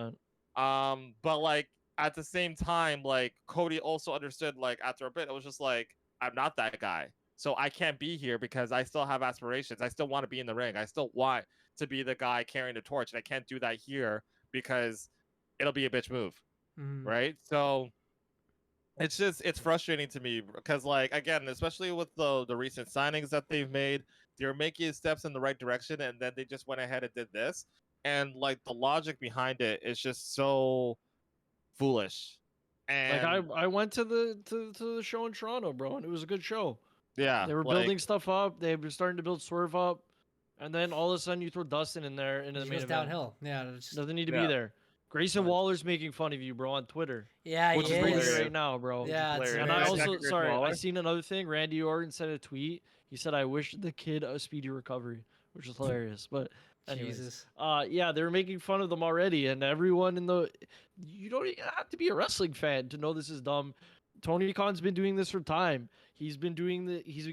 100%. But like, at the same time, like, Cody also understood, like, after a bit, it was just like, I'm not that guy, so I can't be here because I still have aspirations. I still want to be in the ring. I still want to be the guy carrying the torch, and I can't do that here because it'll be a bitch move, right? So it's frustrating to me because, like, again, especially with the recent signings that they've made, they're making steps in the right direction, and then they just went ahead and did this, and like the logic behind it is just so foolish. Like And I went to the show in Toronto, bro, and it was a good show. yeah, They were like, building stuff up. They were starting to build Swerve up, and then all of a sudden you throw Dustin in there into it the just main goes event. downhill. Yeah, it's just, Doesn't need to Yeah. be there. Grayson Right. Waller's making fun of you, bro, on Twitter. yeah, Which he is I'm reading it is. right now, bro. Yeah, it's And very I sad. also, Grayson sorry, I Waller? seen another thing. Randy Orton sent a tweet. He said, "I wish the kid a speedy recovery," which is hilarious. But anyways, Jesus. yeah, they were making fun of them already, and everyone in the, you don't even have to be a wrestling fan to know this is dumb. Tony Khan's been doing this for time. He's been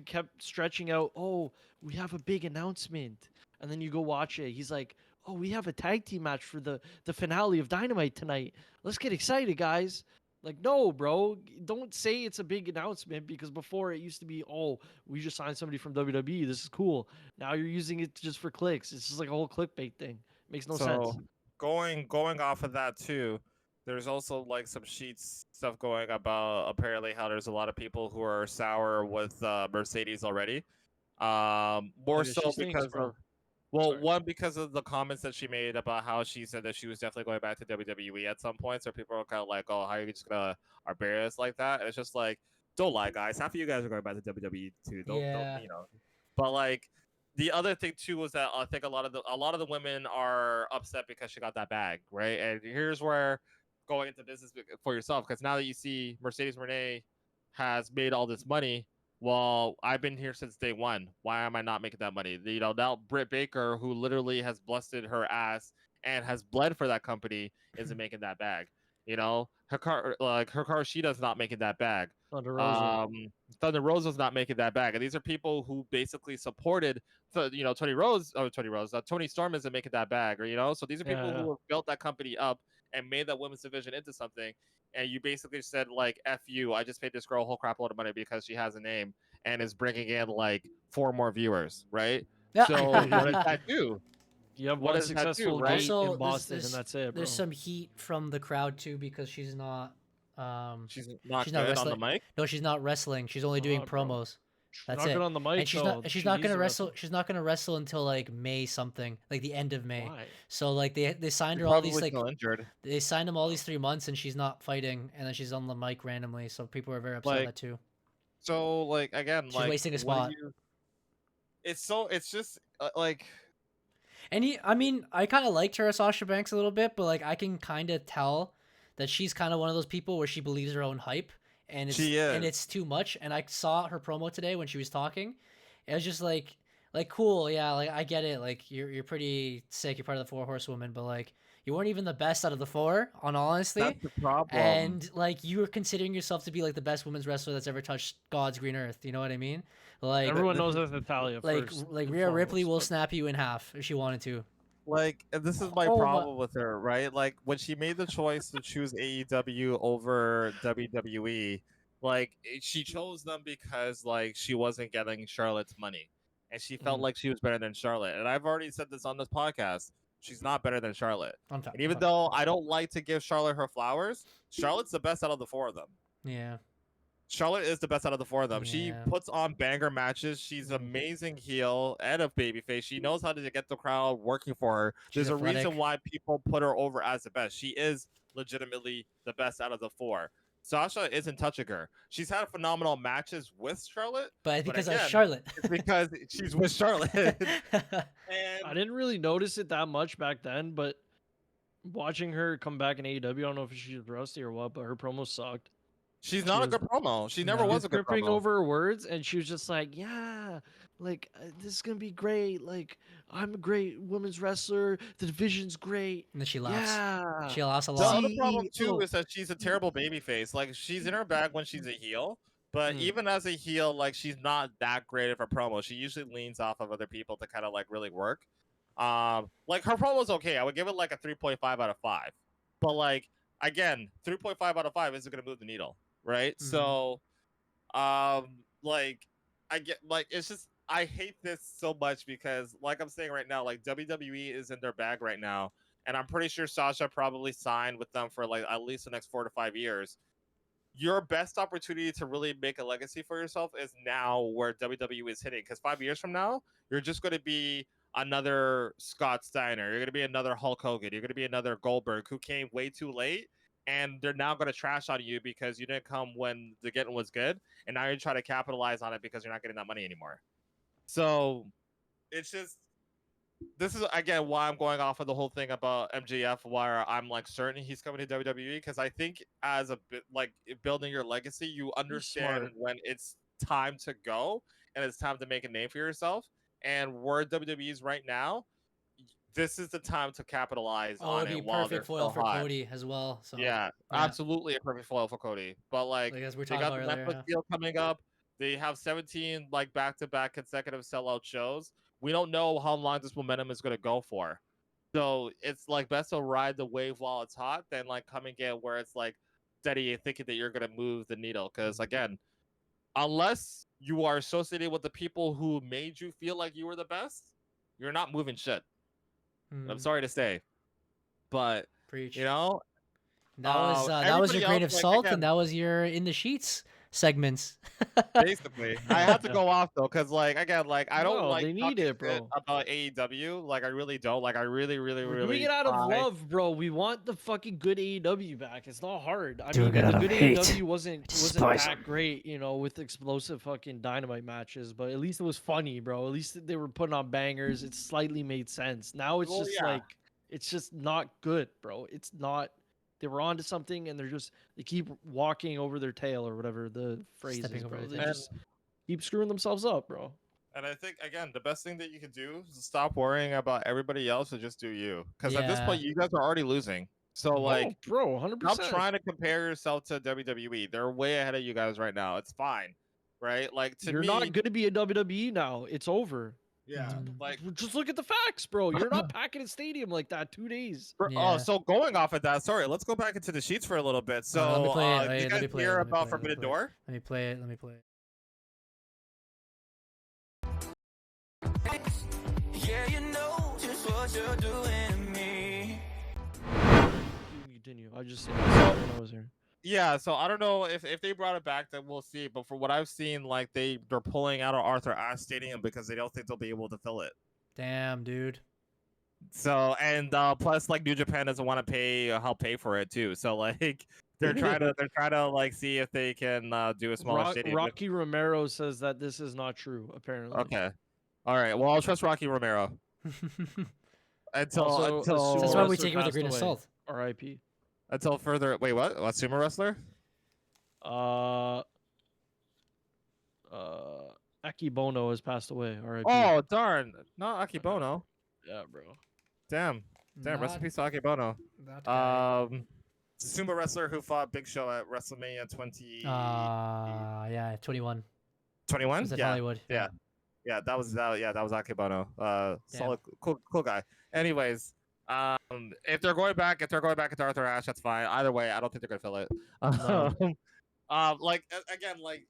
kept stretching out. Oh, we have a big announcement, and then you go watch it. He's like, oh, we have a tag team match for the finale of Dynamite tonight. Let's get excited, guys. Like, no, bro, don't say it's a big announcement because before it used to be, oh, we just signed somebody from WWE. This is cool. Now you're using it just for clicks. It's just like a whole clickbait thing. Makes no sense. so going off of that too, there's also like some sheets stuff going about apparently how there's a lot of people who are sour with Mercedes already. More Nigga, so she stinks, because bro. of, well, Sorry. one, because of the comments that she made about how she said that she was definitely going back to WWE at some point. So people are kind of like, oh, how are you just gonna bury us like that? And it's just like, don't lie, guys. Half of you guys are going back to WWE too. Don't Yeah. you know? But like, the other thing too was that I think a lot of the women are upset because she got that bag, right? And here's where going into business for yourself, because now that you see Mercedes Renee has made all this money, well, I've been here since day one. Why am I not making that money? You know, now Britt Baker, who literally has busted her ass and has bled for that company, isn't making that bag. You know, Hikaru Shida's not making that bag. Thunder Rosa. Thunder Rosa's not making that bag. And these are people who basically supported, you know, Tony Storm isn't making that bag, or, you know, so these are people who have built that company up and made that women's division into something. And you basically said, like, F you, I just paid this girl a whole crap load of money because she has a name. and is bringing in like 4 more viewers, right? Yeah. So what does that do? You have What one does that do, successful right? gate Also, in Boston, and that's it, bro. There's some heat from the crowd too because she's not. She's not she's good not wrestling. on the mic. No, she's not wrestling. She's only doing Bro. promos. She's That's not it. good on the mic, And she's though. not. She's She not needs gonna to wrestle. She's not gonna wrestle until like May something, like the end of May. Why? So like they signed She's her all probably these like still injured. they signed them all these 3 months and she's not fighting and then she's on the mic randomly. So people are very upset at Like, that too. So like again, She's like wasting a what do spot. it's just like And I mean, I kind of liked her as Sasha Banks a little bit, but like I can kind of tell that she's kind of one of those people where she believes her own hype, and it's too much. And I saw her promo today when she was talking. It was just like cool, yeah, like I get it, like you're pretty sick, you're part of the 4 horsewomen, but like you weren't even the best out of the 4, on honesty. that's the problem. And like you were considering yourself to be like the best women's wrestler that's ever touched God's green earth. You know what I mean? Like Everyone knows that's Natalia. like First like and Rhea Ripley foremost, will but- snap you in half if she wanted to. Like this is my Oh my- problem with her, right? Like when she made the choice to choose AEW over WWE, like she chose them because like she wasn't getting Charlotte's money, and she felt Mhm. like she was better than Charlotte. And I've already said this on this podcast. She's not better than Charlotte. On fact, And even though I don't like to give Charlotte her flowers, Charlotte's the best out of the 4 of them. yeah. Charlotte is the best out of the 4 of them. She Yeah. puts on banger matches. She's amazing heel and a babyface. She knows how to get the crowd working for her. She's There's a reason athletic. why people put her over as the best. She is legitimately the best out of the 4. Sasha isn't touching her. She's had phenomenal matches with Charlotte, But because of again, Charlotte. it's because she's with Charlotte. I And didn't really notice it that much back then, but watching her come back in AEW, I don't know if she's rusty or what, but her promo sucked. she's She not a was- good promo. She never No. was a good Tripping promo. over her words, and she was just like, "Yeah, like this is gonna be great. Like I'm a great women's wrestler. The division's great. And then she laughs. Yeah, She laughs a The lot. other problem too CEO. is that she's a terrible babyface. Like she's in her bag when she's a heel, but Mm. even as a heel, like she's not that great of a promo. She usually leans off of other people to kind of like really work. Like her promo's okay. I would give it like a 3.5 out of 5. But like again, 3.5 out of 5 isn't gonna move the needle, right? Mhm. So, like I get like it's just I hate this so much because like I'm saying right now, like WWE is in their bag right now. And I'm pretty sure Sasha probably signed with them for like at least the next 4 to 5 years. Your best opportunity to really make a legacy for yourself is now where WWE is hitting. Because 5 years from now, you're just going to be another Scott Steiner. You're going to be another Hulk Hogan. You're going to be another Goldberg who came way too late. And they're now going to trash on you because you didn't come when the getting was good. And now you're trying to capitalize on it because you're not getting that money anymore. So it's just, this is again why I'm going off of the whole thing about MJF, why I'm like certain he's coming to WWE, because I think as a bit like building your legacy, you understand smart. when it's time to go and it's time to make a name for yourself. And where WWE is right now, this is the time to capitalize Oh, on it'd be it while they're perfect foil still for hot. Cody as well. So Yeah, yeah. absolutely a perfect foil for Cody. But like Like as we're they talking got the about earlier. Netflix deal coming up. They have 17 like back-to-back consecutive sellout shows. We don't know how long this momentum is going to go for. So it's like best to ride the wave while it's hot than like come and get where it's like steady and thinking that you're going to move the needle. Because again, unless you are associated with the people who made you feel like you were the best, you're not moving shit. I'm Mhm. sorry to say. But, Preach. you know, That was your everybody grain else, of like, salt, again- and that was your in the sheets segments. basically I have to go off though because like again like I don't No, like they need talking it, shit bro. about AEW. Like I really don't. Like I really We're doing it out of love, bro. We want the fucking good AEW back. It's not hard. I Doing mean, it the out of good hate. AEW wasn't Despise that great, you know, with explosive fucking dynamite matches, but at least it was funny, bro. At least they were putting on bangers. It slightly made sense. Now it's Well, just yeah. like it's just not good, bro. It's not. They were onto something, and they keep walking over their tail or whatever the phrase Stepping is, over bro. their They tail. just keep screwing themselves up, bro. And I think again the best thing that you can do is stop worrying about everybody else and just do you. Because at this Yeah. point you guys are already losing. So like Oh, bro, 100%. stop trying to compare yourself to WWE. They're way ahead of you guys right now. It's fine. Right? Like to You're me, not going to be a WWE now. It's over. yeah. Mhm. Like Just look at the facts, bro. You're not packing a stadium like that 2 days. Yeah. Oh, so going off of that, sorry, let's go back into the sheets for a little bit. So let me play it. did you Let me guys play it, hear let me about play it, let me Forbidden play it. Door? Let me play it. what you're doing to me. You can continue. I just said when I was here. Yeah, so I don't know if they brought it back, then we'll see. But from what I've seen, like they're pulling out of Arthur Ashe Stadium because they don't think they'll be able to fill it. Damn, dude. So and plus, like New Japan doesn't want to help pay for it too. So like they're trying to like see if they can do a smaller stadium. Rocky Romero says that this is not true. Apparently. Okay. All right. Well, I'll trust Rocky Romero until That's why we take it with a passed grain of away. salt. R.I.P. Until further. Wait, what? A sumo wrestler? Akibono has passed away. R.I.P. Oh darn! Not Akibono. Yeah, bro. Damn. Rest in peace to Akibono. That guy. Sumo wrestler who fought Big Show at WrestleMania 20. Yeah, 21. 21? Was at Yeah. Hollywood. Yeah. Yeah, that was Akibono. Solid, cool guy. Anyways, if they're going back into Arthur Ashe, that's fine. Either way, I don't think they're gonna fill it. Like again, like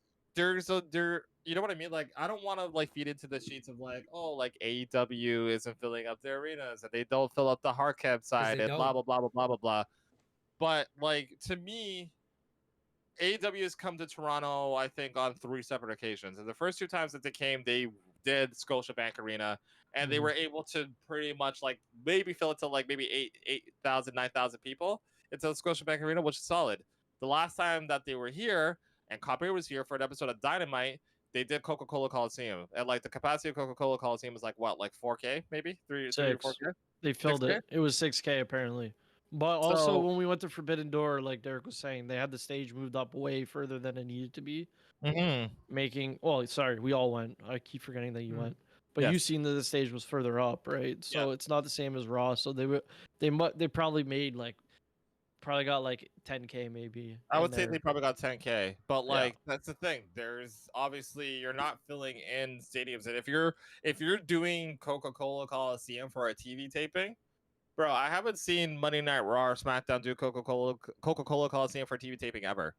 you know what I mean? Like I don't want to like feed into the sheets of like, oh, like AEW isn't filling up their arenas and they don't fill up the hard cap side and blah blah blah blah blah blah blah. But like to me, AEW has come to Toronto, I think, on 3 separate occasions. And the first 2 times that they came, they did Scotiabank Arena, and they were able to pretty much like maybe fill it to like maybe 8,000, 9,000 people into the Scotiabank Arena, which is solid. The last time that they were here, and Compare was here for an episode of Dynamite, they did Coca-Cola Coliseum. And like the capacity of Coca-Cola Coliseum is like what, like 4K maybe? 3 or 4K? They filled 6K? it. It was 6K apparently. But also when we went to Forbidden Door, like Derek was saying, they had the stage moved up way further than it needed to be. Making we all went. I keep forgetting that you went. But you seen that the stage was further up, right? So it's not the same as Raw. So they probably made got like 10K maybe. I would say they probably got 10K, but like that's the thing. There's obviously you're not filling in stadiums, and if you're doing Coca-Cola Coliseum for a TV taping, bro, I haven't seen Monday Night Raw or SmackDown do Coca-Cola Coliseum for TV taping ever.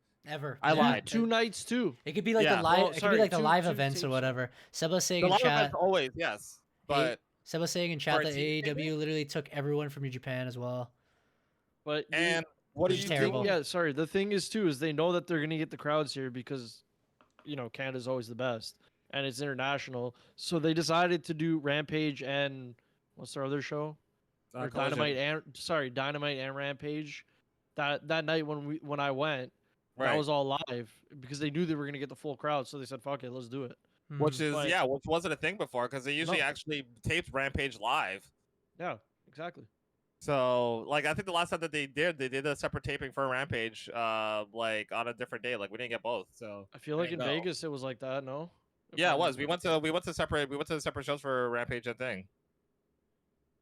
I lied. 2 nights too. It could be like the live. It could be like the live events or whatever. Seba saying in chat. Always, yes. But Seba saying in chat that AEW literally took everyone from New Japan as well. But what do you think? Yeah, sorry. The thing is too is they know that they're gonna get the crowds here because, Canada's always the best and it's international. So they decided to do Rampage and what's their other show? Dynamite and Rampage. That night when I went, that was all live because they knew they were gonna get the full crowd. So they said, "Fuck it, let's do it." Which wasn't a thing before because they usually actually taped Rampage live. Yeah, exactly. So, like, I think the last time that they did a separate taping for Rampage, like on a different day. Like, we didn't get both. So I feel like in Vegas it was like that. No. Yeah, it was. We went to the separate shows for Rampage and thing.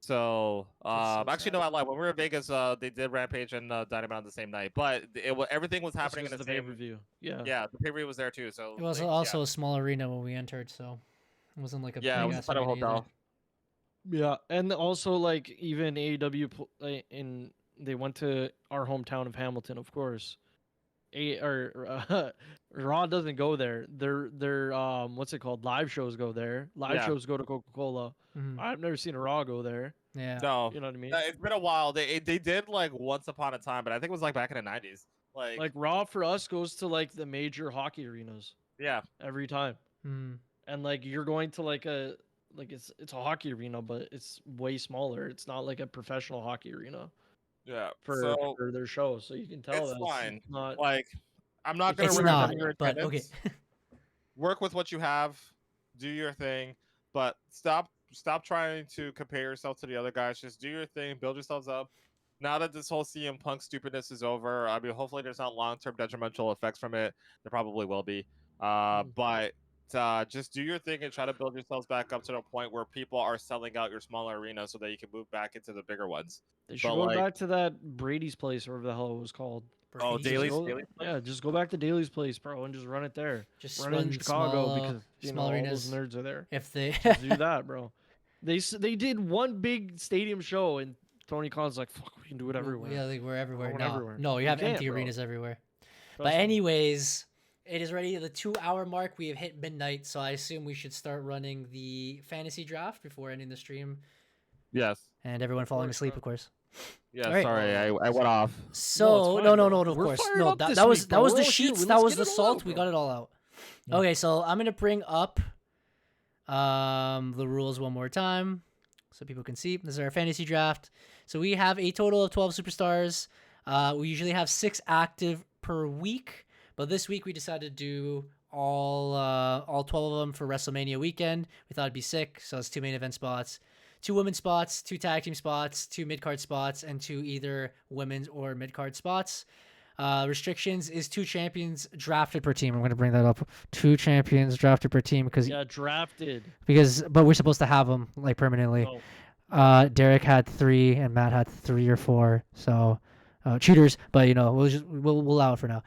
So, actually, no, I lied. When we were in Vegas, they did Rampage and Dynamite on the same night, but everything was happening in the same pay-per-view. Yeah, the pay-per-view was there too. So it was also a small arena when we entered, so it wasn't like a it was a hotel. Yeah, and also like even AEW they went to our hometown of Hamilton, of course. Raw doesn't go there. Their what's it called? Live shows go there. Live shows go to Coca-Cola. I've never seen a Raw go there. Yeah. No. You know what I mean? It's been a while. They did like once upon a time, but I think it was like back in the 90s. Like Raw for us goes to like the major hockey arenas. Yeah. Every time. And like you're going to like it's a hockey arena, but it's way smaller. It's not like a professional hockey arena. Yeah. For their shows, so you can tell it's that fine. It's not like I'm not gonna recommend your attendance. But okay. Work with what you have, do your thing, but stop trying to compare yourself to the other guys. Just do your thing, build yourselves up. Now that this whole CM Punk stupidness is over, I mean, hopefully there's not long-term detrimental effects from it. There probably will be. But just do your thing and try to build yourselves back up to the point where people are selling out your smaller arenas so that you can move back into the bigger ones. They should go back to that Brady's place, or whatever the hell it was called. Oh, Daly's? Yeah, just go back to Daly's place, bro, and just run it there. Just run it in Chicago because small arenas. All those nerds are there. If they just do that, bro. They did one big stadium show, and Tony Khan's like, "Fuck, we can do it everywhere." Yeah, like we're everywhere. Everywhere. No, you have empty arenas everywhere. But anyways, it is already the 2-hour mark. We have hit midnight, so I assume we should start running the fantasy draft before ending the stream. Yes. and everyone falling asleep, of course. Yeah, All right. sorry, I went off. So fine, no, bro. of We're course, fired no. up this That was week, bro. the We're all here. sheets. Let's That was get the it all salt. out, We bro. got it all out. Yeah. Okay, so I'm gonna bring up the rules one more time so people can see. This is our fantasy draft. So we have a total of 12 superstars. We usually have 6 active per week, but this week we decided to do all 12 of them for WrestleMania weekend. We thought it'd be sick, so it's 2 main event spots, 2 women's spots, 2 tag team spots, 2 mid-card spots, and 2 either women's or mid-card spots. Restrictions is 2 champions drafted per team. I'm going to bring that up. 2 champions drafted per team Drafted. but we're supposed to have them like permanently. Oh. Derek had 3 and Matt had 3 or 4. So cheaters, but we'll allow it for now.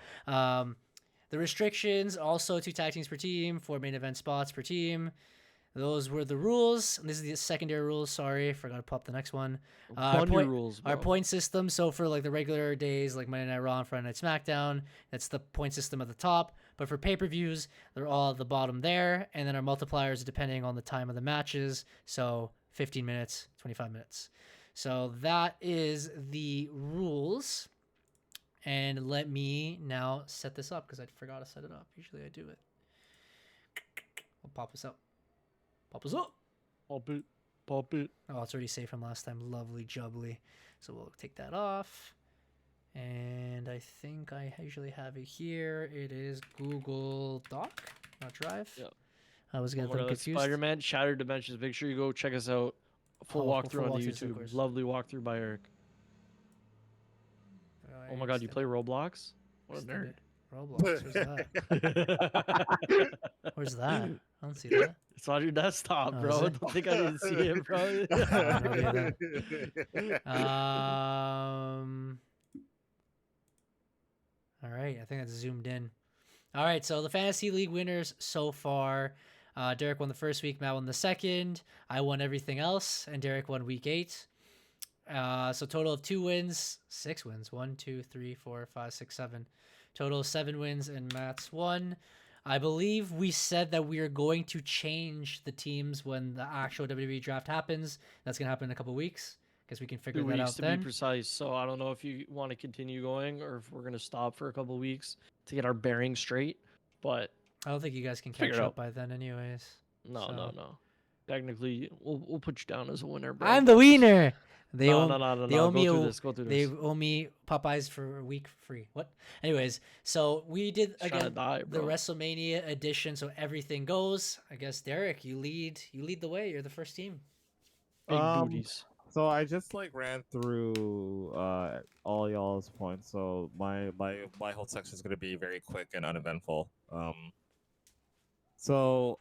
The restrictions also 2 tag teams per team, 4 main event spots per team. Those were the rules. And this is the secondary rules. Sorry, forgot to pop the next one. Rules, bro. Our point system. So for like the regular days, like Monday Night Raw and Friday Night SmackDown, that's the point system at the top. But for pay-per-views, they're all at the bottom there. And then our multipliers are depending on the time of the matches. So 15 minutes, 25 minutes. So that is the rules. And let me now set this up because I forgot to set it up. Usually I do it. I'll pop this up. Pop us up. Pop it. Oh, it's already saved from last time. Lovely jubbly. So we'll take that off. And I think I usually have it here. It is Google Doc, not Drive. Yep. I was getting confused. Spider-Man Shattered Dimensions. Make sure you go check us out. Full walkthrough on walkthroughs, of YouTube. course. Lovely walkthrough by Eric. Oh my god, you play Roblox? What a nerd. Roblox, where's that? I don't see that. It's on your desktop, bro. I don't think I didn't see it, bro. All right, I think that's zoomed in. All right, so the Fantasy League winners so far. Derek won the first week, Matt won the second. I won everything else, and Derek won week 8. So total of 6 wins. 1, 2, 3, 4, 5, 6, 7. Total of 7 wins, and Matt's 1. I believe we said that we are going to change the teams when the actual WWE draft happens. That's going to happen in a couple weeks because we can figure that out to then. Be precise. So I don't know if you want to continue going or if we're going to stop for a couple weeks to get our bearings straight. But I don't think you guys can catch up by then anyways. No. Technically, we'll put you down as a winner, bro. I'm the winner. They owe me Go through this. They owe me Popeyes for a week free. What? Anyways, so we did again the WrestleMania edition. So everything goes. I guess Derek, you lead the way. You're the first team. Big booties. So I just ran through all y'all's points. So my whole section is gonna be very quick and uneventful. So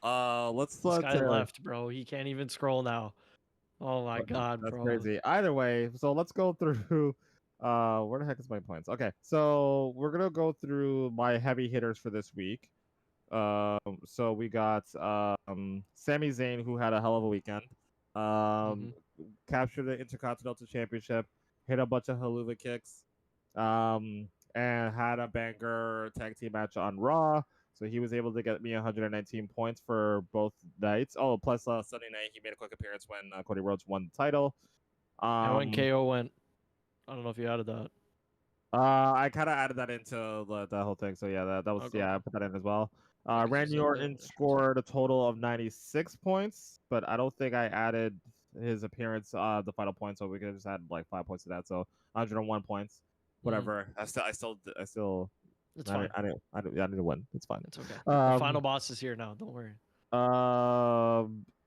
let's this guy left, bro. He can't even scroll now. Oh my god, that's bro. crazy. Either way, so let's go through where the heck is my points? Okay, so we're gonna go through my heavy hitters for this week. So we got Sami Zayn, who had a hell of a weekend. Captured the Intercontinental Championship, hit a bunch of haluva kicks, and had a banger tag team match on Raw. So he was able to get me 119 points for both nights. Oh, plus Sunday night he made a quick appearance when Cody Rhodes won the title. And when KO went, I don't know if you added that. I kind of added that into the whole thing. So yeah, that was I put that in as well. Randy Orton scored a total of 96 points, but I don't think I added his appearance, the final point, so we could have just add 5 points to that. So 101 points, whatever. I still. It's fine. I didn't win. It's fine. It's okay. The final boss is here now. Don't worry.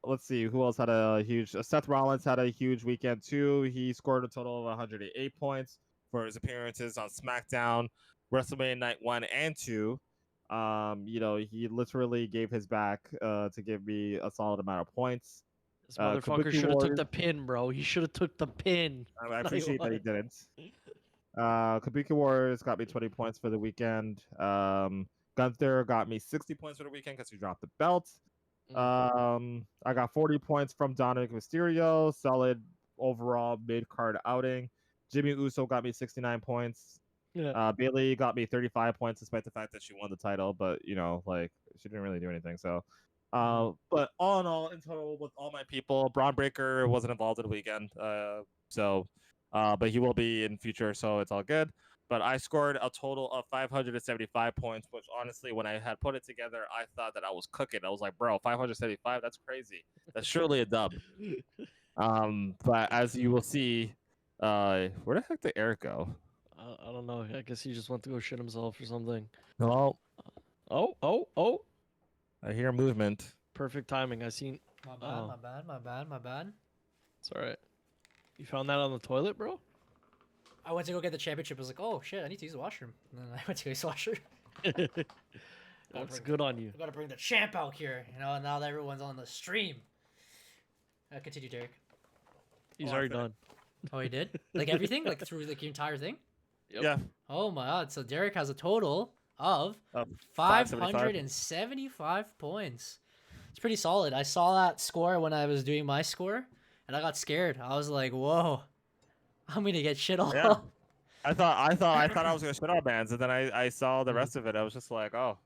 Let's see who else had a huge. Seth Rollins had a huge weekend too. He scored a total of 108 points for his appearances on SmackDown, WrestleMania Night 1 and 2. He literally gave his back to give me a solid amount of points. This motherfucker should have took the pin, bro. He should have took the pin. I appreciate that he didn't. Kabuki Warriors got me 20 points for the weekend. Gunther got me 60 points for the weekend because he dropped the belt. I got 40 points from Dominic Mysterio. Solid overall mid-card outing. Jimmy Uso got me 69 points. Yeah. Bayley got me 35 points despite the fact that she won the title, but she didn't really do anything. So But all in all, in total, with all my people, Braun Breaker wasn't involved in the weekend. But he will be in future, so it's all good. But I scored a total of 575 points, which honestly, when I had put it together, I thought that I was cooking. I was like, bro, 575, that's crazy. That's surely a dub. But as you will see, where the heck did Eric go? I don't know. I guess he just went to go shit himself or something. No, Oh. I hear movement. Perfect timing. I seen. My bad, Oh. my bad. It's all right. You found that on the toilet, bro? I went to go get the championship. I was like, oh shit, I need to use the washroom. And then I went to use the washroom. That's good on you. I gotta bring the champ out here, now that everyone's on the stream. Continue, Derek. He's already done. Oh, he did? Like everything? Like through like your entire thing? Yep. Yeah. Oh my god, so Derek has a total of 575 points. It's pretty solid. I saw that score when I was doing my score, and I got scared. I was like, whoa, I'm gonna get shit all. Yeah. I thought I was gonna shit on bands, and then I saw the rest of it. I was just like, oh.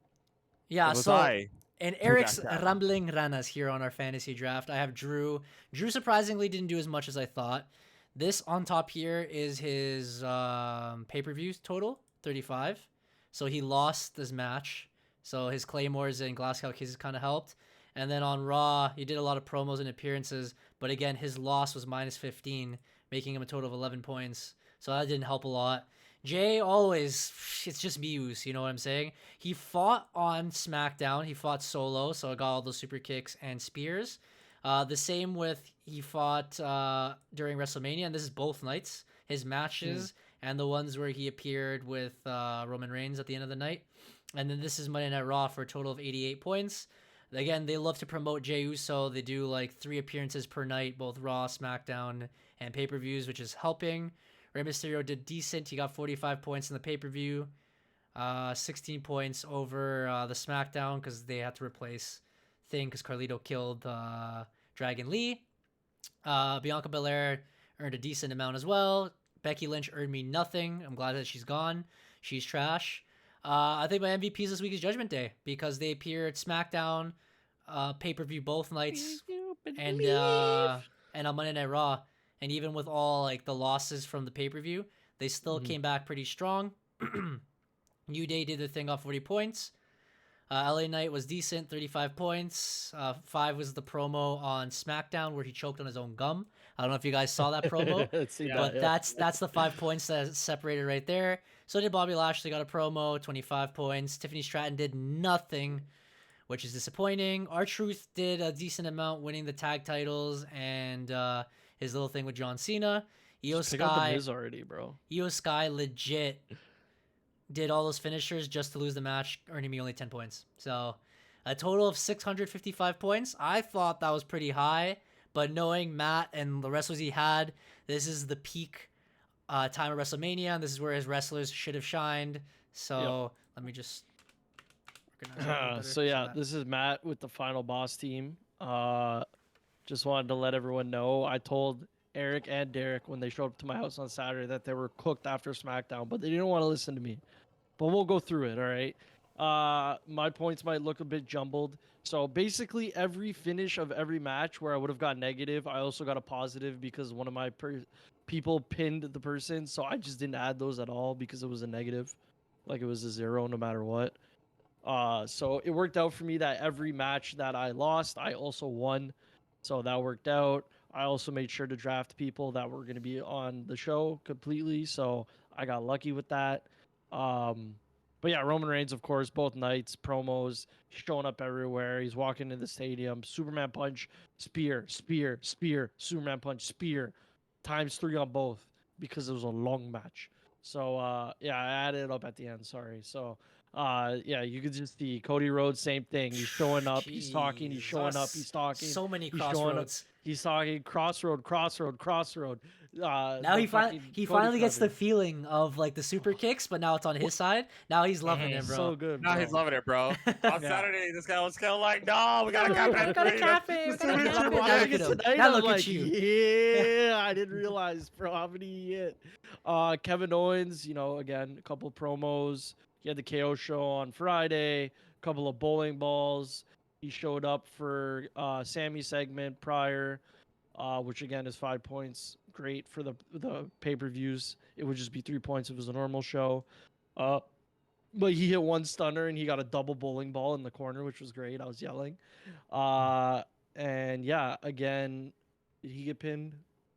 Yeah, it was so I. and who Eric's got that. rambling ranas here on our fantasy draft. I have Drew. Drew surprisingly didn't do as much as I thought. This on top here is his pay-per-view total, 35. So he lost this match. So his Claymores and Glasgow Kisses kind of helped. And then on Raw, he did a lot of promos and appearances. But again, his loss was minus 15, making him a total of 11 points. So that didn't help a lot. Jay always, it's just Muse, you know what I'm saying? He fought on SmackDown. He fought solo, so I got all those super kicks and spears. The same with he fought during WrestleMania, and this is both nights. His matches and the ones where he appeared with Roman Reigns at the end of the night. And then this is Monday Night Raw for a total of 88 points. Again, they love to promote Jey Uso. They do like 3 appearances per night, both Raw, SmackDown, and pay-per-views, which is helping. Rey Mysterio did decent. He got 45 points in the pay-per-view, 16 points over the SmackDown because they had to replace Thing because Carlito killed Dragon Lee. Bianca Belair earned a decent amount as well. Becky Lynch earned me nothing. I'm glad that she's gone. She's trash. I think my MVPs this week is Judgment Day because they appeared SmackDown, pay-per-view both nights, and on Monday Night Raw. And even with all like the losses from the pay-per-view, they still came back pretty strong. New Day did their thing off 40 points. LA Knight was decent, 35 points. 5 was the promo on SmackDown where he choked on his own gum. I don't know if you guys saw that promo, but that's the 5 points that separated right there. So did Bobby Lashley, got a promo, 25 points. Tiffany Stratton did nothing, which is disappointing. R-Truth did a decent amount, winning the tag titles and his little thing with John Cena. Io Sky already, bro. Io Sky legit did all those finishers just to lose the match, earning me only 10 points. So a total of 655 points. I thought that was pretty high, but knowing Matt and the wrestlers he had, this is the peak time of WrestleMania, and this is where his wrestlers should have shined. So let me just so yeah, this is Matt with the Final Boss team. Just wanted to let everyone know, I told Eric and Derek when they showed up to my house on Saturday that they were cooked after SmackDown, but they didn't want to listen to me. But we'll go through it, all right? My points might look a bit jumbled. So basically every finish of every match where I would have got negative, I also got a positive because one of my people pinned the person. So I just didn't add those at all because it was a negative. Like it was a 0 no matter what. So it worked out for me that every match that I lost, I also won. So that worked out. I also made sure to draft people that were going to be on the show completely. So I got lucky with that. But yeah, Roman Reigns, of course, both nights, promos, showing up everywhere. He's walking in the stadium, Superman punch, spear, spear, spear, Superman punch, spear, ×3 on both because it was a long match. So yeah, I added it up at the end. Sorry. So yeah, you could just see Cody Rhodes, same thing. He's showing up, he's talking, he's showing up, he's talking. So many crossroads. He's talking crossroad. Now he finally gets the feeling of like the super kicks, but now it's on his side. Now he's loving it, bro. So good. Now he's loving it, bro. On Saturday, this guy was kind of like, no, we gotta cap it. Now look at you. Yeah, I didn't realize, bro, how many he hit. Kevin Owens, you know, again, a couple promos. He had the KO show on Friday, a couple of bowling balls. He showed up for Sammy's segment prior, which again is 5 points. Great for the pay-per-views. It would just be 3 points if it was a normal show. But he hit one stunner and he got a double bowling ball in the corner, which was great. I was yelling. And yeah, again, did he get pinned?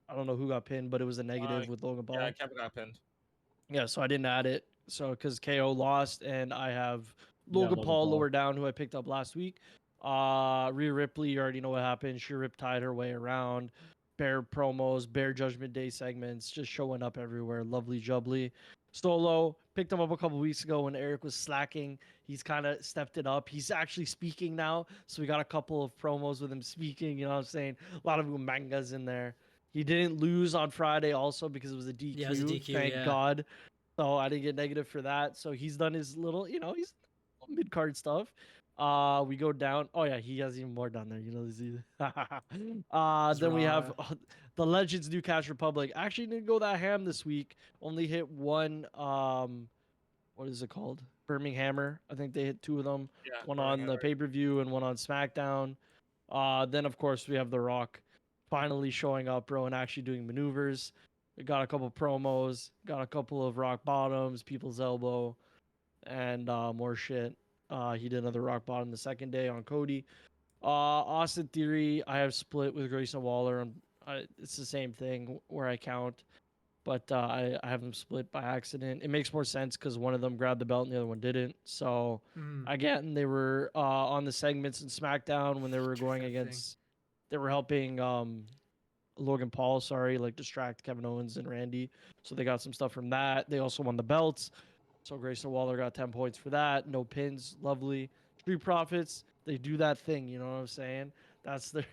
I don't know who got pinned, but it was a negative with Logan Paul. Yeah, Kevin got pinned. Yeah, so I didn't add it. So because KO lost, and I have Logan Paul lower down, who I picked up last week. Rhea Ripley, you already know what happened. She riptied her way around. Bear promos, Bear Judgment Day segments, just showing up everywhere. Lovely jubbly. Solo, picked him up a couple weeks ago when Eric was slacking. He's kind of stepped it up. He's actually speaking now, so we got a couple of promos with him speaking. You know what I'm saying? A lot of mangas in there. He didn't lose on Friday also because it was a DQ. Yeah, it was a DQ, Thank God. So I didn't get negative for that. So he's done his little, he's mid-card stuff. We go down. Oh yeah, he has even more down there. Then we have the Legends Newcastle Republic. Actually didn't go that ham this week. Only hit one. What is it called? Birminghammer. I think they hit 2 of them. Yeah, one on the pay-per-view and one on SmackDown. Then of course we have The Rock finally showing up, bro, and actually doing maneuvers. We got a couple promos, got a couple of rock bottoms, people's elbow, and more shit. He did another rock bottom the second day on Cody. Austin Theory, I have split with Grayson Waller. It's the same thing where I count, but I have them split by accident. It makes more sense because one of them grabbed the belt and the other one didn't. So again, they were on the segments in SmackDown when they were going against. They were helping Logan Paul, distract Kevin Owens and Randy. So they got some stuff from that. They also won the belts. So Grayson Waller got 10 points for that. No pins. Lovely. Street Profits, they do that thing. You know what I'm saying? That's their...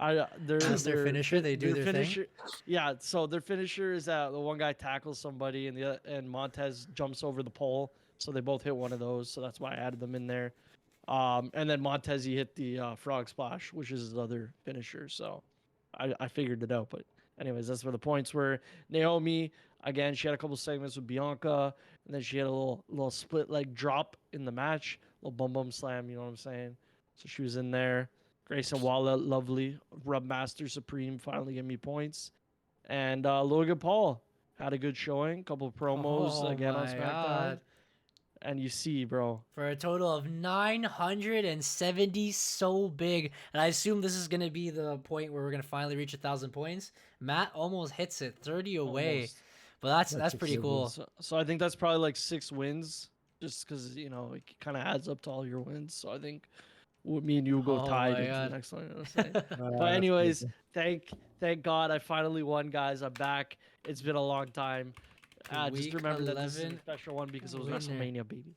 That's their finisher. They do their finisher, thing. Yeah, so their finisher is that the one guy tackles somebody and Montez jumps over the pole. So they both hit one of those. So that's why I added them in there. And then Montez, he hit the frog splash, which is his other finisher. So I figured it out. But anyways, that's where the points were. Naomi, again, she had a couple segments with Bianca, and then she had a little split leg drop in the match, little bum slam. You know what I'm saying? So she was in there. Grayson Waller, lovely. Rub Master Supreme finally gave me points. And Logan Paul had a good showing. Couple of promos again on SmackDown. God. And you see, bro. For a total of 970, so big. And I assume this is going to be the point where we're going to finally reach 1,000 points. Matt almost hits it, 30 away. Almost. But that's pretty cool. So I think that's probably like 6 wins, just because, it kind of adds up to all your wins. So I think me and you will go tied into the next one. But anyways, thank God I finally won, guys. I'm back. It's been a long time. Just remember that this is a special one because it was WrestleMania, baby.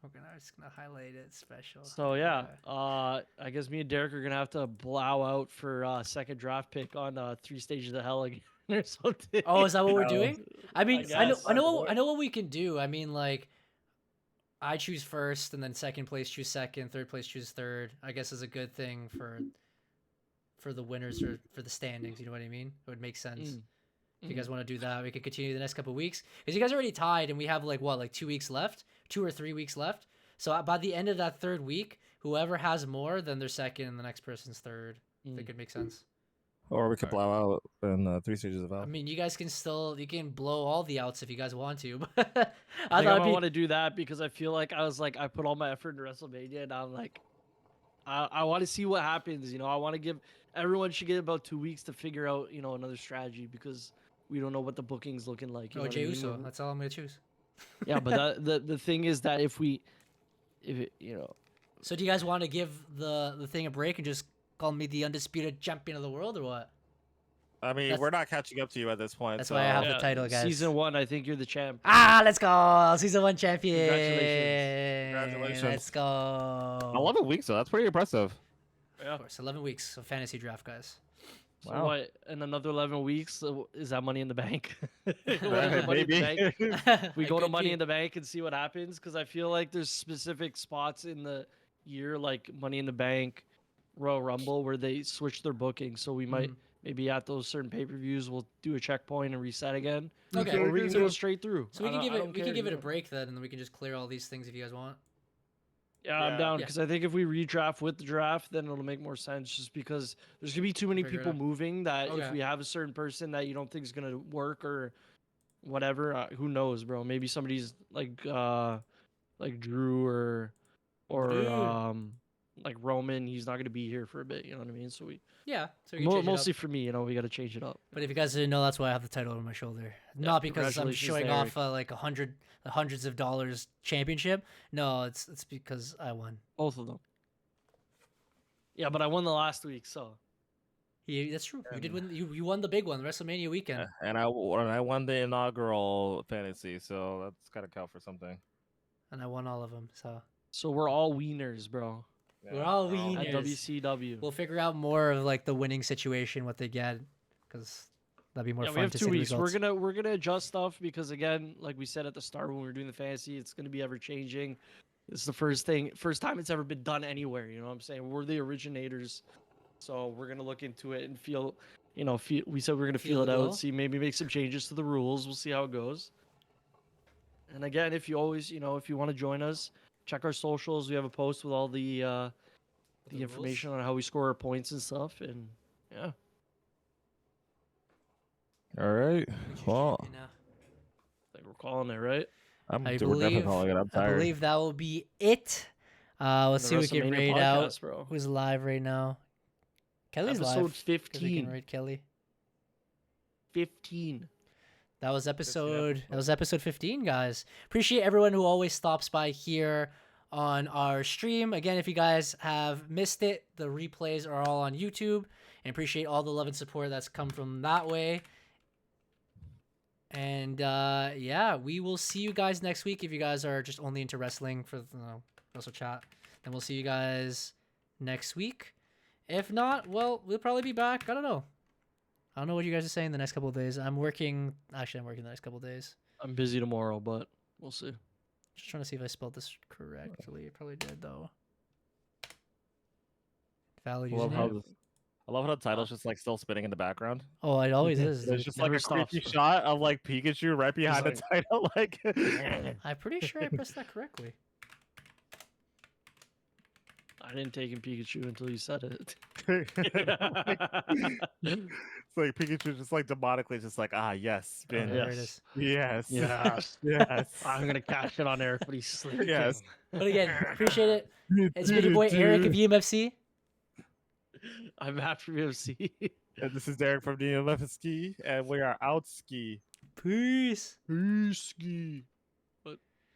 I'm just gonna highlight it special. So yeah, I guess me and Derek are gonna have to blow out for second draft pick on 3 Stages of Hell again or something. Oh, is that what we're doing? I mean, I know what we can do. I mean, like, I choose first, and then second place choose second, third place choose third. I guess is a good thing for the winners or for the standings. You know what I mean? It would make sense. If you guys want to do that, we could continue the next couple of weeks because you guys are already tied, and we have like 2 weeks left, 2 or 3 weeks left. So by the end of that 3rd week, whoever has more, then they're second, and the next person's third. I think it makes sense. Or we could blow out in 3 Stages of Hell. I mean, you guys can can blow all the outs if you guys want to. I want to do that because I feel like I put all my effort into WrestleMania, and I'm like, I want to see what happens. I want to give everyone should get about 2 weeks to figure out another strategy because we don't know what the booking's looking like. Jey Uso. That's all I'm gonna choose. Yeah, but the thing is that if it. So do you guys want to give the thing a break and just call me the undisputed champion of the world or what? I mean, we're not catching up to you at this point. That's why I have the title, guys. Season 1, I think you're the champ. Let's go. Season 1 champion. Congratulations. Let's go. 11 weeks, though. That's pretty impressive. Yeah. Of course, 11 weeks of fantasy draft, guys. So wow. What, in another 11 weeks, is that Money in the Bank? Maybe. We go to Money in the Bank and see what happens, because I feel like there's specific spots in the year, like Money in the Bank, Royal Rumble, where they switch their booking. So we might, maybe at those certain pay-per-views, we'll do a checkpoint and reset again. Okay. Or we can go straight through. So we can give it a break then, and then we can just clear all these things if you guys want. Yeah, I'm down Yeah. because I think if we redraft with the draft, then it'll make more sense. Just because there's gonna be too many Figure it people out. moving that if Okay. we have a certain person that you don't think is gonna work or whatever, who knows, bro? Maybe somebody's like Drew or Drew. like Roman. He's not gonna be here for a bit. You know what I mean? So we Yeah, so you can change it mostly up. for me, we got to change it up. But if you guys didn't know, that's why I have the title on my shoulder. Not because I'm congratulations showing to off like hundreds of dollars championship. No, it's because I won. Both of them. Yeah, but I won the last week, so. That's true. You did win. You won the big one, WrestleMania weekend. And I won the inaugural fantasy, so that's gotta count for something. And I won all of them. So we're all wieners, bro. We're all At wieners. WCW. We'll figure out more of like the winning situation, what they get, because that'd be more fun we have to 2 see the weeks. results. We're gonna adjust stuff because again, like we said at the start when we were doing the fantasy, it's gonna be ever changing. This is the first time it's ever been done anywhere. You know what I'm saying? We're the originators, so we're gonna look into it and feel. We said we're gonna feel it the out, glow? see maybe make some changes to the rules. We'll see how it goes. And again, if you always, if you want to join us, check our socials. We have a post with all the rules? information on how we score our points and stuff. And yeah, All right. Who's your Well, champion now? I think we're calling it right. I we're definitely calling it. I'm I tired. believe that will be it. Let's see The if we can WrestleMania rate out podcast, bro. who's live right now. Kelly's Episode live. 'Cause we can 15. rate Kelly. 15. That was episode 15, guys. Appreciate everyone who always stops by here on our stream. Again, if you guys have missed it, the replays are all on YouTube. And appreciate all the love and support that's come from that way. And yeah, we will see you guys next week. If you guys are just only into wrestling for Wrestle Chat, then we'll see you guys next week. If not, well, we'll probably be back. I don't know what you guys are saying the next couple of days. I'm working the next couple of days. I'm busy tomorrow, but we'll see. Just trying to see if I spelled this correctly. I probably did though. Valid username. I love how the title's just like still spinning in the background. Oh, it always is. There's dude. just like Never a creepy stops. shot of like Pikachu right behind the title. Like, I'm pretty sure I pressed that correctly. I didn't take in Pikachu until you said it. it's like Pikachu just like demonically just like yes, spin. There it is. Yes. Yes. Yes. I'm gonna cash it on Eric, but he's sleeping. Yes. But again, appreciate it. It's been your boy Eric of EMFC. I'm after UFC. And this is Derek from the EMFC, and we are out ski. Peace. Peace.